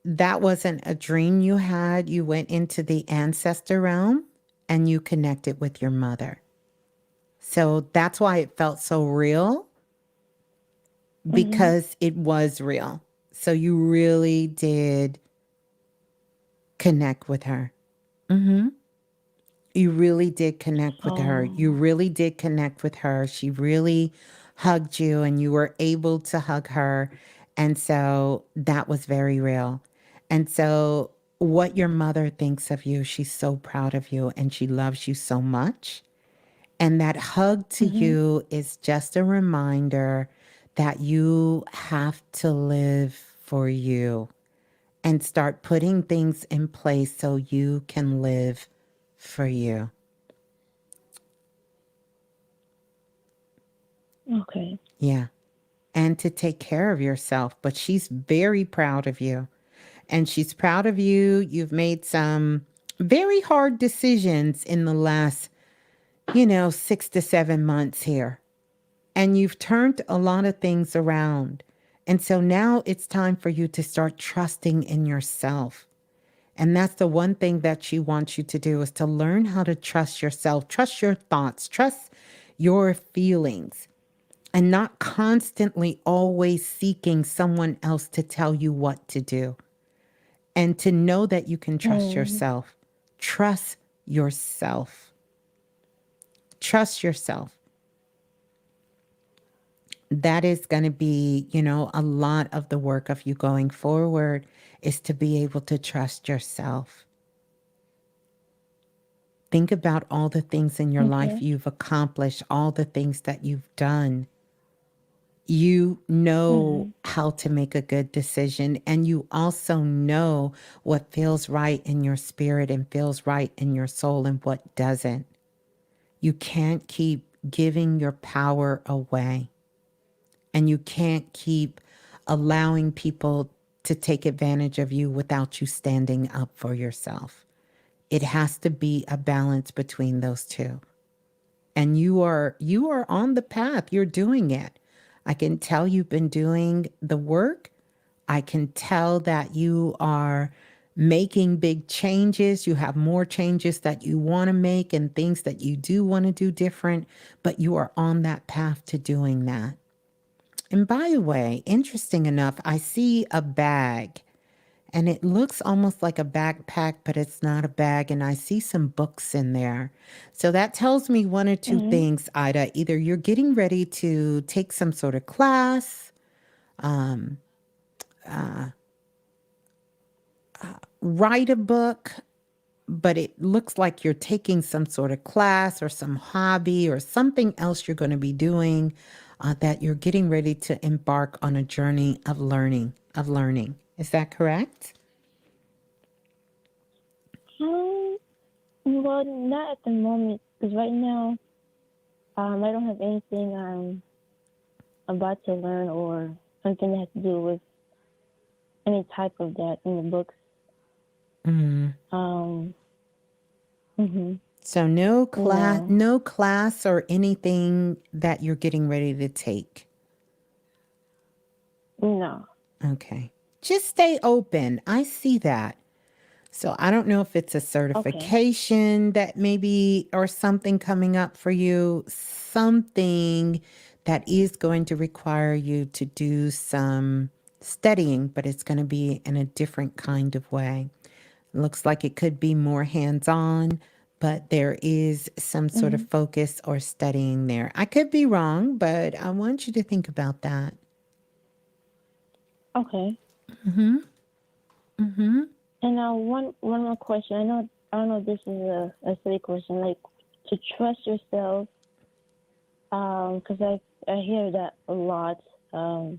that wasn't a dream you had. You went into the ancestor realm and you connected with your mother. So that's why it felt so real, because it was real. So you really did connect with her. You really did connect with her. You really did connect with her. She really hugged you and you were able to hug her. And so that was very real. And so what your mother thinks of you, she's so proud of you and she loves you so much. And that hug to you is just a reminder that you have to live for you and start putting things in place so you can live for you. Okay. Yeah. And to take care of yourself. But she's very proud of you. And she's proud of you. You've made some very hard decisions in the last, 6 to 7 months here. And you've turned a lot of things around. And so now it's time for you to start trusting in yourself. And that's the one thing that she wants you to do, is to learn how to trust yourself, trust your thoughts, trust your feelings, and not constantly always seeking someone else to tell you what to do. And to know that you can trust yourself. Trust yourself. Trust yourself. That is going to be, a lot of the work of you going forward, is to be able to trust yourself. Think about all the things in your life you've accomplished, all the things that you've done. You know how to make a good decision, and you also know what feels right in your spirit and feels right in your soul and what doesn't. You can't keep giving your power away, and you can't keep allowing people to take advantage of you without you standing up for yourself. It has to be a balance between those two. And you are on the path. You're doing it. I can tell you've been doing the work. I can tell that you are making big changes. You have more changes that you want to make and things that you do want to do different, but you are on that path to doing that. And by the way, interesting enough, I see a bag. And it looks almost like a backpack, but it's not a bag. And I see some books in there. So that tells me one or two things, Ida. Either you're getting ready to take some sort of class, write a book, but it looks like you're taking some sort of class or some hobby or something else you're going to be doing, that you're getting ready to embark on a journey of learning. Is that correct? Well, not at the moment, because right now, I don't have anything I'm about to learn or something that has to do with any type of that in the books. So no class or anything that you're getting ready to take. No. Okay. Just stay open. I see that. So I don't know if it's a certification that maybe, or something coming up for you, something that is going to require you to do some studying, but it's going to be in a different kind of way. It looks like it could be more hands-on, but there is some sort of focus or studying there. I could be wrong, but I want you to think about that. Okay. Mm-hmm. Mm-hmm. And now one more question. I don't know if this is a silly question, like to trust yourself, because I hear that a lot. I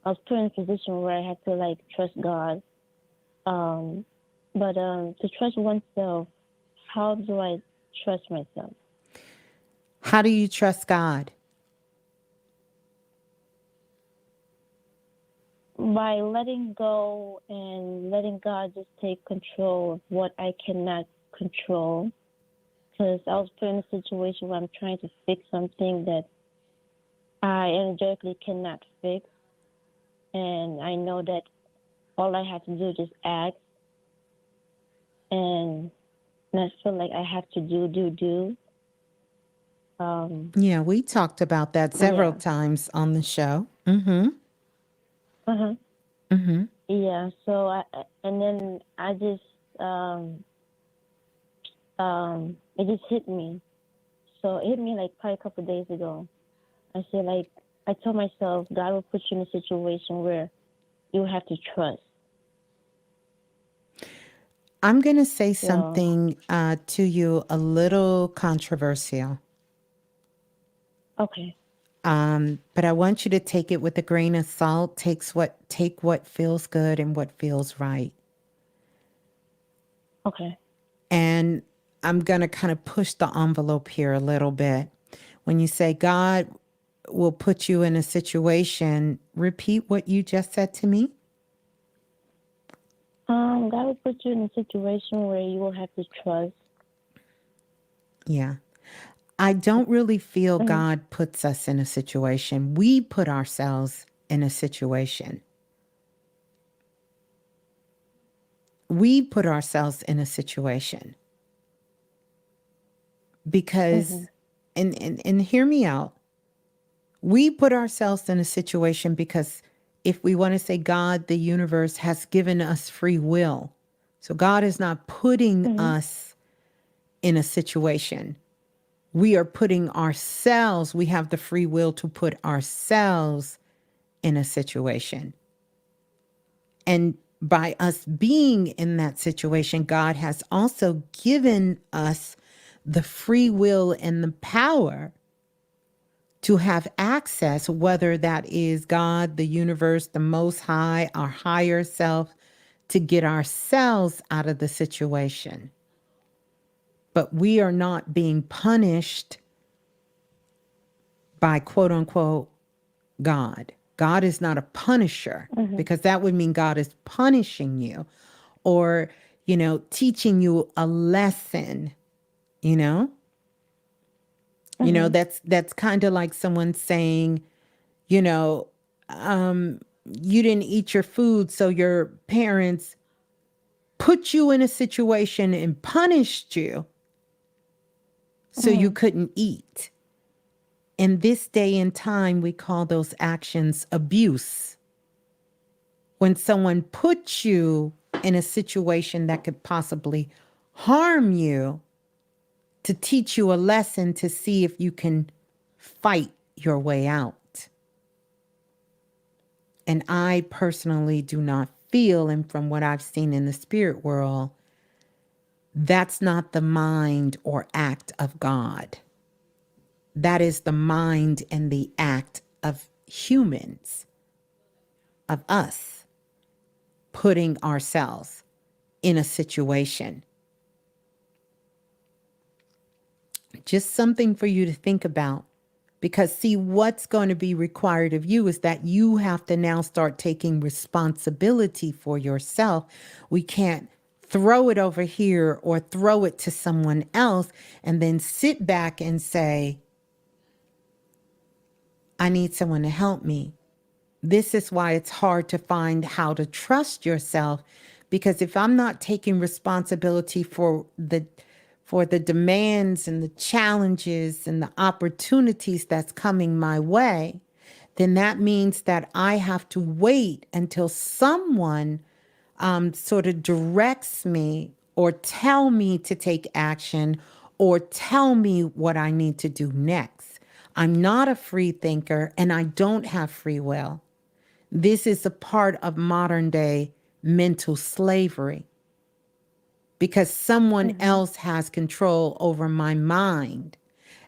was put in a position where I had to like trust God, but to trust oneself, how do I trust myself? How do you trust God? By letting go and letting God just take control of what I cannot control. Because I was put in a situation where I'm trying to fix something that I energetically cannot fix. And I know that all I have to do is just act. And I feel like I have to do. Yeah, we talked about that several Yeah. times on the show. Mm-hmm. Uh-huh. Mm-hmm. Yeah. So and then I just it just hit me. So it hit me like probably a couple of days ago. I said, like, I told myself God will put you in a situation where you have to trust. I'm going to say So something to you a little controversial. okay. But I want you to take it with a grain of salt. Take what feels good and what feels right. Okay. And I'm going to kind of push the envelope here a little bit. When you say God will put you in a situation, repeat what you just said to me. God will put you in a situation where you will have to trust. Yeah. I don't really feel Mm-hmm. God puts us in a situation. We put ourselves in a situation. We put ourselves in a situation because, and hear me out, we put ourselves in a situation because if we want to say God, the universe has given us free will. So God is not putting us in a situation. We are putting ourselves, we have the free will to put ourselves in a situation. And by us being in that situation, God has also given us the free will and the power to have access, whether that is God, the universe, the Most High, our higher self, to get ourselves out of the situation. But we are not being punished by quote unquote God. God is not a punisher because that would mean God is punishing you or, teaching you a lesson, you know? That's kind of like someone saying, you know, you didn't eat your food, so your parents put you in a situation and punished you so you couldn't eat. In this day and time, we call those actions abuse. When someone puts you in a situation that could possibly harm you to teach you a lesson to see if you can fight your way out. And I personally do not feel, and from what I've seen in the spirit world, that's not the mind or act of God. That is the mind and the act of humans, of us, putting ourselves in a situation. Just something for you to think about. Because see, what's going to be required of you is that you have to now start taking responsibility for yourself. We can't throw it over here or throw it to someone else and then sit back and say, I need someone to help me. This is why it's hard to find how to trust yourself, because if I'm not taking responsibility for the demands and the challenges and the opportunities that's coming my way, then that means that I have to wait until someone sort of directs me or tell me to take action or tell me what I need to do next. I'm not a free thinker and I don't have free will. This is a part of modern day mental slavery because someone else has control over my mind.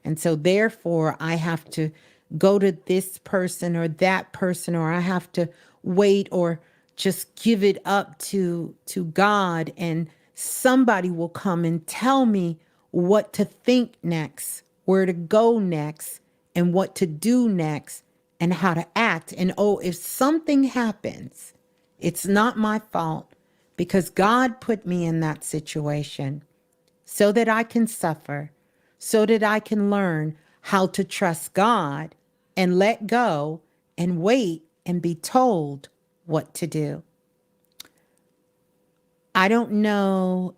And so therefore I have to go to this person or that person, or I have to wait or just give it up to God, and somebody will come and tell me what to think next, where to go next, and what to do next, and how to act. And oh, if something happens, it's not my fault because God put me in that situation so that I can suffer, so that I can learn how to trust God and let go and wait and be told what to do. I don't know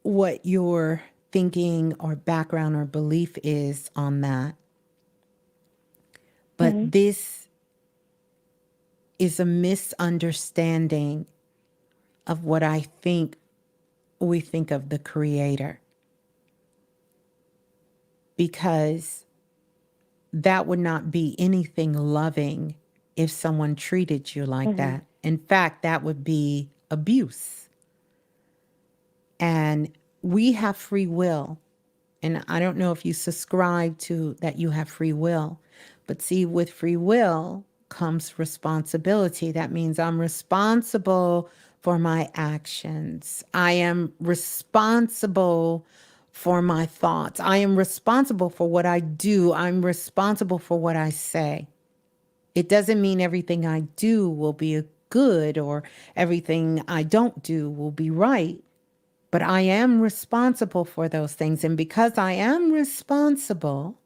what you're thinking or background or belief is on that. But this is a misunderstanding of what I think we think of the Creator. Because that would not be anything loving if someone treated you like that. In fact, that would be abuse. And we have free will. And I don't know if you subscribe to that you have free will. But see, with free will comes responsibility. That means I'm responsible for my actions. I am responsible for my thoughts. I am responsible for what I do. I'm responsible for what I say. It doesn't mean everything I do will be good or everything I don't do will be right. But I am responsible for those things. And because I am responsible,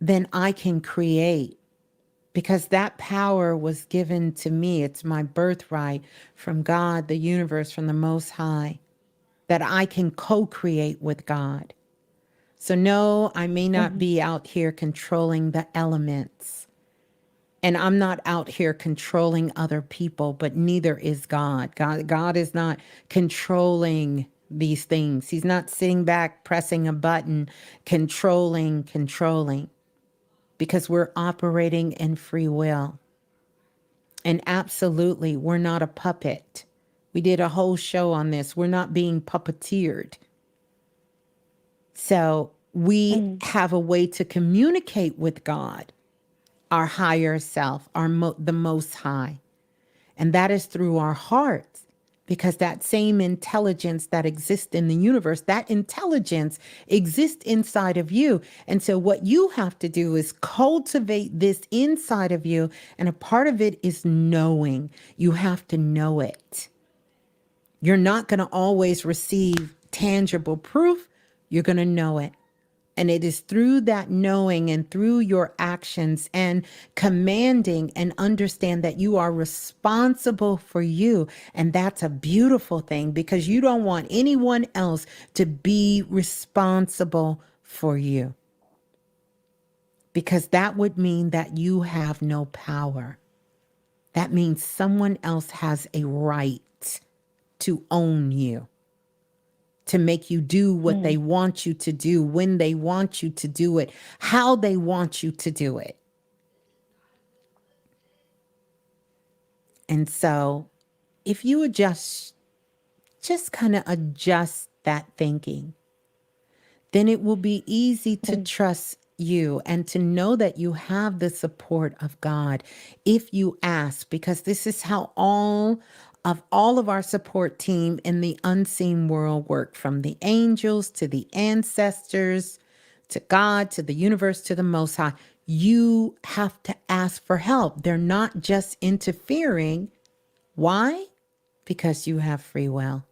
then I can create. Because that power was given to me. It's my birthright from God, the universe, from the Most High, that I can co-create with God. So no, I may not be out here controlling the elements. And I'm not out here controlling other people, but neither is God. God is not controlling these things. He's not sitting back, pressing a button, controlling, because we're operating in free will. And absolutely, we're not a puppet. We did a whole show on this. We're not being puppeteered. So we have a way to communicate with God, our higher self, the Most High. And that is through our hearts, because that same intelligence that exists in the universe, that intelligence exists inside of you. And so what you have to do is cultivate this inside of you. And a part of it is knowing. You have to know it. You're not going to always receive tangible proof. You're going to know it. And it is through that knowing and through your actions and commanding and understand that you are responsible for you. And that's a beautiful thing, because you don't want anyone else to be responsible for you. Because that would mean that you have no power. That means someone else has a right to own you, to make you do what they want you to do, when they want you to do it, how they want you to do it. And so if you just kind of adjust that thinking, then it will be easy to trust you and to know that you have the support of God if you ask, because this is how all of our support team in the unseen world work, from the angels to the ancestors, to God, to the universe, to the Most High. You have to ask for help. They're not just interfering. Why? Because you have free will.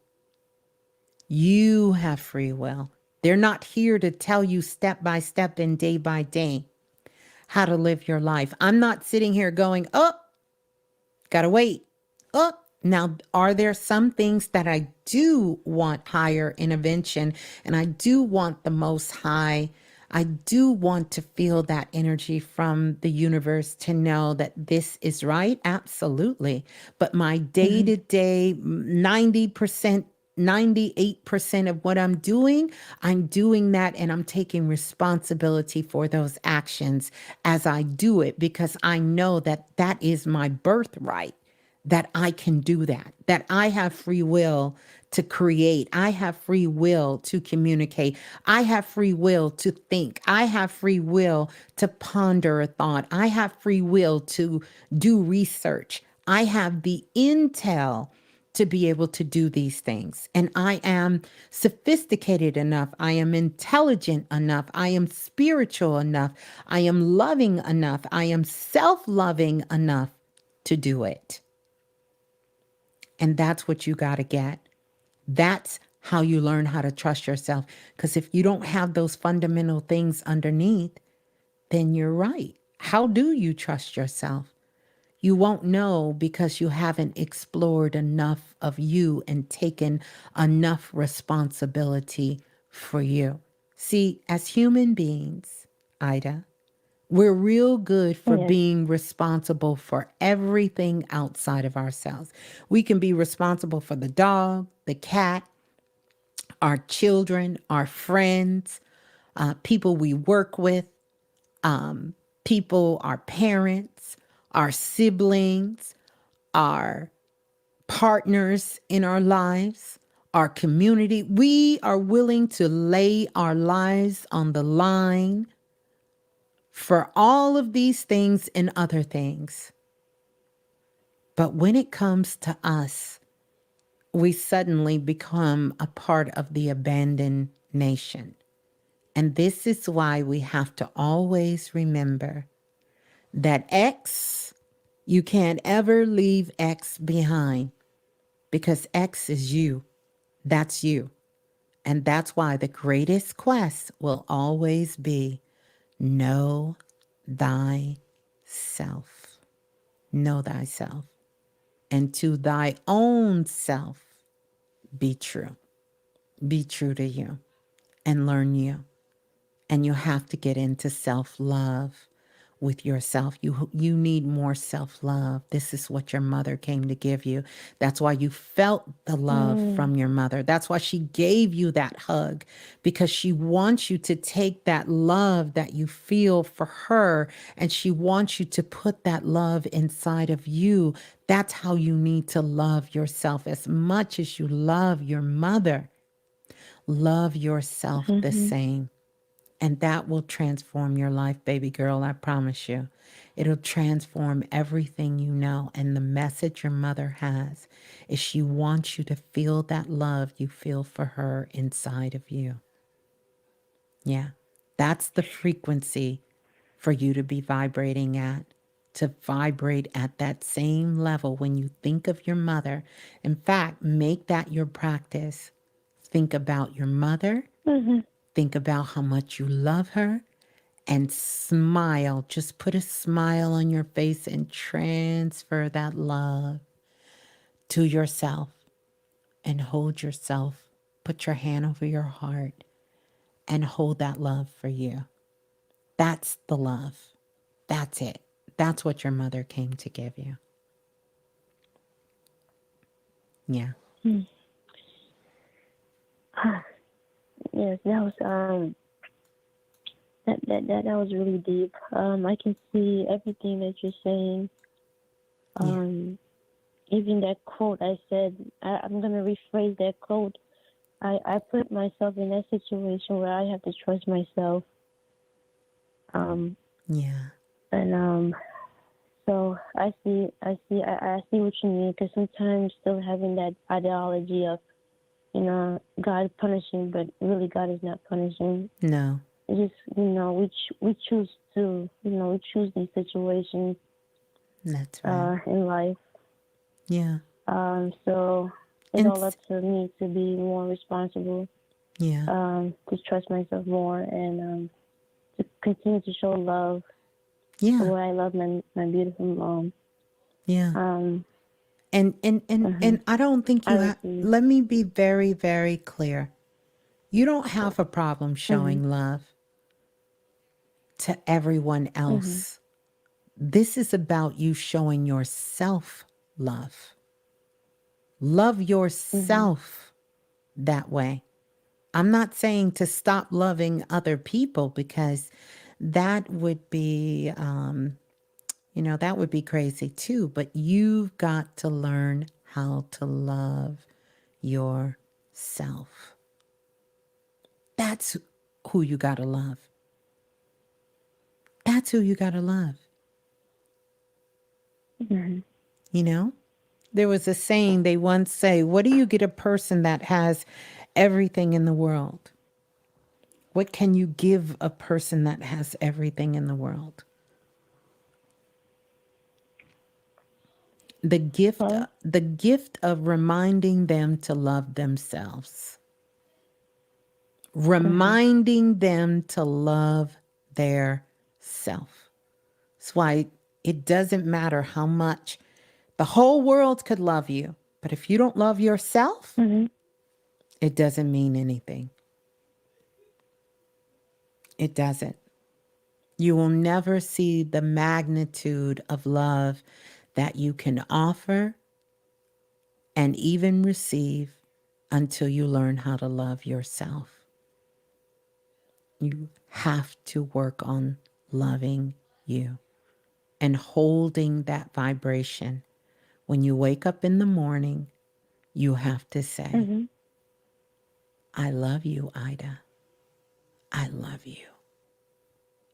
You have free will. They're not here to tell you step by step and day by day how to live your life. I'm not sitting here going, oh, gotta wait. Oh, now, are there some things that I do want higher intervention, and I do want the Most High? I do want to feel that energy from the universe to know that this is right. Absolutely. But my day-to-day 90%, 98% of what I'm doing that, and I'm taking responsibility for those actions as I do it, because I know that that is my birthright, that I can do that I have free will to create. I have free will to communicate. I have free will to think. I have free will to ponder a thought. I have free will to do research. I have the intel to be able to do these things. And I am sophisticated enough. I am intelligent enough. I am spiritual enough. I am loving enough. I am self-loving enough to do it. And that's what you got to get. That's how you learn how to trust yourself. Because if you don't have those fundamental things underneath, then you're right. How do you trust yourself? You won't know because you haven't explored enough of you and taken enough responsibility for you. See, as human beings, Ida, we're real good for being responsible for everything outside of ourselves. We can be responsible for the dog, the cat, our children, our friends, people we work with, people, our parents, our siblings, our partners in our lives, our community. We are willing to lay our lives on the line for all of these things and other things. But when it comes to us, we suddenly become a part of the abandoned nation. And this is why we have to always remember that X, you can't ever leave X behind because X is you. That's you. And that's why the greatest quest will always be know thyself. Know thyself. And to thy own self, be true. Be true to you and learn you. And you have to get into self-love with yourself. You need more self-love. This is what your mother came to give you. That's why you felt the love from your mother. That's why she gave you that hug, because she wants you to take that love that you feel for her and she wants you to put that love inside of you. That's how you need to love yourself as much as you love your mother. Love yourself the same. And that will transform your life, baby girl, I promise you. It'll transform everything you know. And the message your mother has is she wants you to feel that love you feel for her inside of you. Yeah, that's the frequency for you to be vibrating at, to vibrate at that same level when you think of your mother. In fact, make that your practice. Think about your mother. Think about how much you love her and smile. Just put a smile on your face and transfer that love to yourself and hold yourself. Put your hand over your heart and hold that love for you. That's the love. That's it. That's what your mother came to give you. Yeah. Yes, that was that was really deep. I can see everything that you're saying. Even that quote I said, I'm gonna rephrase that quote. I put myself in that situation where I have to trust myself. And so I see what you mean, because sometimes still having that ideology of, God punishing, but really God is not punishing. No. It's just, we choose to, we choose these situations. That's right. In life. Yeah. So it's all up to me to be more responsible. Yeah. To trust myself more and to continue to show love. Yeah. The way I love my beautiful mom. Yeah. And I don't think you have, let me be very, very clear. You don't have a problem showing love to everyone else. This is about you showing yourself love. Love yourself that way. I'm not saying to stop loving other people, because that would be, that would be crazy too. But you've got to learn how to love yourself. That's who you got to love. That's who you got to love. There was a saying they once say, what do you get a person that has everything in the world? What can you give a person that has everything in the world? The gift of reminding them to love themselves. Reminding them to love their self. That's why It doesn't matter how much the whole world could love you, but if you don't love yourself, it doesn't mean anything. It doesn't. You will never see the magnitude of love that you can offer and even receive until you learn how to love yourself. You have to work on loving you and holding that vibration. When you wake up in the morning, you have to say, I love you, Ida. I love you.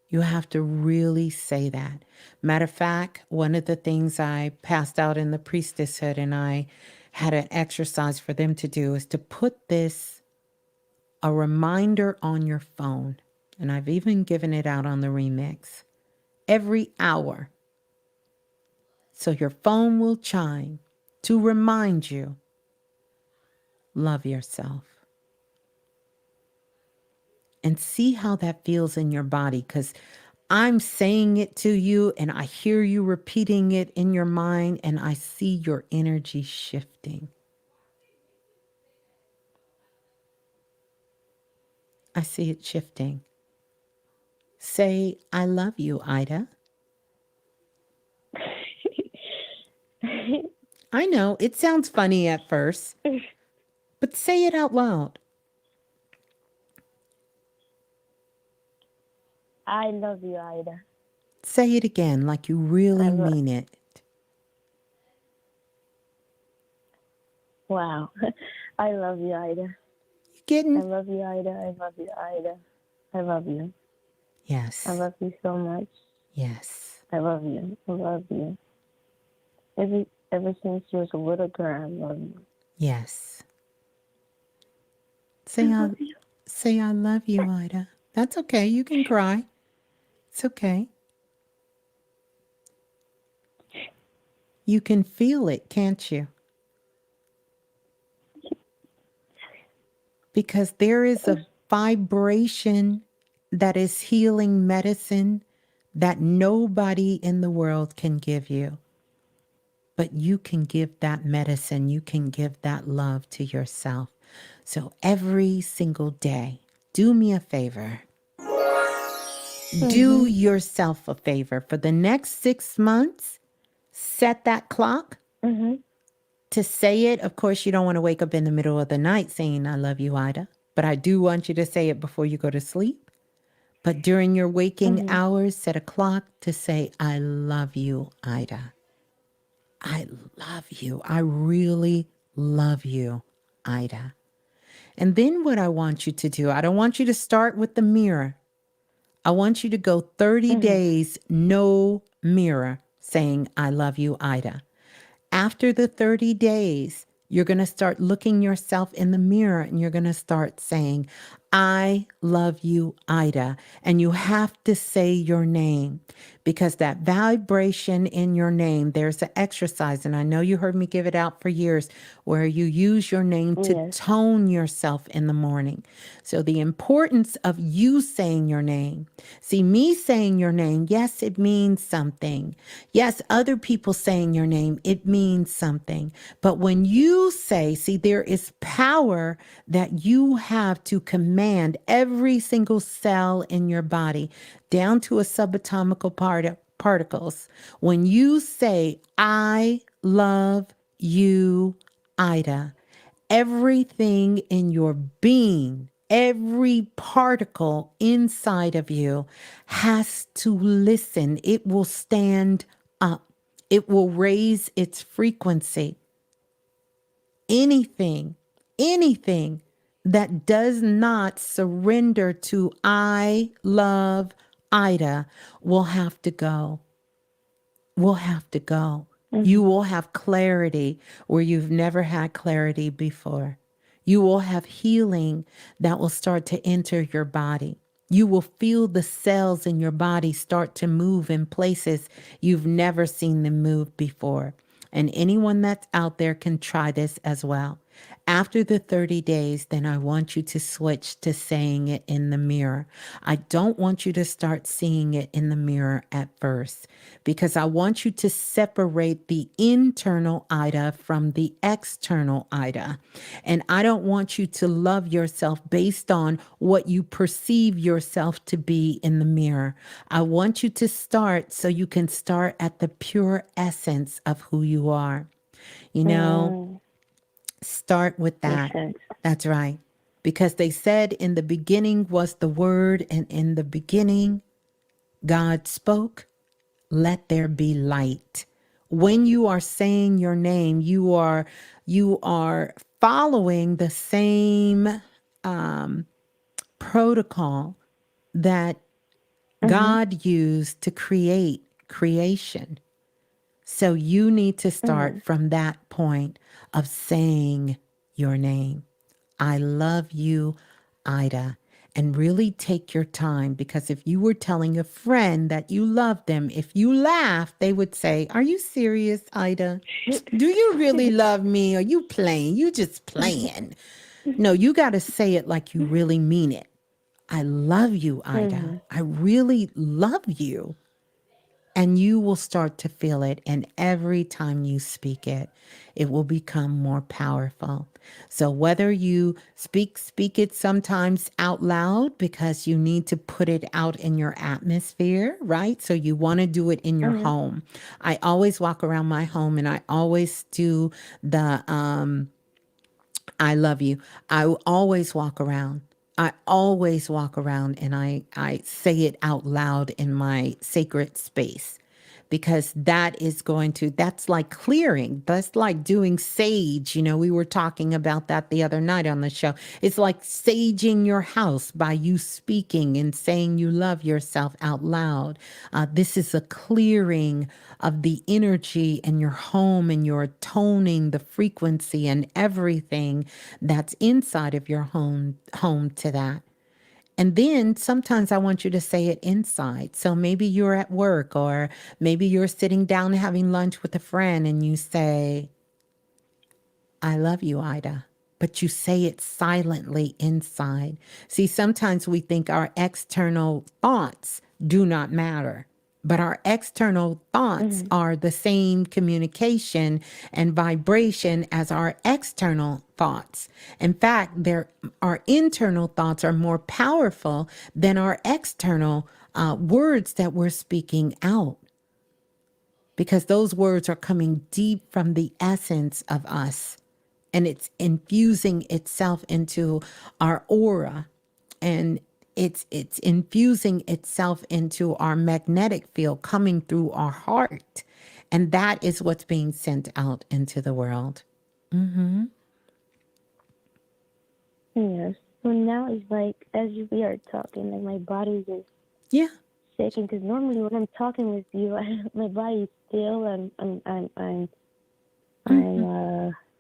You have to really say that. Matter of fact, one of the things I passed out in the priestesshood and I had an exercise for them to do is to put this, a reminder on your phone. And I've even given it out on the remix. Every hour. So your phone will chime to remind you, love yourself. And see how that feels in your body, because I'm saying it to you and I hear you repeating it in your mind and I see your energy shifting. I see it shifting. Say, I love you, Ida. I know, it sounds funny at first, but say it out loud. I love you, Ida. Say it again like you really mean it. Wow. I love you, Ida. You getting? I love you, Ida. I love you, Ida. I love you. Yes. I love you so much. Yes. I love you. I love you. Ever since you was a little girl, I love you. Yes. Say I love you, Ida. That's okay. You can cry. It's okay. You can feel it, can't you? Because there is a vibration that is healing medicine that nobody in the world can give you. But you can give that medicine, you can give that love to yourself. So every single day, do me a favor. Do yourself a favor. For the next 6 months, set that clock to say it. Of course, you don't want to wake up in the middle of the night saying, I love you, Ida. But I do want you to say it before you go to sleep. But during your waking hours, set a clock to say, I love you, Ida. I love you. I really love you, Ida. And then what I want you to do, I don't want you to start with the mirror. I want you to go 30 days, no mirror, saying, I love you, Ida. After the 30 days, you're going to start looking yourself in the mirror and you're going to start saying, I love you, Ida. And you have to say your name because that vibration in your name, there's an exercise. And I know you heard me give it out for years where you use your name to tone yourself in the morning. So the importance of you saying your name. See, me saying your name, yes, it means something. Yes, other people saying your name, it means something. But when you say, see, there is power that you have to command every single cell in your body down to a subatomic particles. When you say, I love you, Ida, everything in your being, every particle inside of you has to listen. It will stand up. It will raise its frequency. Anything that does not surrender to I love Ida will have to go. Will have to go. You will have clarity where you've never had clarity before. You will have healing that will start to enter your body. You will feel the cells in your body start to move in places you've never seen them move before. And anyone that's out there can try this as well. After the 30 days, then I want you to switch to saying it in the mirror. I don't want you to start seeing it in the mirror at first because I want you to separate the internal Ida from the external Ida. And I don't want you to love yourself based on what you perceive yourself to be in the mirror. I want you to start so you can start at the pure essence of who you are. You know, start with that. That's right. Because they said in the beginning was the word, and in the beginning God spoke, let there be light. When you are saying your name, you are following the same protocol that God used to create creation. So you need to start from that point of saying your name. I love you, Ida. And really take your time, because if you were telling a friend that you love them, if you laugh, they would say, are you serious, Ida? Do you really love me? Are you playing? You just playing. No, you got to say it like you really mean it. I love you, Ida. I really love you. And you will start to feel it. And every time you speak it, it will become more powerful. So whether you speak it sometimes out loud because you need to put it out in your atmosphere, right? So you want to do it in your home. I always walk around my home and I always do the I love you. I always walk around. I always walk around and I say it out loud in my sacred space, because that's like clearing. That's like doing sage. You know, we were talking about that the other night on the show. It's like saging your house by you speaking and saying you love yourself out loud. This is a clearing of the energy in your home, and you're toning the frequency and everything that's inside of your home to that. And then sometimes I want you to say it inside. So maybe you're at work, or maybe you're sitting down having lunch with a friend and you say, I love you, Ida. But you say it silently inside. See, sometimes we think our external thoughts do not matter. But our external thoughts are the same communication and vibration as our external thoughts. In fact, our internal thoughts are more powerful than our external words that we're speaking out, because those words are coming deep from the essence of us, and it's infusing itself into our aura, and it's infusing itself into our magnetic field, coming through our heart. And that is what's being sent out into the world. Yes. So now it's like, as we are talking, like my body is shaking, because normally when I'm talking with you, my body is still, I'm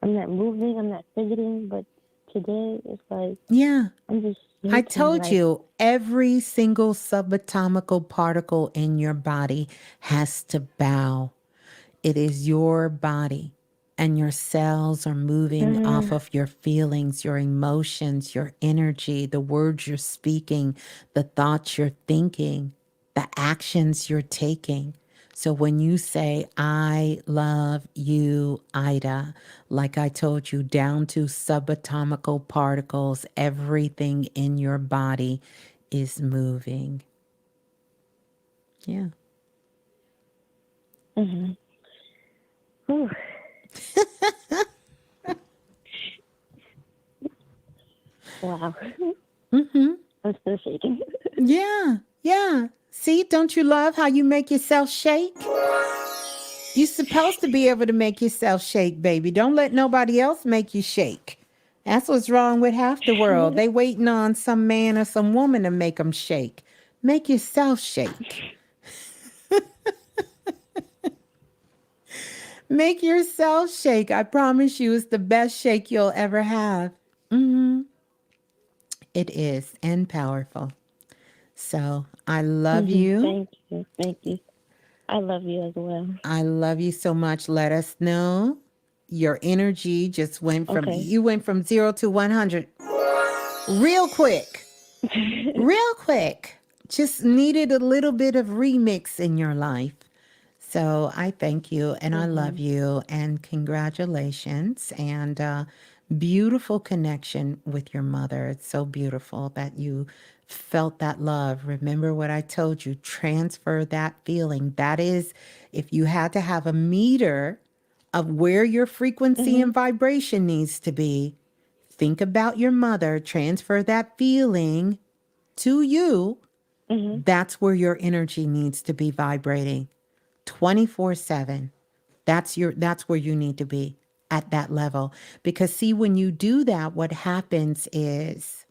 not moving, I'm not fidgeting, but today it's like, I'm just shaking. I told you, every single subatomical particle in your body has to bow. It is your body, and your cells are moving off of your feelings, your emotions, your energy, the words you're speaking, the thoughts you're thinking, the actions you're taking. So when you say, I love you, Ida, like I told you, down to subatomical particles, everything in your body is moving. Yeah. Wow. I'm still shaking. Yeah. See, don't you love how you make yourself shake? You're supposed to be able to make yourself shake, baby. Don't let nobody else make you shake. That's what's wrong with half the world. They waiting on some man or some woman to make them shake. Make yourself shake. Make yourself shake. I promise you, it's the best shake you'll ever have. It is, and powerful. So I love you. Thank you. I love you as well. I love you so much. Let us know Your energy just went from, Okay. you went from 0 to 100 real quick. Real quick. Just needed a little bit of remix in your life. So I thank you and I love you and congratulations and beautiful connection with your mother. It's so beautiful that you felt that love. Remember what I told you, transfer that feeling. That is, if you had to have a meter of where your frequency and vibration needs to be, think about your mother, transfer that feeling to you. That's where your energy needs to be vibrating 24/7. That's where you need to be, at that level. Because see, when you do that, what happens is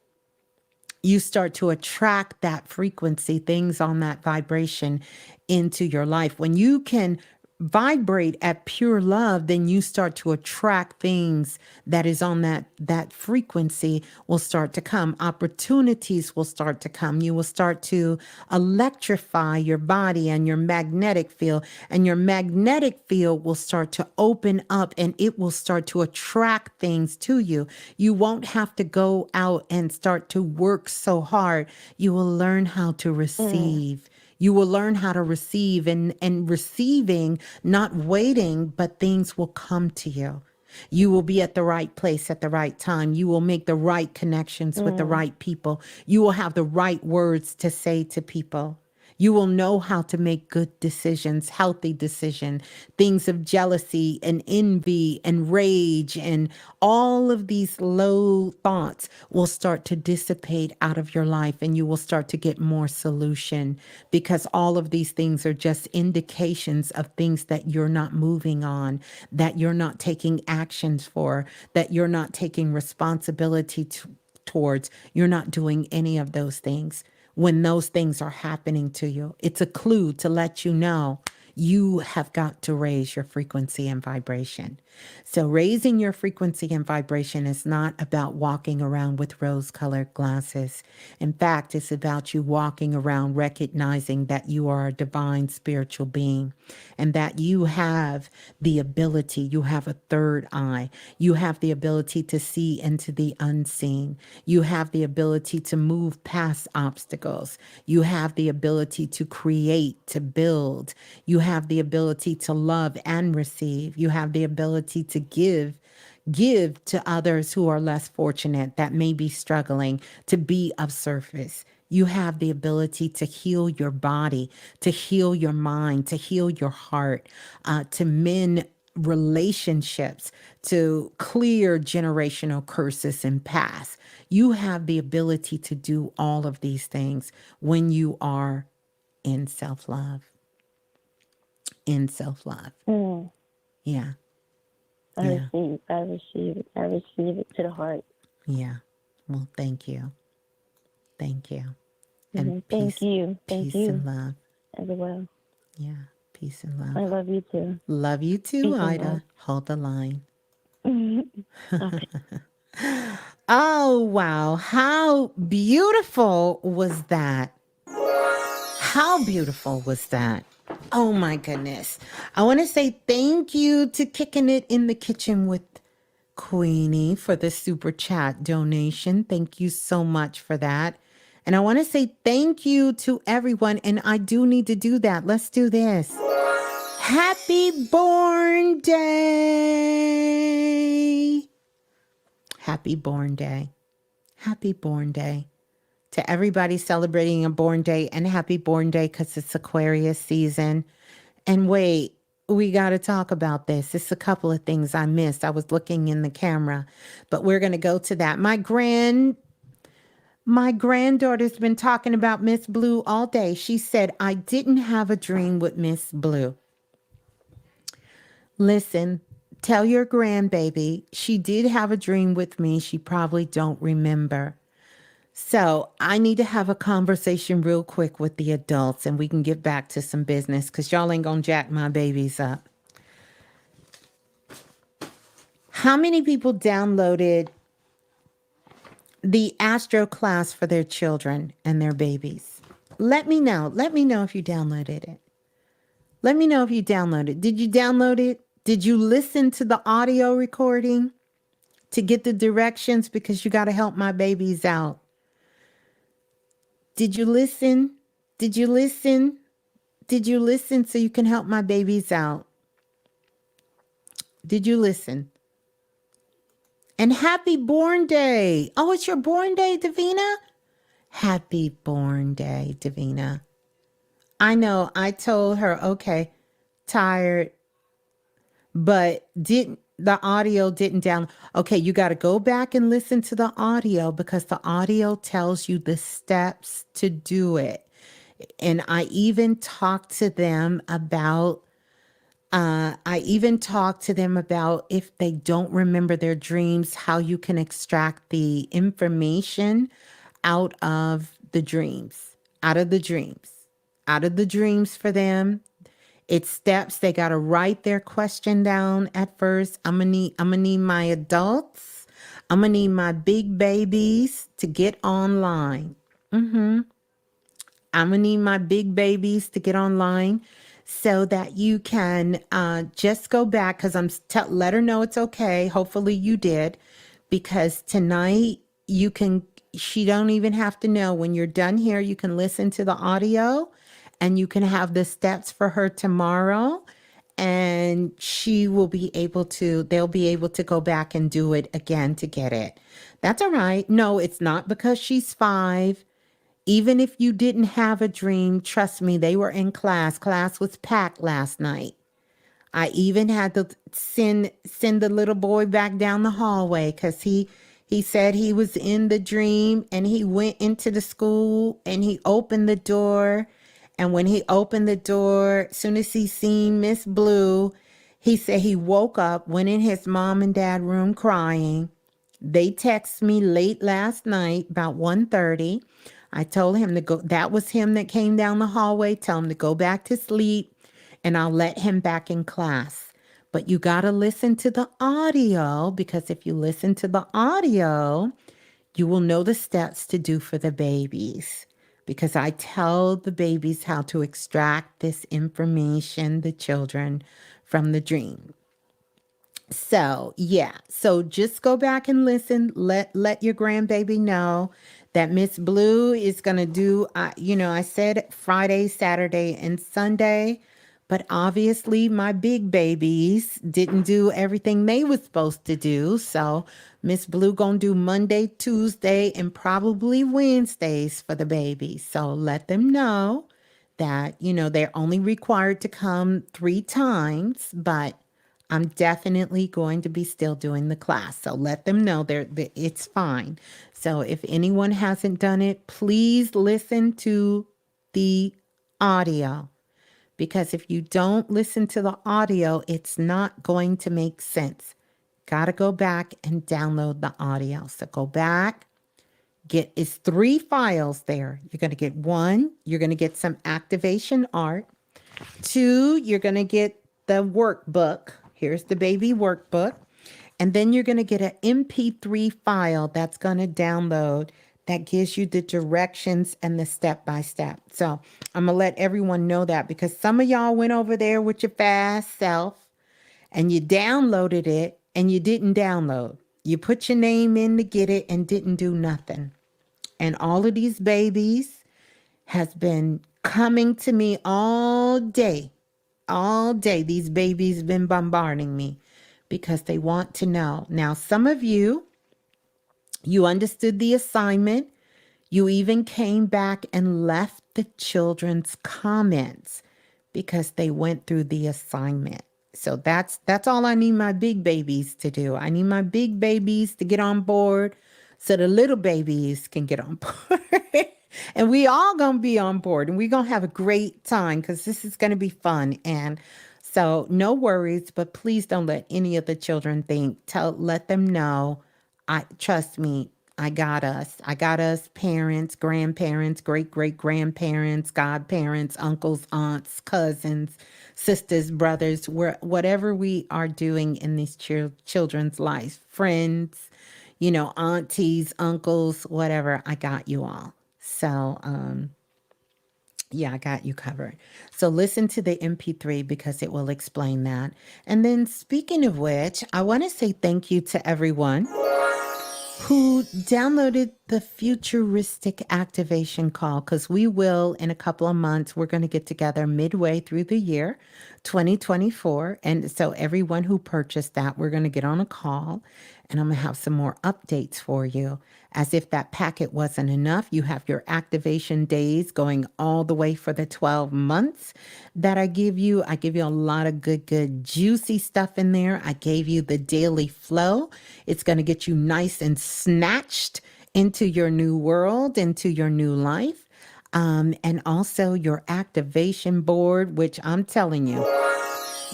you start to attract that frequency, things on that vibration into your life. When you can vibrate at pure love, then you start to attract things that is on that frequency will start to come. Opportunities will start to come. You will start to electrify your body and your magnetic field, and your magnetic field will start to open up and it will start to attract things to you. You won't have to go out and start to work so hard. You will learn how to receive. You will learn how to receive, and receiving, not waiting, but things will come to you. You will be at the right place at the right time. You will make the right connections with the right people. You will have the right words to say to people. You will know how to make good decisions, healthy decisions, things of jealousy and envy and rage, and all of these low thoughts will start to dissipate out of your life, and you will start to get more solution, because all of these things are just indications of things that you're not moving on, that you're not taking actions for, that you're not taking responsibility towards. You're not doing any of those things. When those things are happening to you, it's a clue to let you know you have got to raise your frequency and vibration. So raising your frequency and vibration is not about walking around with rose-colored glasses. In fact, it's about you walking around recognizing that you are a divine spiritual being, and that you have the ability, you have a third eye. You have the ability to see into the unseen. You have the ability to move past obstacles. You have the ability to create, to build. You have the ability to love and receive. You have the ability to give to others who are less fortunate, that may be struggling, to be of service. You have the ability to heal your body, to heal your mind, to heal your heart, to mend relationships, to clear generational curses and past. You have the ability to do all of these things when you are in self-love. In self-love. Yeah. I receive it to the heart. Yeah. Well, thank you. Thank you. And Thank you. Thank peace you and love. as well. Yeah. Peace and love. I love you too. Love you too, Peace and Ida. love. Hold the line. Okay. Oh, wow. How beautiful was that? How beautiful was that? Oh, my goodness. I want to say thank you to Kicking It in the Kitchen with Queenie for the super chat donation. Thank you so much for that. And I want to say thank you to everyone. And I do need to do that. Let's do this. Happy Born Day. Happy Born Day. Happy Born Day. To everybody celebrating a born day, and happy born day because it's Aquarius season. And wait, we got to talk about this. It's a couple of things I missed. I was looking in the camera, but we're going to go to that. My granddaughter's been talking about Ms.Blue all day. She said, I didn't have a dream with Ms.Blue. Listen, tell your grandbaby she did have a dream with me. She probably don't remember. So I need to have a conversation real quick with the adults, and we can get back to some business because y'all ain't going to jack my babies up. How many people downloaded the Astro class for their children and their babies? Let me know. Let me know if you downloaded it. Let me know if you downloaded it. Did you download it? Did you listen to the audio recording to get the directions? Because you got to help my babies out. Did you listen? Did you listen? Did you listen so you can help my babies out? Did you listen? And happy born day. Oh, it's your born day, Davina? Happy born day, Davina. I know I told her, okay, tired, but the audio didn't down. Okay, you got to go back and listen to the audio because the audio tells you the steps to do it. And I even talked to them about if they don't remember their dreams, how you can extract the information out of the dreams, out of the dreams for them. It's steps. They got to write their question down at first. I'm gonna need my adults. I'm gonna need my big babies to get online. I'm gonna need my big babies to get online so that you can just go back, because let her know it's okay. Hopefully you did, because tonight she don't even have to know. When you're done here, you can listen to the audio and you can have the steps for her tomorrow, and they'll be able to go back and do it again to get it. That's all right. No, it's not because she's 5. Even if you didn't have a dream, trust me, they were in class. Class was packed last night. I even had to send the little boy back down the hallway because he said he was in the dream, and he went into the school and he opened the door. And when he opened the door, as soon as he seen Ms.Blue, he said he woke up, went in his mom and dad room crying. They texted me late last night, about 1:30. I told him to go. That was him that came down the hallway. Tell him to go back to sleep, and I'll let him back in class. But you got to listen to the audio, because if you listen to the audio, you will know the steps to do for the babies. Because I tell the babies how to extract this information, the children, from the dream. So, yeah. So just go back and listen. Let your grandbaby know that Ms.Blue is going to do, I said Friday, Saturday, and Sunday. But obviously, my big babies didn't do everything they were supposed to do. So Ms.Blue going to do Monday, Tuesday, and probably Wednesdays for the babies. So let them know that, they're only required to come 3 times, but I'm definitely going to be still doing the class. So let them know it's fine. So if anyone hasn't done it, please listen to the audio. Because if you don't listen to the audio, it's not going to make sense. Got to go back and download the audio. So go back, it's 3 files there. You're going to get 1, you're going to get some activation art. 2, you're going to get the workbook. Here's the baby workbook. And then you're going to get an MP3 file that's going to download that gives you the directions and the step-by-step. So I'm going to let everyone know that, because some of y'all went over there with your fast self and you downloaded it and you didn't download. You put your name in to get it and didn't do nothing. And all of these babies has been coming to me all day. All day, these babies been bombarding me because they want to know. Now, some of you understood the assignment. You even came back and left the children's comments because they went through the assignment. So that's all I need my big babies to do. I need my big babies to get on board so the little babies can get on board. And we all going to be on board, and we're going to have a great time because this is going to be fun. And so no worries, but please don't let any of the children let them know. Trust me, I got us. I got us, parents, grandparents, great-great-grandparents, godparents, uncles, aunts, cousins, sisters, brothers, whatever we are doing in these children's lives, friends, aunties, uncles, whatever, I got you all. So Yeah, I got you covered. So listen to the MP3 because it will explain that. And then speaking of which, I want to say thank you to everyone who downloaded the Futuristic Activation Call, because we will, in a couple of months, we're going to get together midway through the year 2024. And so everyone who purchased that, we're going to get on a call and I'm going to have some more updates for you. As if that packet wasn't enough, you have your activation days going all the way for the 12 months that I give you. I give you a lot of good, juicy stuff in there. I gave you the daily flow. It's going to get you nice and snatched into your new world, into your new life. And also your activation board, which I'm telling you,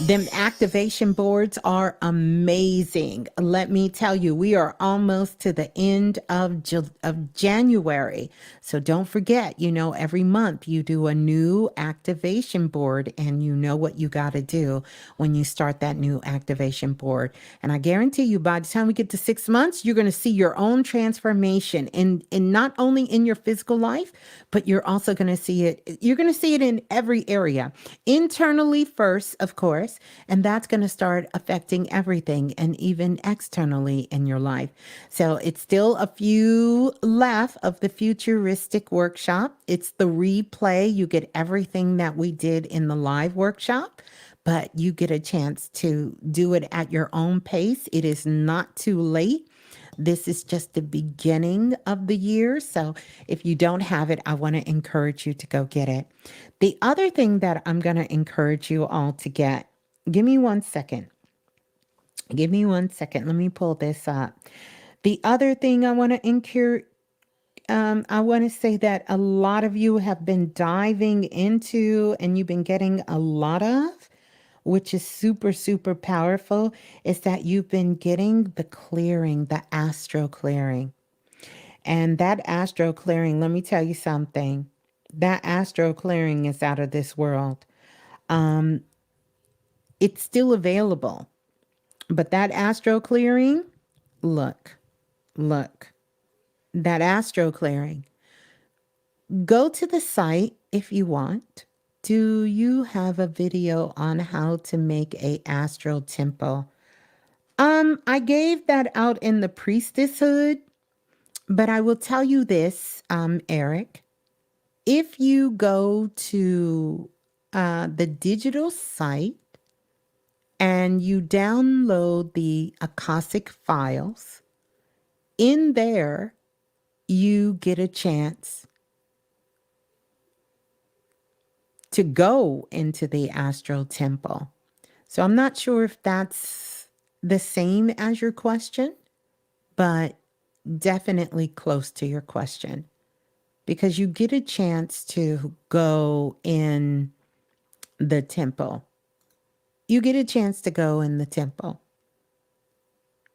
them activation boards are amazing. Let me tell you, we are almost to the end of January. So don't forget, every month you do a new activation board and you know what you got to do when you start that new activation board. And I guarantee you, by the time we get to 6 months, you're going to see your own transformation in not only in your physical life, but you're also going to see it. You're going to see it in every area. Internally first, of course, and that's going to start affecting everything and even externally in your life. So it's still a few left of the Futuristic workshop. It's the replay. You get everything that we did in the live workshop, but you get a chance to do it at your own pace. It is not too late. This is just the beginning of the year. So if you don't have it, I want to encourage you to go get it. The other thing that I'm going to encourage you all to get, give me 1 second. Give me 1 second. Let me pull this up. The other thing I want to say that a lot of you have been diving into and you've been getting a lot of, which is super, super powerful, is that you've been getting the clearing, the astro clearing. And that astro clearing, let me tell you something. That astro clearing is out of this world. It's still available. But that astro clearing, look, that astro clearing. Go to the site if you want. Do you have a video on how to make a astral temple? I gave that out in the priestesshood, but I will tell you this, Eric. If you go to the digital site and you download the Akashic files, in there you get a chance to go into the astral temple. So I'm not sure if that's the same as your question, but definitely close to your question, because you get a chance to go in the temple. You get a chance to go in the temple.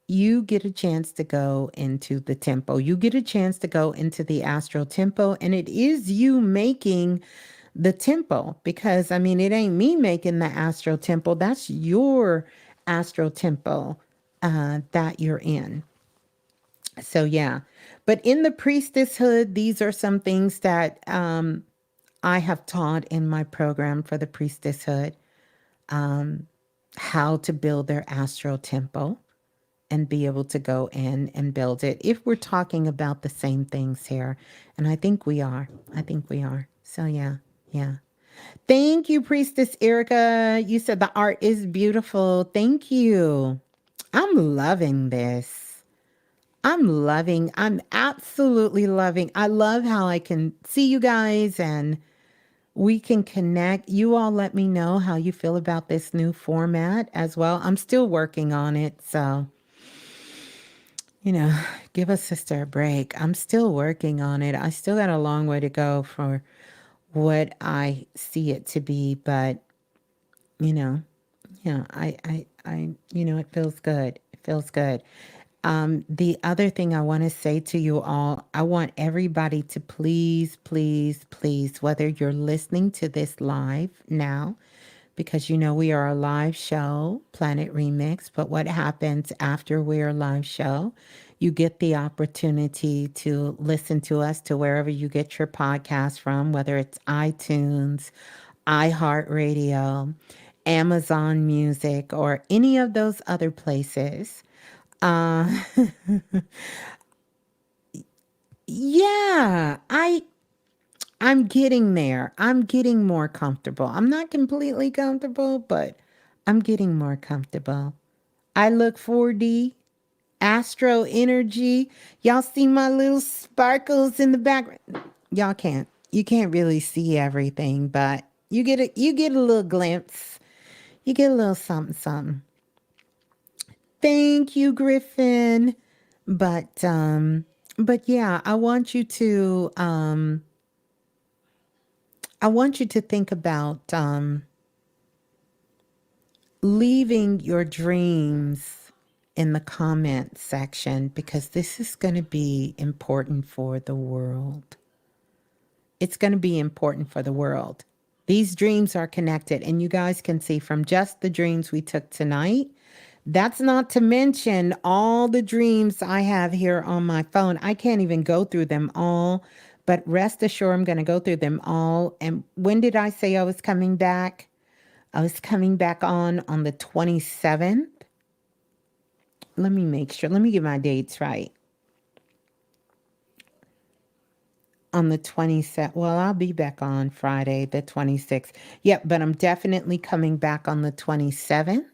You get a chance to go into the temple. You get a chance to go into the astral temple, and it is you making the temple, because it ain't me making the astral temple. That's your astral temple that you're in. So yeah, but in the priestesshood, these are some things that I have taught in my program for the priestesshood, how to build their astral temple and be able to go in and build it. If we're talking about the same things here, and I think we are. So yeah. Thank you, Priestess Erica. You said the art is beautiful. Thank you. I'm loving this. I'm absolutely loving. I love how I can see you guys and we can connect. You all let me know how you feel about this new format as well. I'm still working on it. So, give a sister a break. I'm still working on it. I still got a long way to go for what I see it to be, but it feels good. It feels good. The other thing I want to say to you all, I want everybody to please, whether you're listening to this live now, because we are a live show, Planet Remix, but what happens after we're a live show? you get the opportunity to listen to us to wherever you get your podcast from, whether it's iTunes, iHeartRadio, Amazon Music, or any of those other places. Uh, yeah, I'm getting there. I'm getting more comfortable. I'm not completely comfortable, but I'm getting more comfortable. I look 4D, Astro energy. Y'all see my little sparkles in the background? Y'all can't. You can't really see everything, but you get a little glimpse. You get a little something something. Thank you, Griffin. But yeah, I want you to think about leaving your dreams in the comment section, because this is going to be important for the world. It's going to be important for the world. These dreams are connected, and you guys can see from just the dreams we took tonight. That's not to mention all the dreams I have here on my phone. I can't even go through them all, but rest assured I'm going to go through them all. And when did I say I was coming back? I was coming back on the 27th. Let me make sure. Let me get my dates right. On the 27th. Well, I'll be back on Friday, the 26th. Yep, but I'm definitely coming back on the 27th.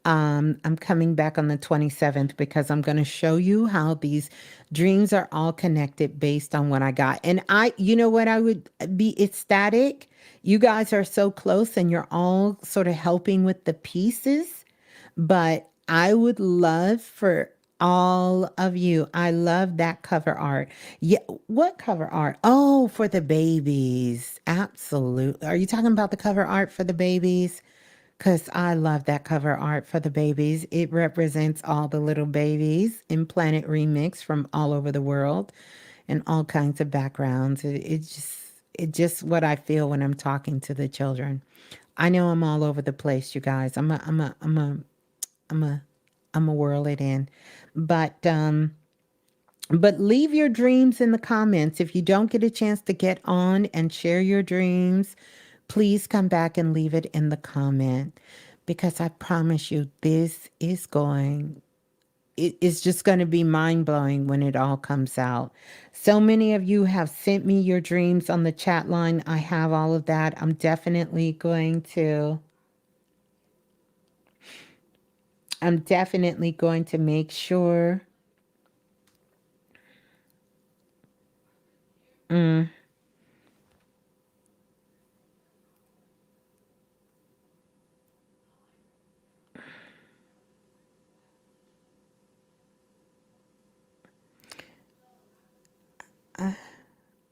I'm coming back on the 27th because I'm going to show you how these dreams are all connected based on what I got. And you know what, I would be ecstatic. You guys are so close and you're all sort of helping with the pieces, but I would love for all of you. I love that cover art. Yeah. What cover art? Oh, for the babies. Absolutely. Are you talking about the cover art for the babies? Because I love that cover art for the babies. It represents all the little babies in Planet Remix from all over the world and all kinds of backgrounds. It's just what I feel when I'm talking to the children. I know I'm all over the place, you guys. I'm a whirl it in. But leave your dreams in the comments. If you don't get a chance to get on and share your dreams, please come back and leave it in the comment, because I promise you this is it's just going to be mind-blowing when it all comes out. So many of you have sent me your dreams on the chat line. I have all of that. I'm definitely going to make sure.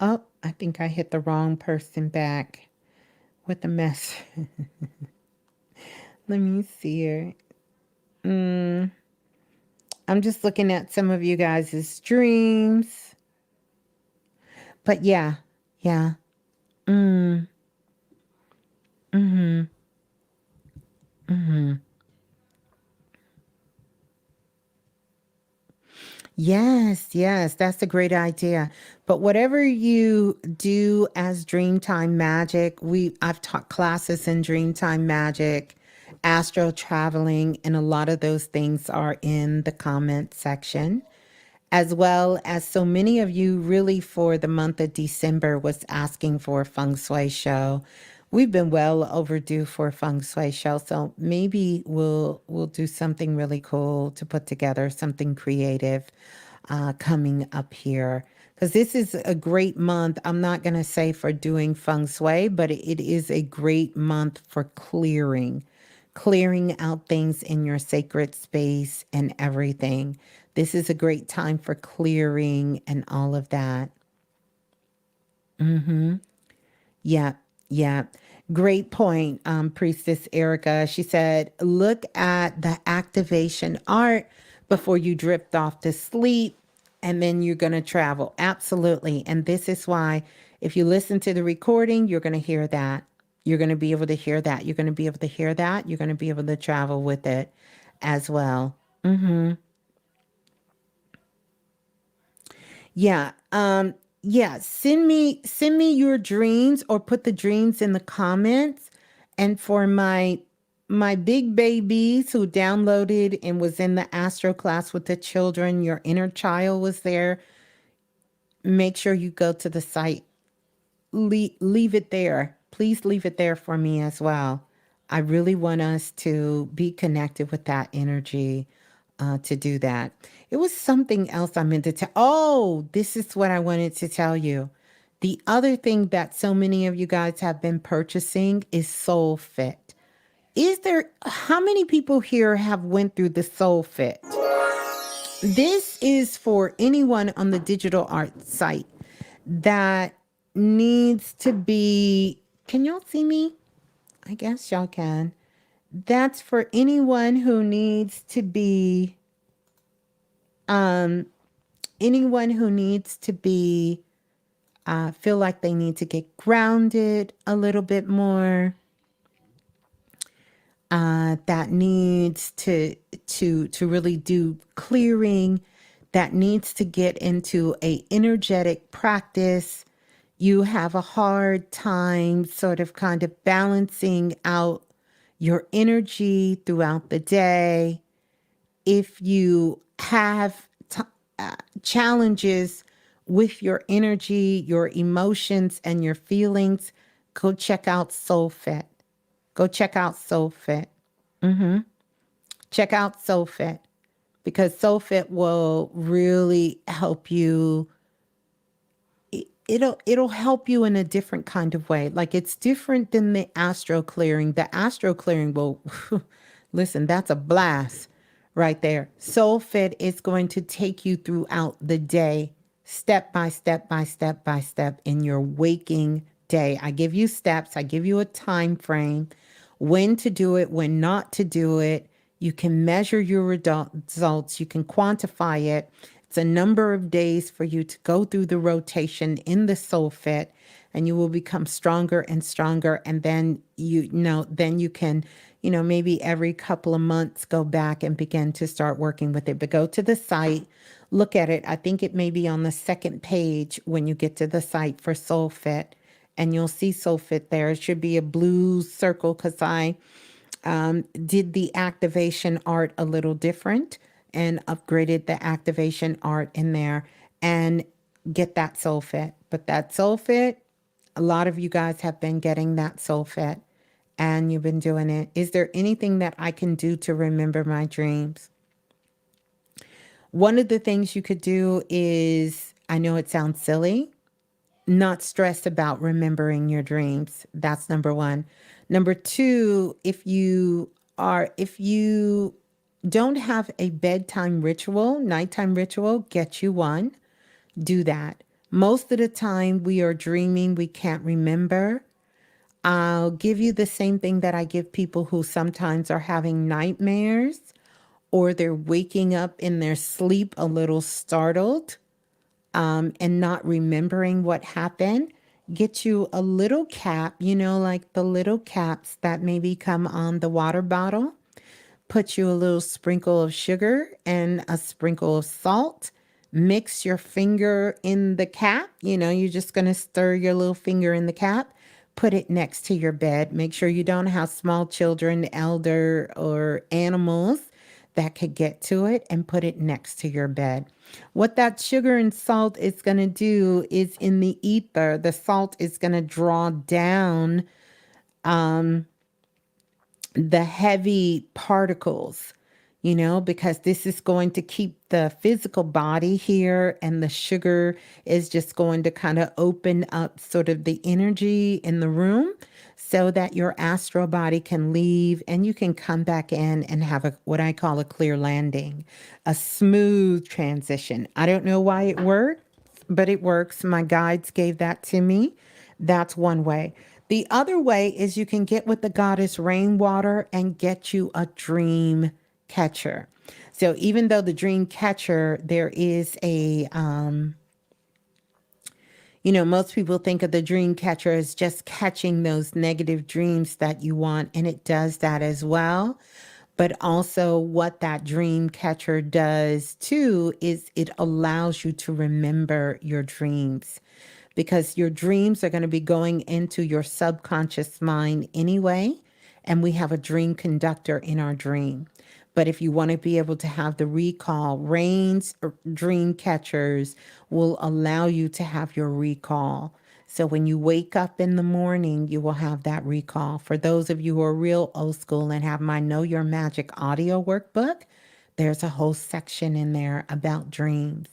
Oh, I think I hit the wrong person back with the mess. Let me see here. I'm just looking at some of you guys' dreams. But yeah. Mm. Mm-hmm. Mm-hmm. Yes, that's a great idea. But whatever you do as Dreamtime Magic, I've taught classes in Dreamtime Magic, Astro traveling, and a lot of those things are in the comment section, as well as so many of you really for the month of December was asking for a feng shui show. We've been well overdue for a feng shui show, so maybe we'll do something really cool to put together, something creative coming up here. Because this is a great month. I'm not going to say for doing feng shui, but it is a great month for clearing out things in your sacred space and everything. This is a great time for clearing and all of that. Yeah. Great point, Priestess Erica. She said, look at the activation art before you drift off to sleep, and then you're going to travel. Absolutely. And this is why, if you listen to the recording, you're going to hear that. You're going to be able to hear that. You're going to be able to hear that. You're going to be able to travel with it as well. Yeah. Yeah. Send me your dreams or put the dreams in the comments. And for my big babies who downloaded and was in the Astro class with the children, your inner child was there. Make sure you go to the site. Leave it there. Please leave it there for me as well. I really want us to be connected with that energy to do that. It was something else I meant to tell. Oh, this is what I wanted to tell you. The other thing that so many of you guys have been purchasing is Soul Fit. How many people here have went through the Soul Fit? This is for anyone on the digital art site that needs to be, can y'all see me? I guess y'all can. That's for anyone who needs to be, anyone who needs to be, feel like they need to get grounded a little bit more. That needs to really do clearing, that needs to get into a energetic practice. You have a hard time sort of kind of balancing out your energy throughout the day. If you have challenges with your energy, your emotions, and your feelings, go check out Soul Fit. Go check out Soul Fit. Check out Soul Fit, because Soul Fit will really help you. It'll help you in a different kind of way. Like, it's different than the Astro clearing. The Astro clearing will, listen, that's a blast right there. Soul Fit is going to take you throughout the day, step by step by step by step in your waking day. I give you steps. I give you a time frame, when to do it, when not to do it. You can measure your results. You can quantify it. It's a number of days for you to go through the rotation in the Soul Fit, and you will become stronger and stronger. And then then you can, maybe every couple of months go back and begin to start working with it. But go to the site, look at it. I think it may be on the second page when you get to the site for Soul Fit, and you'll see Soul Fit there. It should be a blue circle, because I did the activation art a little different and upgraded the activation art in there, and get that Soul Fit. But that Soul Fit, a lot of you guys have been getting that Soul Fit, and you've been doing it. Is there anything that I can do to remember my dreams? One of the things you could do is, I know it sounds silly, not stress about remembering your dreams. That's number one. Number two, if you don't have a bedtime ritual, nighttime ritual, get you one. Do that. Most of the time we are dreaming, we can't remember. I'll give you the same thing that I give people who sometimes are having nightmares, or they're waking up in their sleep a little startled, and not remembering what happened. Get you a little cap, like the little caps that maybe come on the water bottle. Put you a little sprinkle of sugar and a sprinkle of salt. Mix your finger in the cap. You're just going to stir your little finger in the cap. Put it next to your bed. Make sure you don't have small children, elder, or animals that could get to it, and put it next to your bed. What that sugar and salt is going to do is, in the ether, the salt is going to draw down the heavy particles, because this is going to keep the physical body here, and the sugar is just going to kind of open up sort of the energy in the room, so that your astral body can leave and you can come back in and have what I call a clear landing, a smooth transition. I don't know why it works, but it works. My guides gave that to me. That's one way. The other way is you can get with the goddess Rainwater and get you a dream catcher. So even though the dream catcher, there is a, most people think of the dream catcher as just catching those negative dreams that you want, and it does that as well. But also what that dream catcher does too is it allows you to remember your dreams, because your dreams are going to be going into your subconscious mind anyway. And we have a dream conductor in our dream. But if you want to be able to have the recall, Rain's dream catchers will allow you to have your recall. So when you wake up in the morning, you will have that recall. For those of you who are real old school and have my Know Your Magic audio workbook, there's a whole section in there about dreams,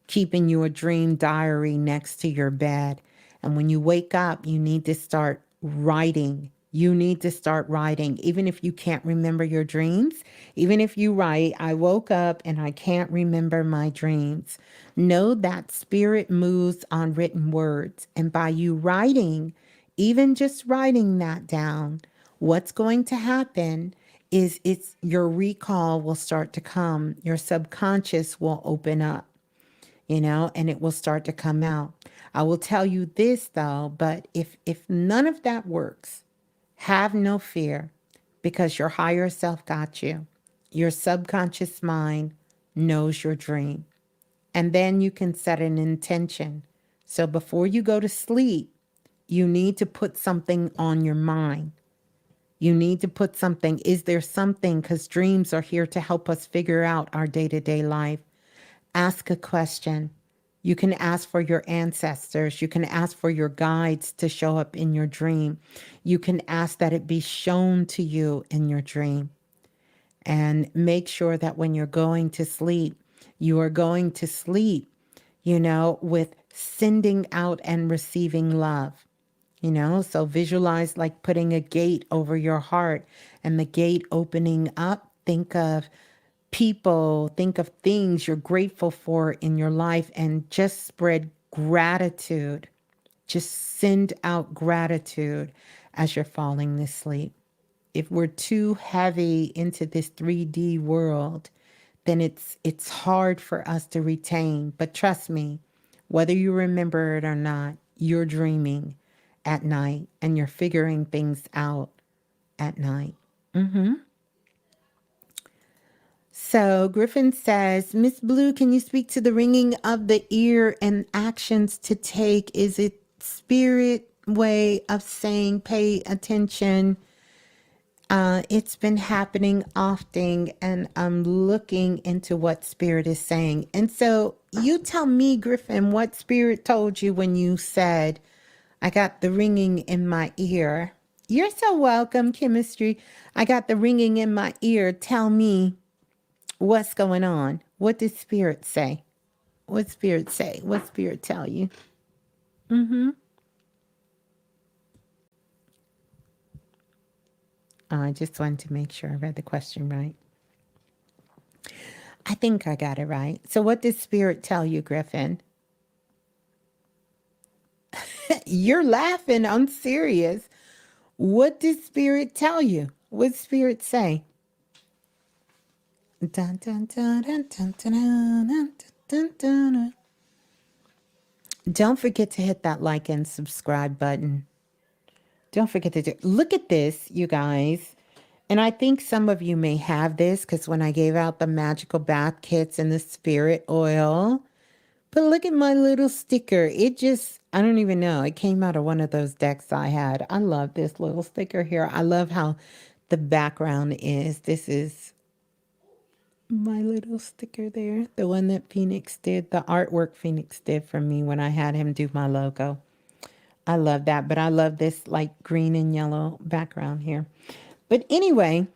keeping you a dream diary next to your bed. And when you wake up, you need to start writing. You need to start writing, even if you can't remember your dreams. Even if you write, I woke up and I can't remember my dreams. Know that spirit moves on written words. And by you writing, even just writing that down, what's going to happen is your recall will start to come. Your subconscious will open up, and it will start to come out. I will tell you this though, but if none of that works, have no fear, because your higher self got you. Your subconscious mind knows your dream. And then you can set an intention. So before you go to sleep, you need to put something on your mind. You need to put something. Is there something? Because dreams are here to help us figure out our day-to-day life. Ask a question. You can ask for your ancestors. You can ask for your guides to show up in your dream. You can ask that it be shown to you in your dream. And make sure that when you're going to sleep, you are going to sleep, with sending out and receiving love. So visualize like putting a gate over your heart and the gate opening up. Think of people, think of things you're grateful for in your life, and just spread gratitude. Just send out gratitude as you're falling asleep. If we're too heavy into this 3D world, then it's hard for us to retain. But trust me, whether you remember it or not, you're dreaming at night and you're figuring things out at night. So Griffin says, Ms.Blue, can you speak to the ringing of the ear and actions to take? Is it spirit way of saying pay attention? It's been happening often, and I'm looking into what spirit is saying. And so you tell me, Griffin, what spirit told you when you said, I got the ringing in my ear. You're so welcome, Chemistry. I got the ringing in my ear. Tell me what's going on. What did spirit say? What spirit say? What spirit tell you? I just wanted to make sure I read the question right. I think I got it right. So what did spirit tell you, Griffin? You're laughing. I'm serious. What did spirit tell you? What did spirit say? Dun, dun, dun, dun, dun, dun, dun, dun, dun, dun. Don't forget to hit that like and subscribe button. Don't forget to look at this, you guys. And I think some of you may have this, because when I gave out the magical bath kits and the spirit oil, but look at my little sticker. I don't even know. It came out of one of those decks I had. I love this little sticker here. I love how the background is. This is my little sticker there. The one that Phoenix did, the artwork Phoenix did for me when I had him do my logo. I love that, but I love this like green and yellow background here. But anyway,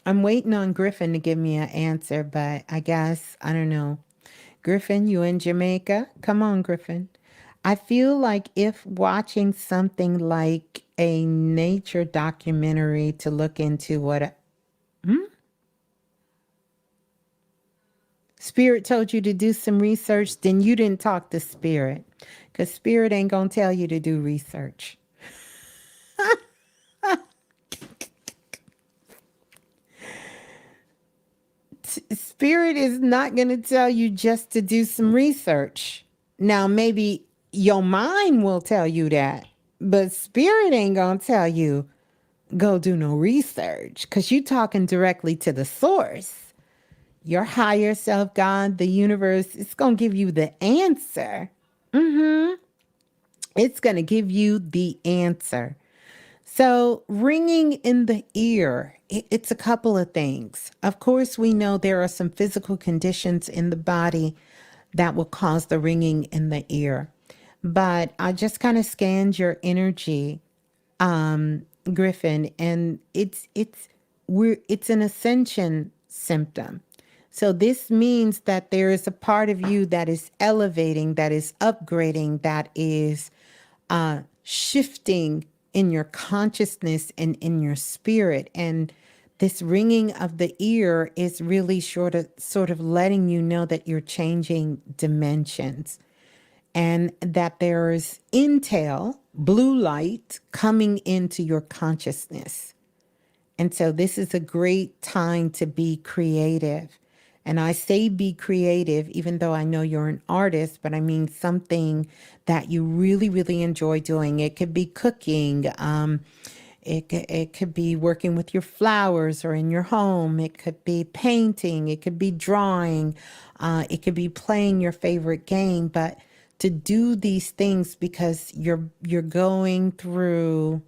I'm waiting on Griffin to give me an answer, but I guess, I don't know. Griffin, you in Jamaica? Come on, Griffin. I feel like if watching something like a nature documentary to look into what... Spirit told you to do some research, then you didn't talk to Spirit, because Spirit ain't going to tell you to do research. Spirit is not going to tell you just to do some research. Now, maybe your mind will tell you that, but Spirit ain't going to tell you go do no research because you're talking directly to the source. Your higher self, God, the universe, it's going to give you the answer. It's going to give you the answer. So ringing in the ear, it's a couple of things. Of course, we know there are some physical conditions in the body that will cause the ringing in the ear. But I just kind of scanned your energy, Griffin, and it's an ascension symptom. So this means that there is a part of you that is elevating, that is upgrading, that is shifting in your consciousness and in your spirit. And this ringing of the ear is really sort of letting you know that you're changing dimensions and that there's intel, blue light, coming into your consciousness. And so this is a great time to be creative. And I say be creative, even though I know you're an artist, but I mean something that you really, really enjoy doing. It could be cooking. It could be working with your flowers or in your home. It could be painting. It could be drawing. It could be playing your favorite game. But to do these things because you're going through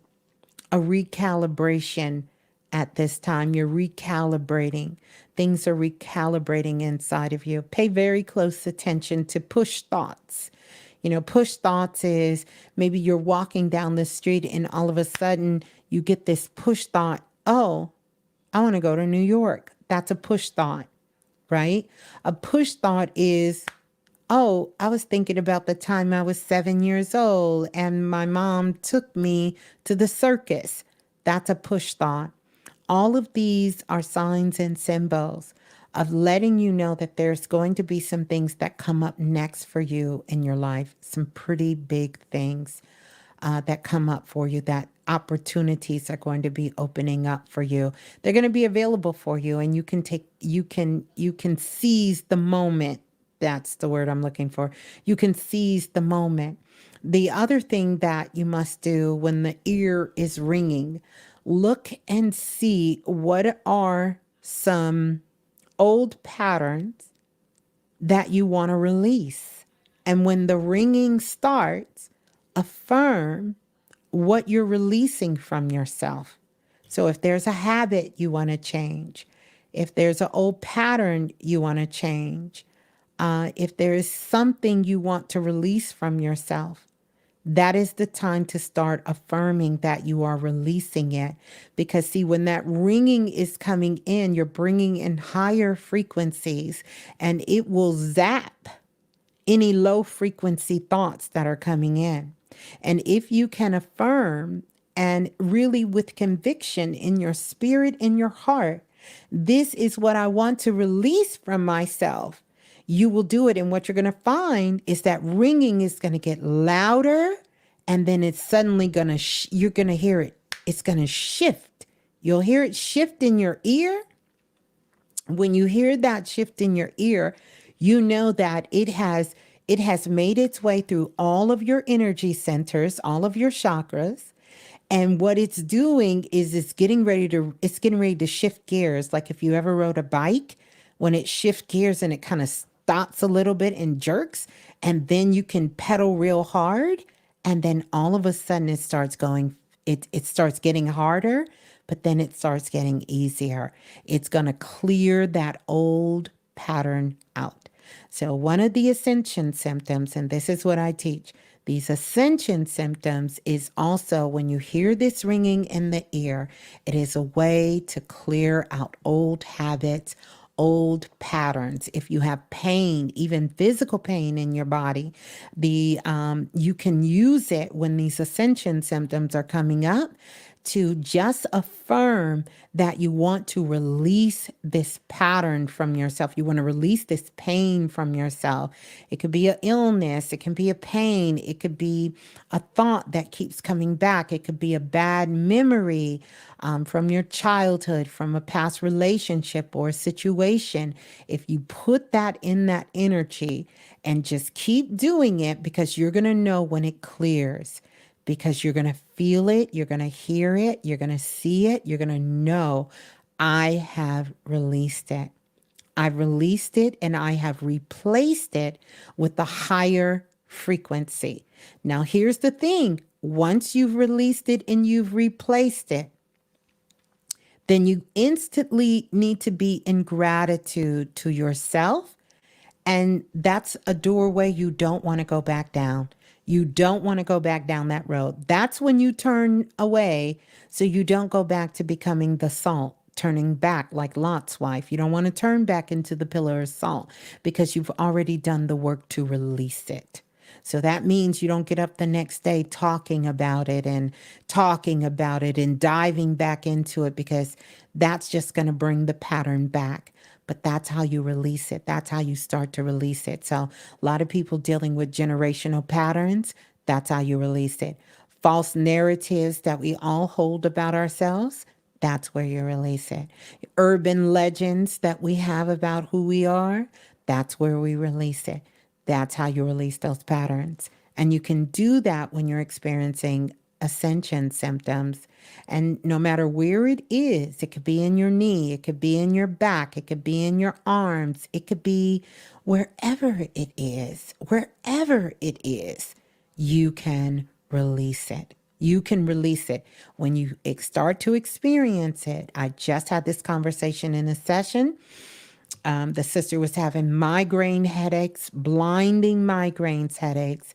a recalibration at this time. You're recalibrating. Things are recalibrating inside of you. Pay very close attention to push thoughts. You know, push thoughts is maybe you're walking down the street and all of a sudden you get this push thought, oh, I want to go to New York. That's a push thought, right? A push thought is, oh, I was thinking about the time I was 7 years old and my mom took me to the circus. That's a push thought. All of these are signs and symbols of letting you know that there's going to be some things that come up next for you in your life, some pretty big things that come up for you, that opportunities are going to be opening up for you. They're going to be available for you, and you can seize the moment. That's the word I'm looking for. You can seize the moment. The other thing that you must do when the ear is ringing, look and see what are some old patterns that you want to release. And when the ringing starts, affirm what you're releasing from yourself. So if there's a habit you want to change, if there's an old pattern you want to change, if there is something you want to release from yourself, that is the time to start affirming that you are releasing it. Because see, when that ringing is coming in, you're bringing in higher frequencies and it will zap any low frequency thoughts that are coming in. And if you can affirm and really with conviction in your spirit, in your heart, this is what I want to release from myself, you will do it. And what you're going to find is that ringing is going to get louder, and then it's suddenly going to, you're going to hear it. It's going to shift. You'll hear it shift in your ear. When you hear that shift in your ear, you know that it has made its way through all of your energy centers, all of your chakras. And what it's doing is it's getting ready to shift gears. Like if you ever rode a bike, when it shifts gears and it kind of stops a little bit and jerks, and then you can pedal real hard, and then all of a sudden it starts getting harder, but then it starts getting easier. It's going to clear that old pattern out. So one of the ascension symptoms, and this is what I teach, these ascension symptoms is also when you hear this ringing in the ear, it is a way to clear out old habits, old patterns. If you have pain, even physical pain in your body, you can use it when these ascension symptoms are coming up to just affirm that you want to release this pattern from yourself. You want to release this pain from yourself. It could be an illness. It can be a pain. It could be a thought that keeps coming back. It could be a bad memory from your childhood, from a past relationship or a situation. If you put that in that energy and just keep doing it, because you're going to know when it clears. because you're going to feel it, you're going to hear it, you're going to see it, you're going to know, I have released it. I've released it and I have replaced it with the higher frequency. Now, here's the thing. Once you've released it and you've replaced it, then you instantly need to be in gratitude to yourself. And that's a doorway you don't want to go back down. You don't want to go back down that road. That's when you turn away so you don't go back to becoming the salt, turning back like Lot's wife. You don't want to turn back into the pillar of salt because you've already done the work to release it. So that means you don't get up the next day talking about it and diving back into it, because that's just going to bring the pattern back. But that's how you release it. That's how you start to release it. So a lot of people dealing with generational patterns, that's how you release it. False narratives that we all hold about ourselves, that's where you release it. Urban legends that we have about who we are, that's where we release it. That's how you release those patterns. And you can do that when you're experiencing ascension symptoms. And no matter where it is, it could be in your knee, it could be in your back, it could be in your arms, it could be wherever it is, you can release it. You can release it. When you start to experience it, I just had this conversation in a session. The sister was having migraine headaches, blinding migraines headaches.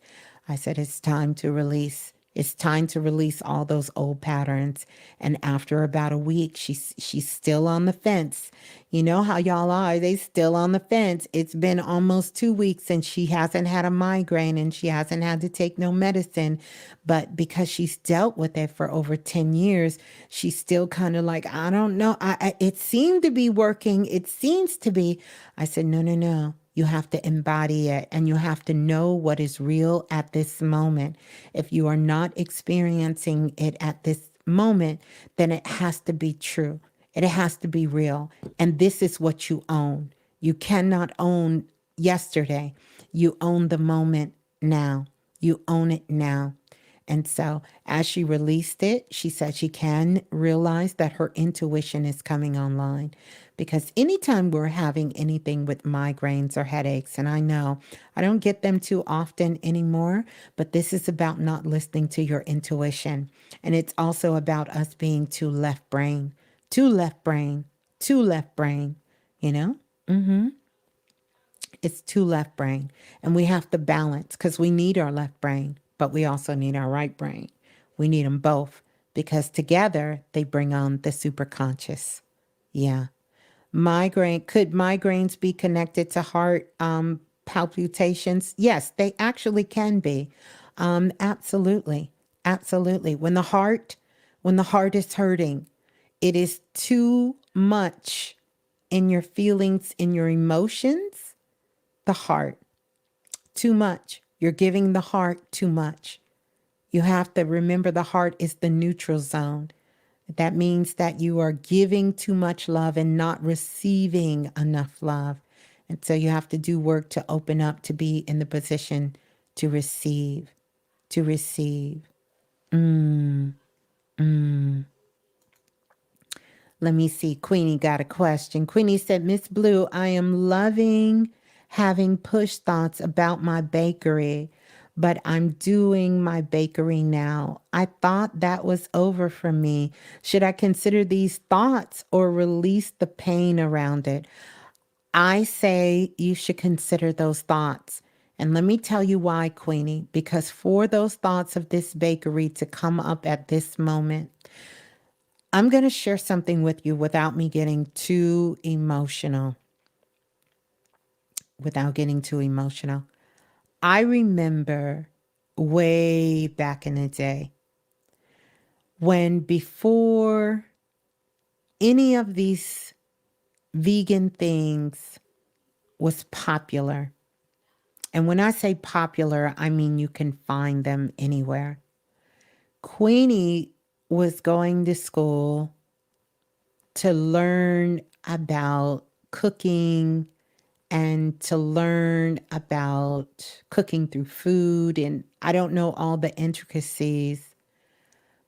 I said, it's time to release. It's time to release all those old patterns. And after about a week, she's still on the fence. You know how y'all are. They still on the fence. It's been almost 2 weeks and she hasn't had a migraine and she hasn't had to take no medicine. But because she's dealt with it for over 10 years, she's still kind of like, I don't know. It seemed to be working. It seems to be. I said, no. You have to embody it and you have to know what is real at this moment. If you are not experiencing it at this moment, then it has to be true. It has to be real. And this is what you own. You cannot own yesterday. You own the moment now. You own it now. And so as she released it, she said she can realize that her intuition is coming online. Because anytime we're having anything with migraines or headaches, and I know I don't get them too often anymore, but this is about not listening to your intuition. And it's also about us being too left brain, you know? It's too left brain. And we have to balance because we need our left brain, but we also need our right brain. We need them both because together they bring on the superconscious. Yeah. Could migraines be connected to heart palpitations? Yes, they actually can be. Absolutely. When the heart is hurting, it is too much in your feelings, in your emotions, the heart. Too much. You're giving the heart too much. You have to remember the heart is the neutral zone. That means that you are giving too much love and not receiving enough love. And so you have to do work to open up, to be in the position to receive, Let me see. Queenie got a question. Queenie said, Ms.Blue, I am loving having push thoughts about my bakery, but I'm doing my bakery now. I thought that was over for me. Should I consider these thoughts or release the pain around it? I say you should consider those thoughts. And let me tell you why, Queenie, because for those thoughts of this bakery to come up at this moment, I'm going to share something with you without me getting too emotional. I remember way back in the day when before any of these vegan things was popular. And when I say popular, I mean you can find them anywhere. Queenie was going to school to learn about cooking and to learn about cooking through food. And I don't know all the intricacies,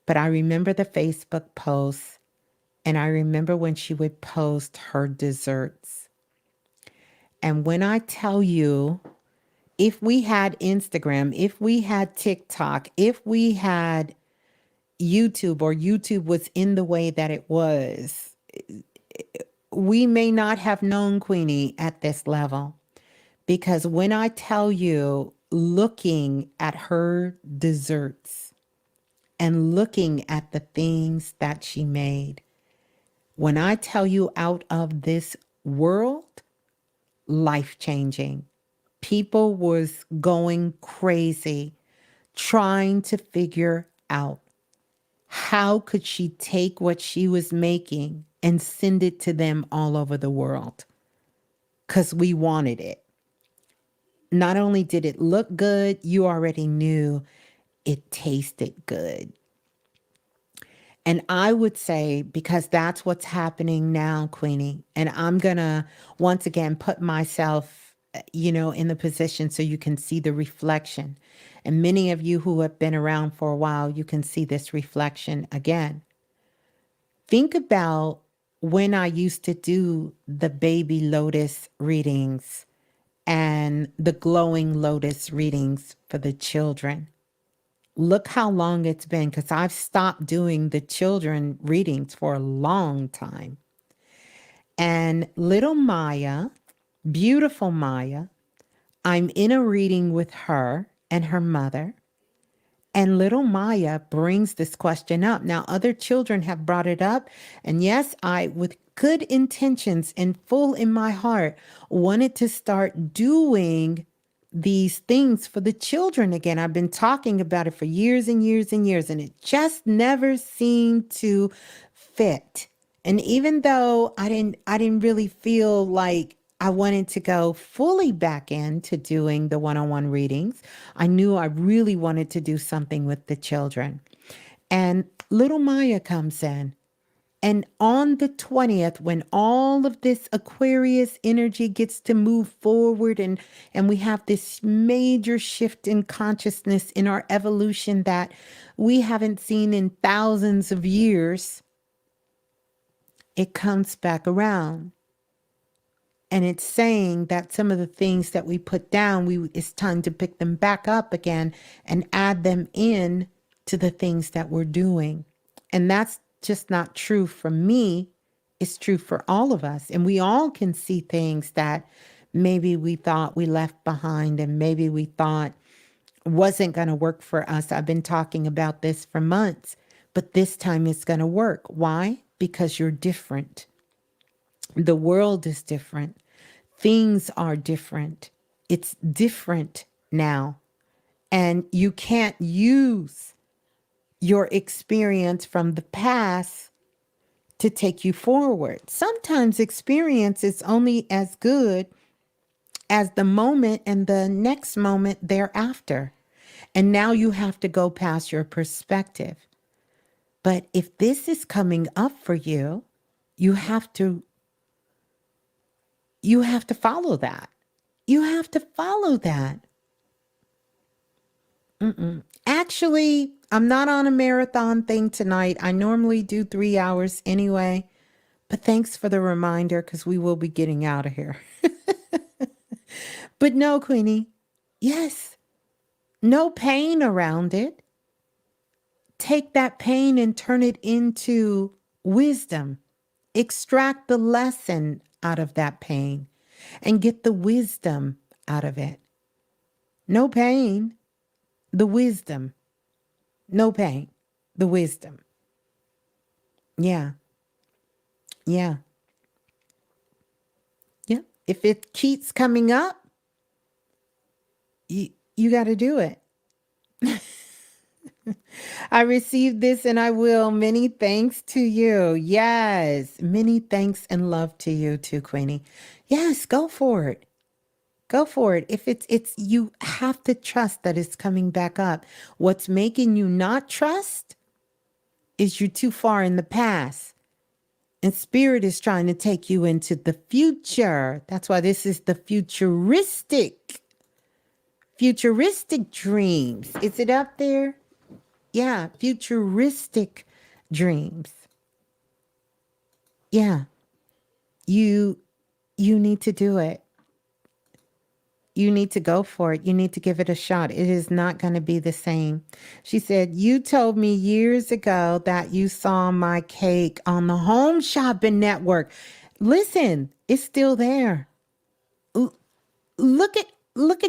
but I remember the Facebook posts, and I remember when she would post her desserts. And when I tell you, if we had Instagram, if we had TikTok, if we had YouTube, or YouTube was in the way that it was, we may not have known Queenie at this level. Because when I tell you, looking at her desserts and looking at the things that she made, when I tell you out of this world, life-changing. People was going crazy trying to figure out how could she take what she was making and send it to them all over the world, because we wanted it. Not only did it look good, you already knew it tasted good. And I would say, because that's what's happening now, Queenie, and I'm going to once again put myself, in the position so you can see the reflection. And many of you who have been around for a while, you can see this reflection again. Think about when I used to do the baby lotus readings and the glowing lotus readings for the children. Look how long it's been, because I've stopped doing the children readings for a long time. And little Maya, beautiful Maya, I'm in a reading with her and her mother. And little Maya brings this question up. Now, other children have brought it up. And yes, I, with good intentions and full in my heart, wanted to start doing these things for the children again. I've been talking about it for years and years and years, and it just never seemed to fit. And even though I didn't really feel like I wanted to go fully back into doing the one-on-one readings, I knew I really wanted to do something with the children. And little Maya comes in. And on the 20th, when all of this Aquarius energy gets to move forward and we have this major shift in consciousness in our evolution that we haven't seen in thousands of years, it comes back around. And it's saying that some of the things that we put down, it's time to pick them back up again and add them in to the things that we're doing. And that's just not true for me. It's true for all of us. And we all can see things that maybe we thought we left behind and maybe we thought wasn't going to work for us. I've been talking about this for months, but this time it's going to work. Why? Because you're different. The world is different. Things are different. It's different now. And you can't use your experience from the past to take you forward. Sometimes experience is only as good as the moment and the next moment thereafter. And now you have to go past your perspective. But if this is coming up for you, you have to follow that. You have to follow that. Actually, I'm not on a marathon thing tonight. I normally do 3 hours anyway. But thanks for the reminder, because we will be getting out of here. But no, Queenie. Yes. No pain around it. Take that pain and turn it into wisdom. Extract the lesson out of that pain and get the wisdom out of it. No pain, the wisdom. No pain, the wisdom. Yeah. Yeah. Yeah. If it keeps coming up, you got to do it. I received this and I will. Many thanks to you. Yes. Many thanks and love to you too, Queenie. Yes, go for it. Go for it. If it's you have to trust that it's coming back up. What's making you not trust is you're too far in the past. And spirit is trying to take you into the future. That's why this is the futuristic dreams. Is it up there? Yeah, futuristic dreams. Yeah. You need to do it. You need to go for it. You need to give it a shot. It is not going to be the same. She said, you told me years ago that you saw my cake on the Home Shopping Network. Listen, it's still there. Look at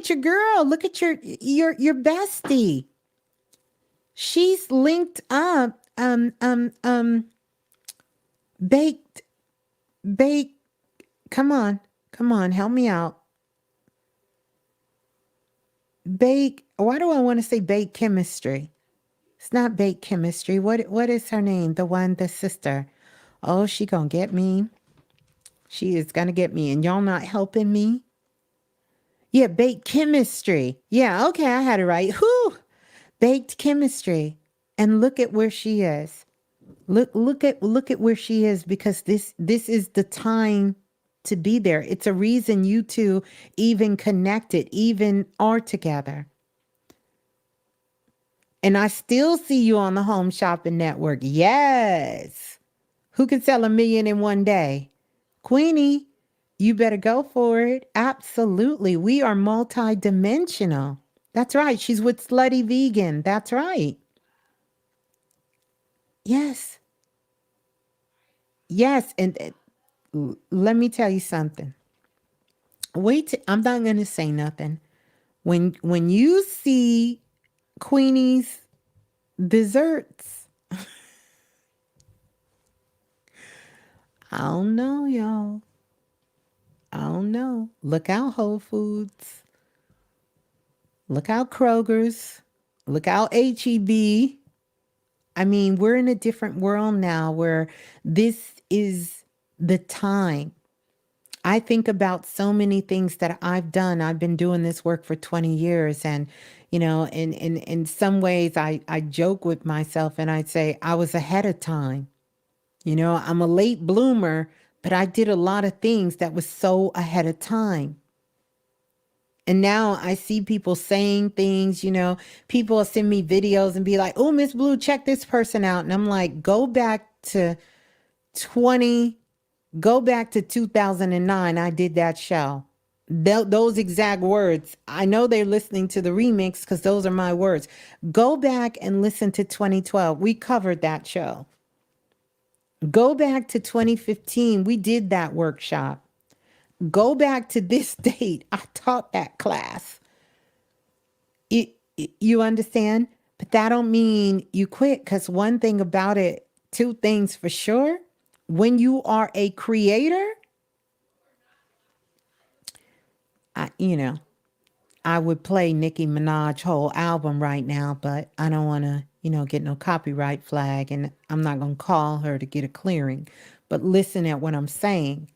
your girl. Look at your bestie. She's linked up. Baked. Come on, help me out. Why do I want to say bake chemistry? It's not bake chemistry. What is her name? The sister. Oh, she gonna get me. She is gonna get me. And y'all not helping me? Yeah, baked chemistry. Yeah, okay, I had it right. Whew. Baked chemistry. And look at where she is. Look at where she is, because this is the time to be there. It's a reason you two even connected, even are together. And I still see you on the Home Shopping Network. Yes. Who can sell 1 million in one day? Queenie, you better go for it. Absolutely. We are multidimensional. That's right. She's with Slutty Vegan. That's right. Yes. Yes. And let me tell you something. I'm not going to say nothing. When you see Queenie's desserts, I don't know, y'all. I don't know. Look out, Whole Foods. Look out, Kroger's. Look out, H-E-B. I mean, we're in a different world now where this is the time. I think about so many things that I've done. I've been doing this work for 20 years. And, you know, in some ways I joke with myself and I say I was ahead of time. You know, I'm a late bloomer, but I did a lot of things that was so ahead of time. And now I see people saying things, you know, people send me videos and be like, oh, Ms.Blue, check this person out. And I'm like, go back to 2009. I did that show. Those exact words. I know they're listening to the remix because those are my words. Go back and listen to 2012. We covered that show. Go back to 2015. We did that workshop. Go back to this date. I taught that class. You understand? But that don't mean you quit, because one thing about it, two things for sure. When you are a creator, I would play Nicki Minaj whole album right now, but I don't want to, get no copyright flag, and I'm not going to call her to get a clearing. But listen at what I'm saying.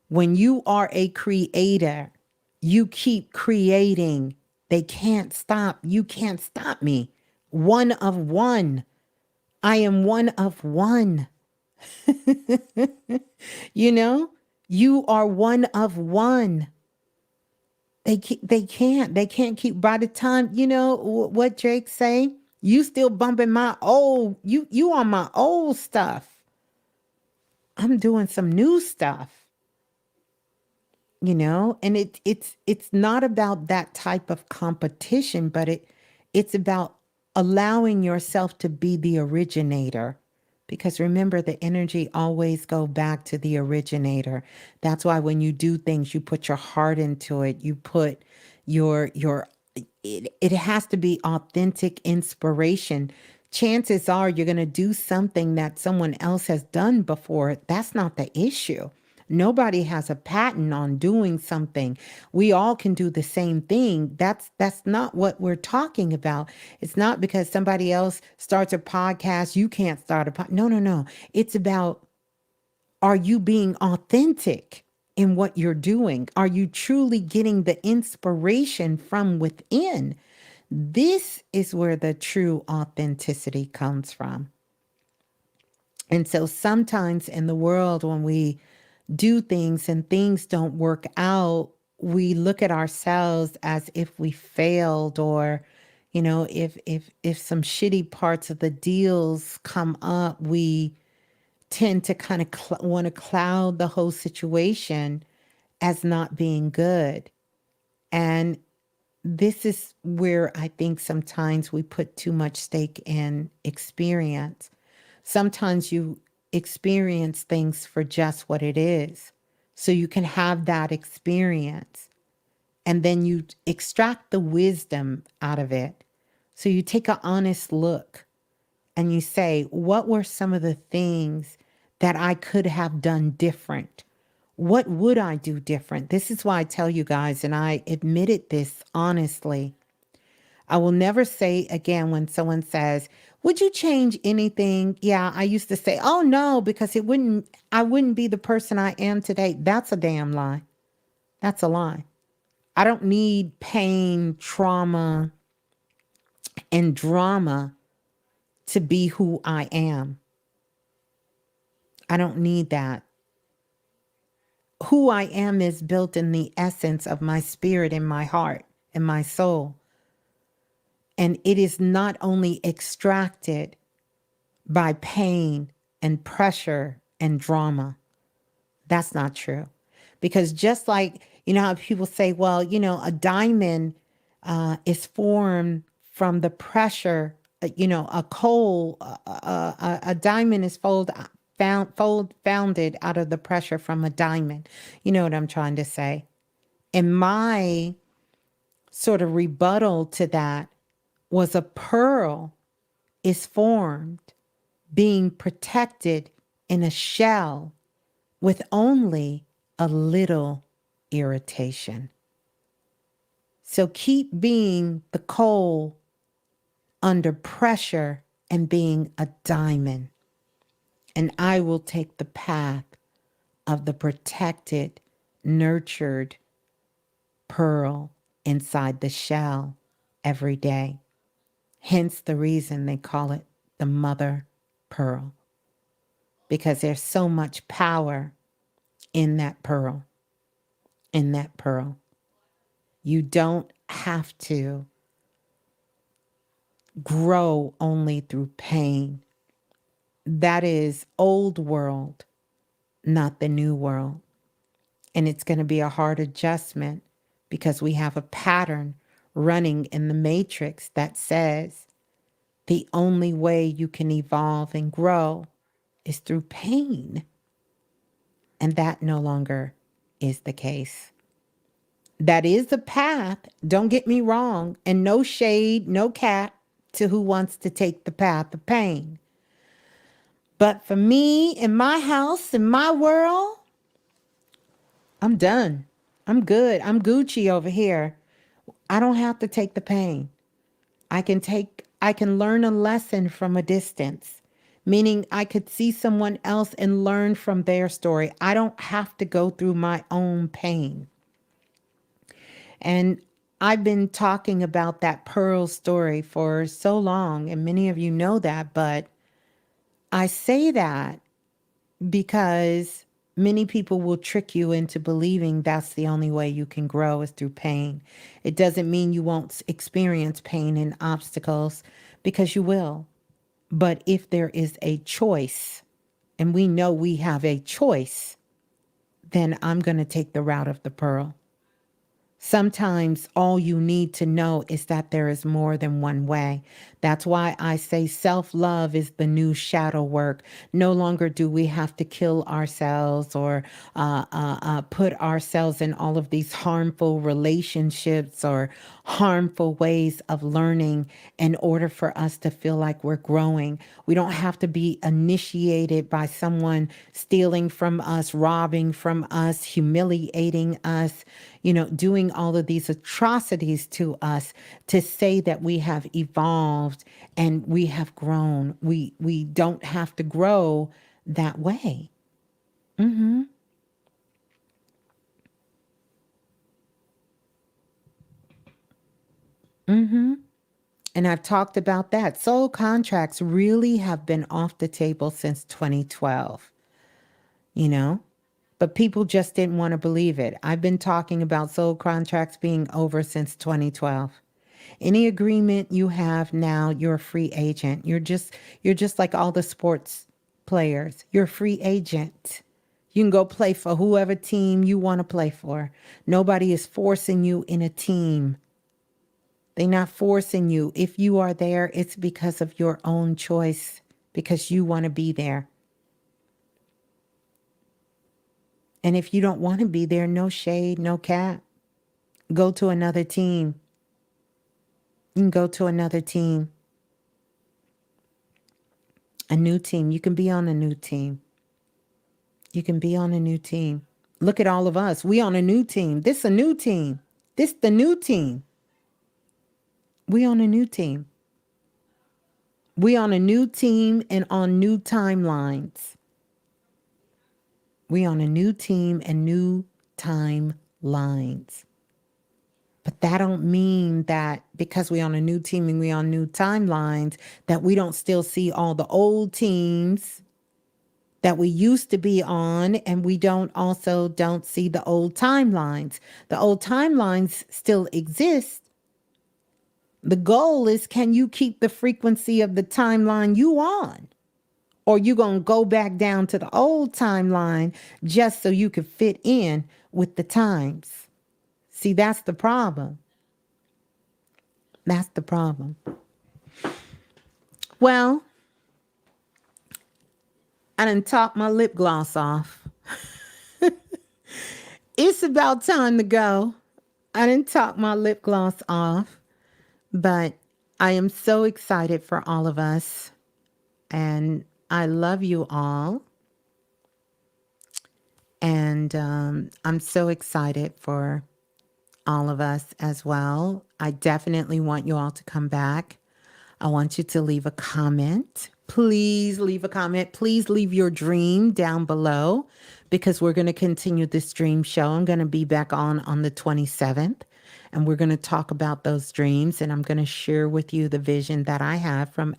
When you are a creator, you keep creating. They can't stop. You can't stop me. One of one. I am one of one. You are one of one. They can't keep. By the time, what Drake say, you still bumping my old, you on my old stuff. I'm doing some new stuff. And it's not about that type of competition, but it's about allowing yourself to be the originator. Because remember, the energy always go back to the originator. That's why when you do things, you put your heart into it. You put it has to be authentic inspiration. Chances are you're going to do something that someone else has done before. That's not the issue. Nobody has a patent on doing something. We all can do the same thing. That's not what we're talking about. It's not because somebody else starts a podcast, you can't start a podcast. No. It's about, are you being authentic in what you're doing? Are you truly getting the inspiration from within? This is where the true authenticity comes from. And so sometimes in the world, when we do things and things don't work out, we look at ourselves as if we failed, or, you know, if some shitty parts of the deals come up, we tend to kind of want to cloud the whole situation as not being good. And this is where I think sometimes we put too much stake in experience. Sometimes you experience things for just what it is, so you can have that experience, and then you extract the wisdom out of it. So you take an honest look and you say, what were some of the things that I could have done different? What would I do different? This is why I tell you guys, and I admitted this honestly, I will never say again when someone says, would you change anything? Yeah, I used to say, oh no, because I wouldn't be the person I am today. That's a damn lie. That's a lie. I don't need pain, trauma, and drama to be who I am. I don't need that. Who I am is built in the essence of my spirit and my heart and my soul. And it is not only extracted by pain and pressure and drama. That's not true. Because just like, you know, how people say, well, you know, a diamond is formed from the pressure, you know, a coal, a diamond is founded out of the pressure from a diamond. You know what I'm trying to say? And my sort of rebuttal to that was, a pearl is formed being protected in a shell with only a little irritation. So keep being the coal under pressure and being a diamond, and I will take the path of the protected, nurtured pearl inside the shell every day. Hence the reason they call it the mother pearl, because there's so much power in that pearl. In that pearl. You don't have to grow only through pain. That is old world, not the new world. And it's going to be a hard adjustment because we have a pattern running in the matrix that says the only way you can evolve and grow is through pain. And that no longer is the case. That is the path, don't get me wrong, and no shade, no cap to who wants to take the path of pain. But for me, in my house, in my world, I'm done. I'm good. I'm Gucci over here. I don't have to take the pain. I can learn a lesson from a distance, meaning I could see someone else and learn from their story. I don't have to go through my own pain. And I've been talking about that pearl story for so long, and many of you know that, but I say that because many people will trick you into believing that's the only way you can grow is through pain. It doesn't mean you won't experience pain and obstacles, because you will. But if there is a choice, and we know we have a choice, then I'm going to take the route of the pearl. Sometimes all you need to know is that there is more than one way. That's why I say self-love is the new shadow work. No longer do we have to kill ourselves or put ourselves in all of these harmful relationships or harmful ways of learning in order for us to feel like we're growing. We don't have to be initiated by someone stealing from us, robbing from us, humiliating us, doing all of these atrocities to us to say that we have evolved and we have grown. We don't have to grow that way. Mm-hmm. Mm-hmm. And I've talked about that. Soul contracts really have been off the table since 2012, you know, but people just didn't want to believe it. I've been talking about soul contracts being over since 2012. Any agreement you have now, you're a free agent. You're just like all the sports players. You're a free agent. You can go play for whoever team you want to play for. Nobody is forcing you in a team. They're not forcing you. If you are there, it's because of your own choice, because you want to be there. And if you don't want to be there, no shade, no cap. Go to another team. You can go to another team. A new team. You can be on a new team. You can be on a new team. Look at all of us. We on a new team. This a new team. This the new team. We on a new team. We on a new team and on new timelines. We on a new team and new timelines. But that don't mean that because we on a new team and we on new timelines that we don't still see all the old teams that we used to be on, and we don't see the old timelines. The old timelines still exist. The goal is, can you keep the frequency of the timeline you on? Or you going to go back down to the old timeline just so you could fit in with the times? See, that's the problem. That's the problem. Well, I done topped my lip gloss off. It's about time to go. I didn't top my lip gloss off, but I am so excited for all of us. And I love you all. And I'm so excited for all of us as well. I definitely want you all to come back. I want you to leave a comment. Please leave a comment. Please leave your dream down below, because we're going to continue this dream show. I'm going to be back on the 27th, and we're going to talk about those dreams. And I'm going to share with you the vision that I have from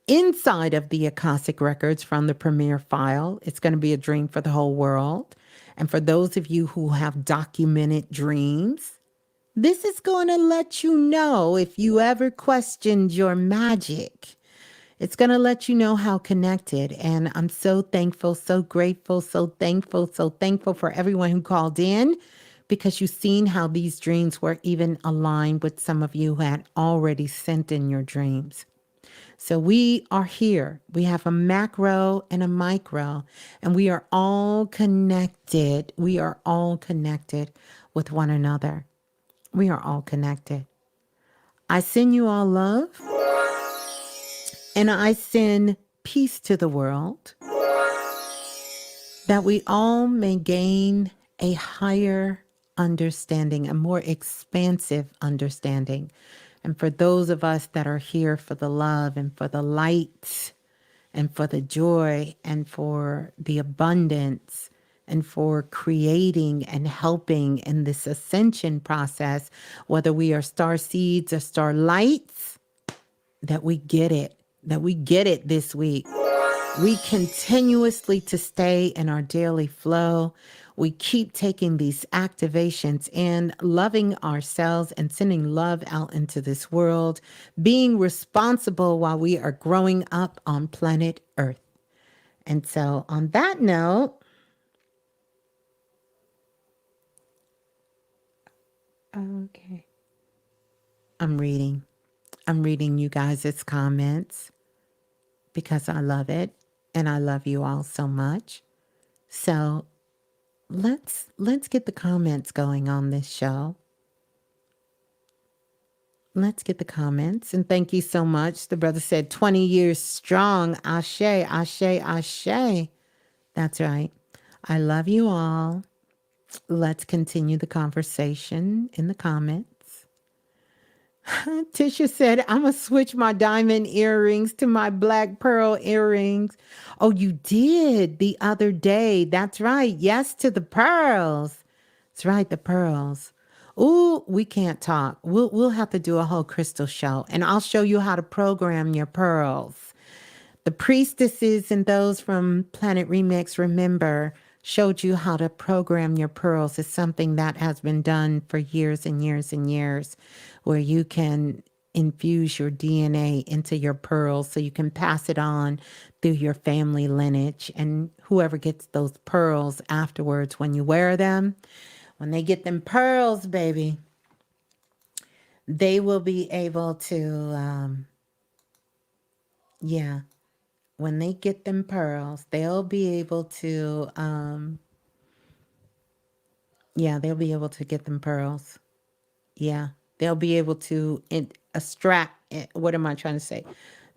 inside of the Akashic records from the premiere file. It's going to be a dream for the whole world. And for those of you who have documented dreams, this is going to let you know if you ever questioned your magic. It's going to let you know how connected. And I'm so thankful, so grateful, so thankful for everyone who called in, because you've seen how these dreams were even aligned with some of you who had already sent in your dreams. So we are here. We have a macro and a micro, and we are all connected. We are all connected with one another. We are all connected. I send you all love, and I send peace to the world, that we all may gain a higher understanding, a more expansive understanding. And for those of us that are here for the love and for the light and for the joy and for the abundance and for creating and helping in this ascension process, whether we are star seeds or star lights, that we get it this week. We continuously to stay in our daily flow. We keep taking these activations and loving ourselves and sending love out into this world, being responsible while we are growing up on planet Earth. And so on that note, okay, I'm reading you guys' comments because I love it and I love you all so much. So let's get the comments going on this show. Let's get the comments. And thank you so much. The brother said 20 years strong. Ashe, ashe, ashe. That's right. I love you all. Let's continue the conversation in the comments. Tisha said, I'm going to switch my diamond earrings to my black pearl earrings. Oh, you did the other day. That's right. Yes to the pearls. That's right, the pearls. Ooh, we can't talk. We'll have to do a whole crystal show, and I'll show you how to program your pearls. The priestesses and those from Planet Remix, remember, showed you how to program your pearls. It's something that has been done for years and years and years, where you can infuse your DNA into your pearls so you can pass it on through your family lineage. And whoever gets those pearls afterwards, when you wear them, when they get them pearls, baby, they will be able to, when they get them pearls, they'll be able to, they'll be able to get them pearls. Yeah, they'll be able to extract, what am I trying to say?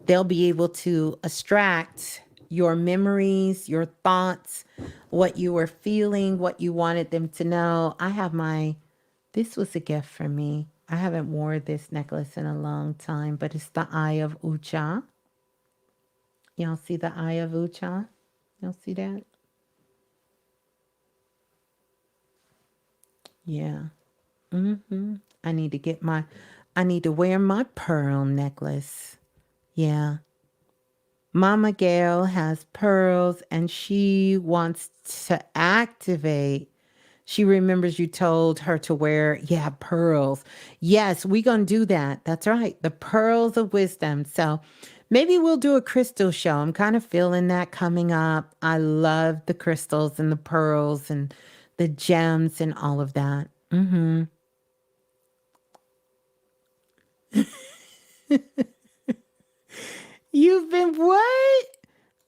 They'll be able to extract your memories, your thoughts, what you were feeling, what you wanted them to know. This was a gift for me. I haven't worn this necklace in a long time, but it's the Eye of Ucha. Y'all see the Eye of Ucha? Y'all see that? Yeah. I need to wear my pearl necklace. Yeah. Mama Gail has pearls and she wants to activate. She remembers you told her to wear, pearls. Yes, we're going to do that. That's right. The pearls of wisdom. So maybe we'll do a crystal show. I'm kind of feeling that coming up. I love the crystals and the pearls and the gems and all of that. You've been what?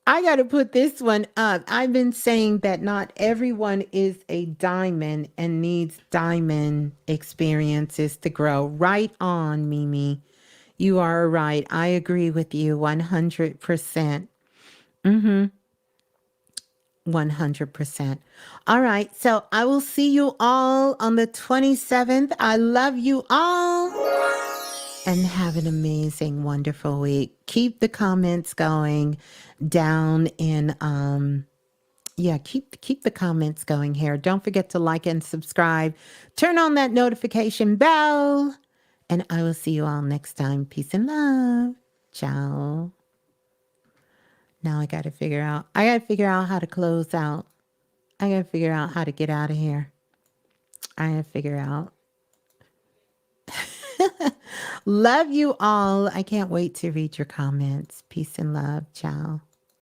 I got to put this one up. I've been saying that not everyone is a diamond and needs diamond experiences to grow. Right on, Mimi. You are right. I agree with you 100%. 100%. All right. So I will see you all on the 27th. I love you all. And have an amazing, wonderful week. Keep the comments going down in keep the comments going here. Don't forget to like and subscribe. Turn on that notification bell. And I will see you all next time. Peace and love. Ciao. Now I gotta figure out how to close out. I gotta figure out how to get out of here. I gotta figure out. Love you all. I can't wait to read your comments. Peace and love. Ciao.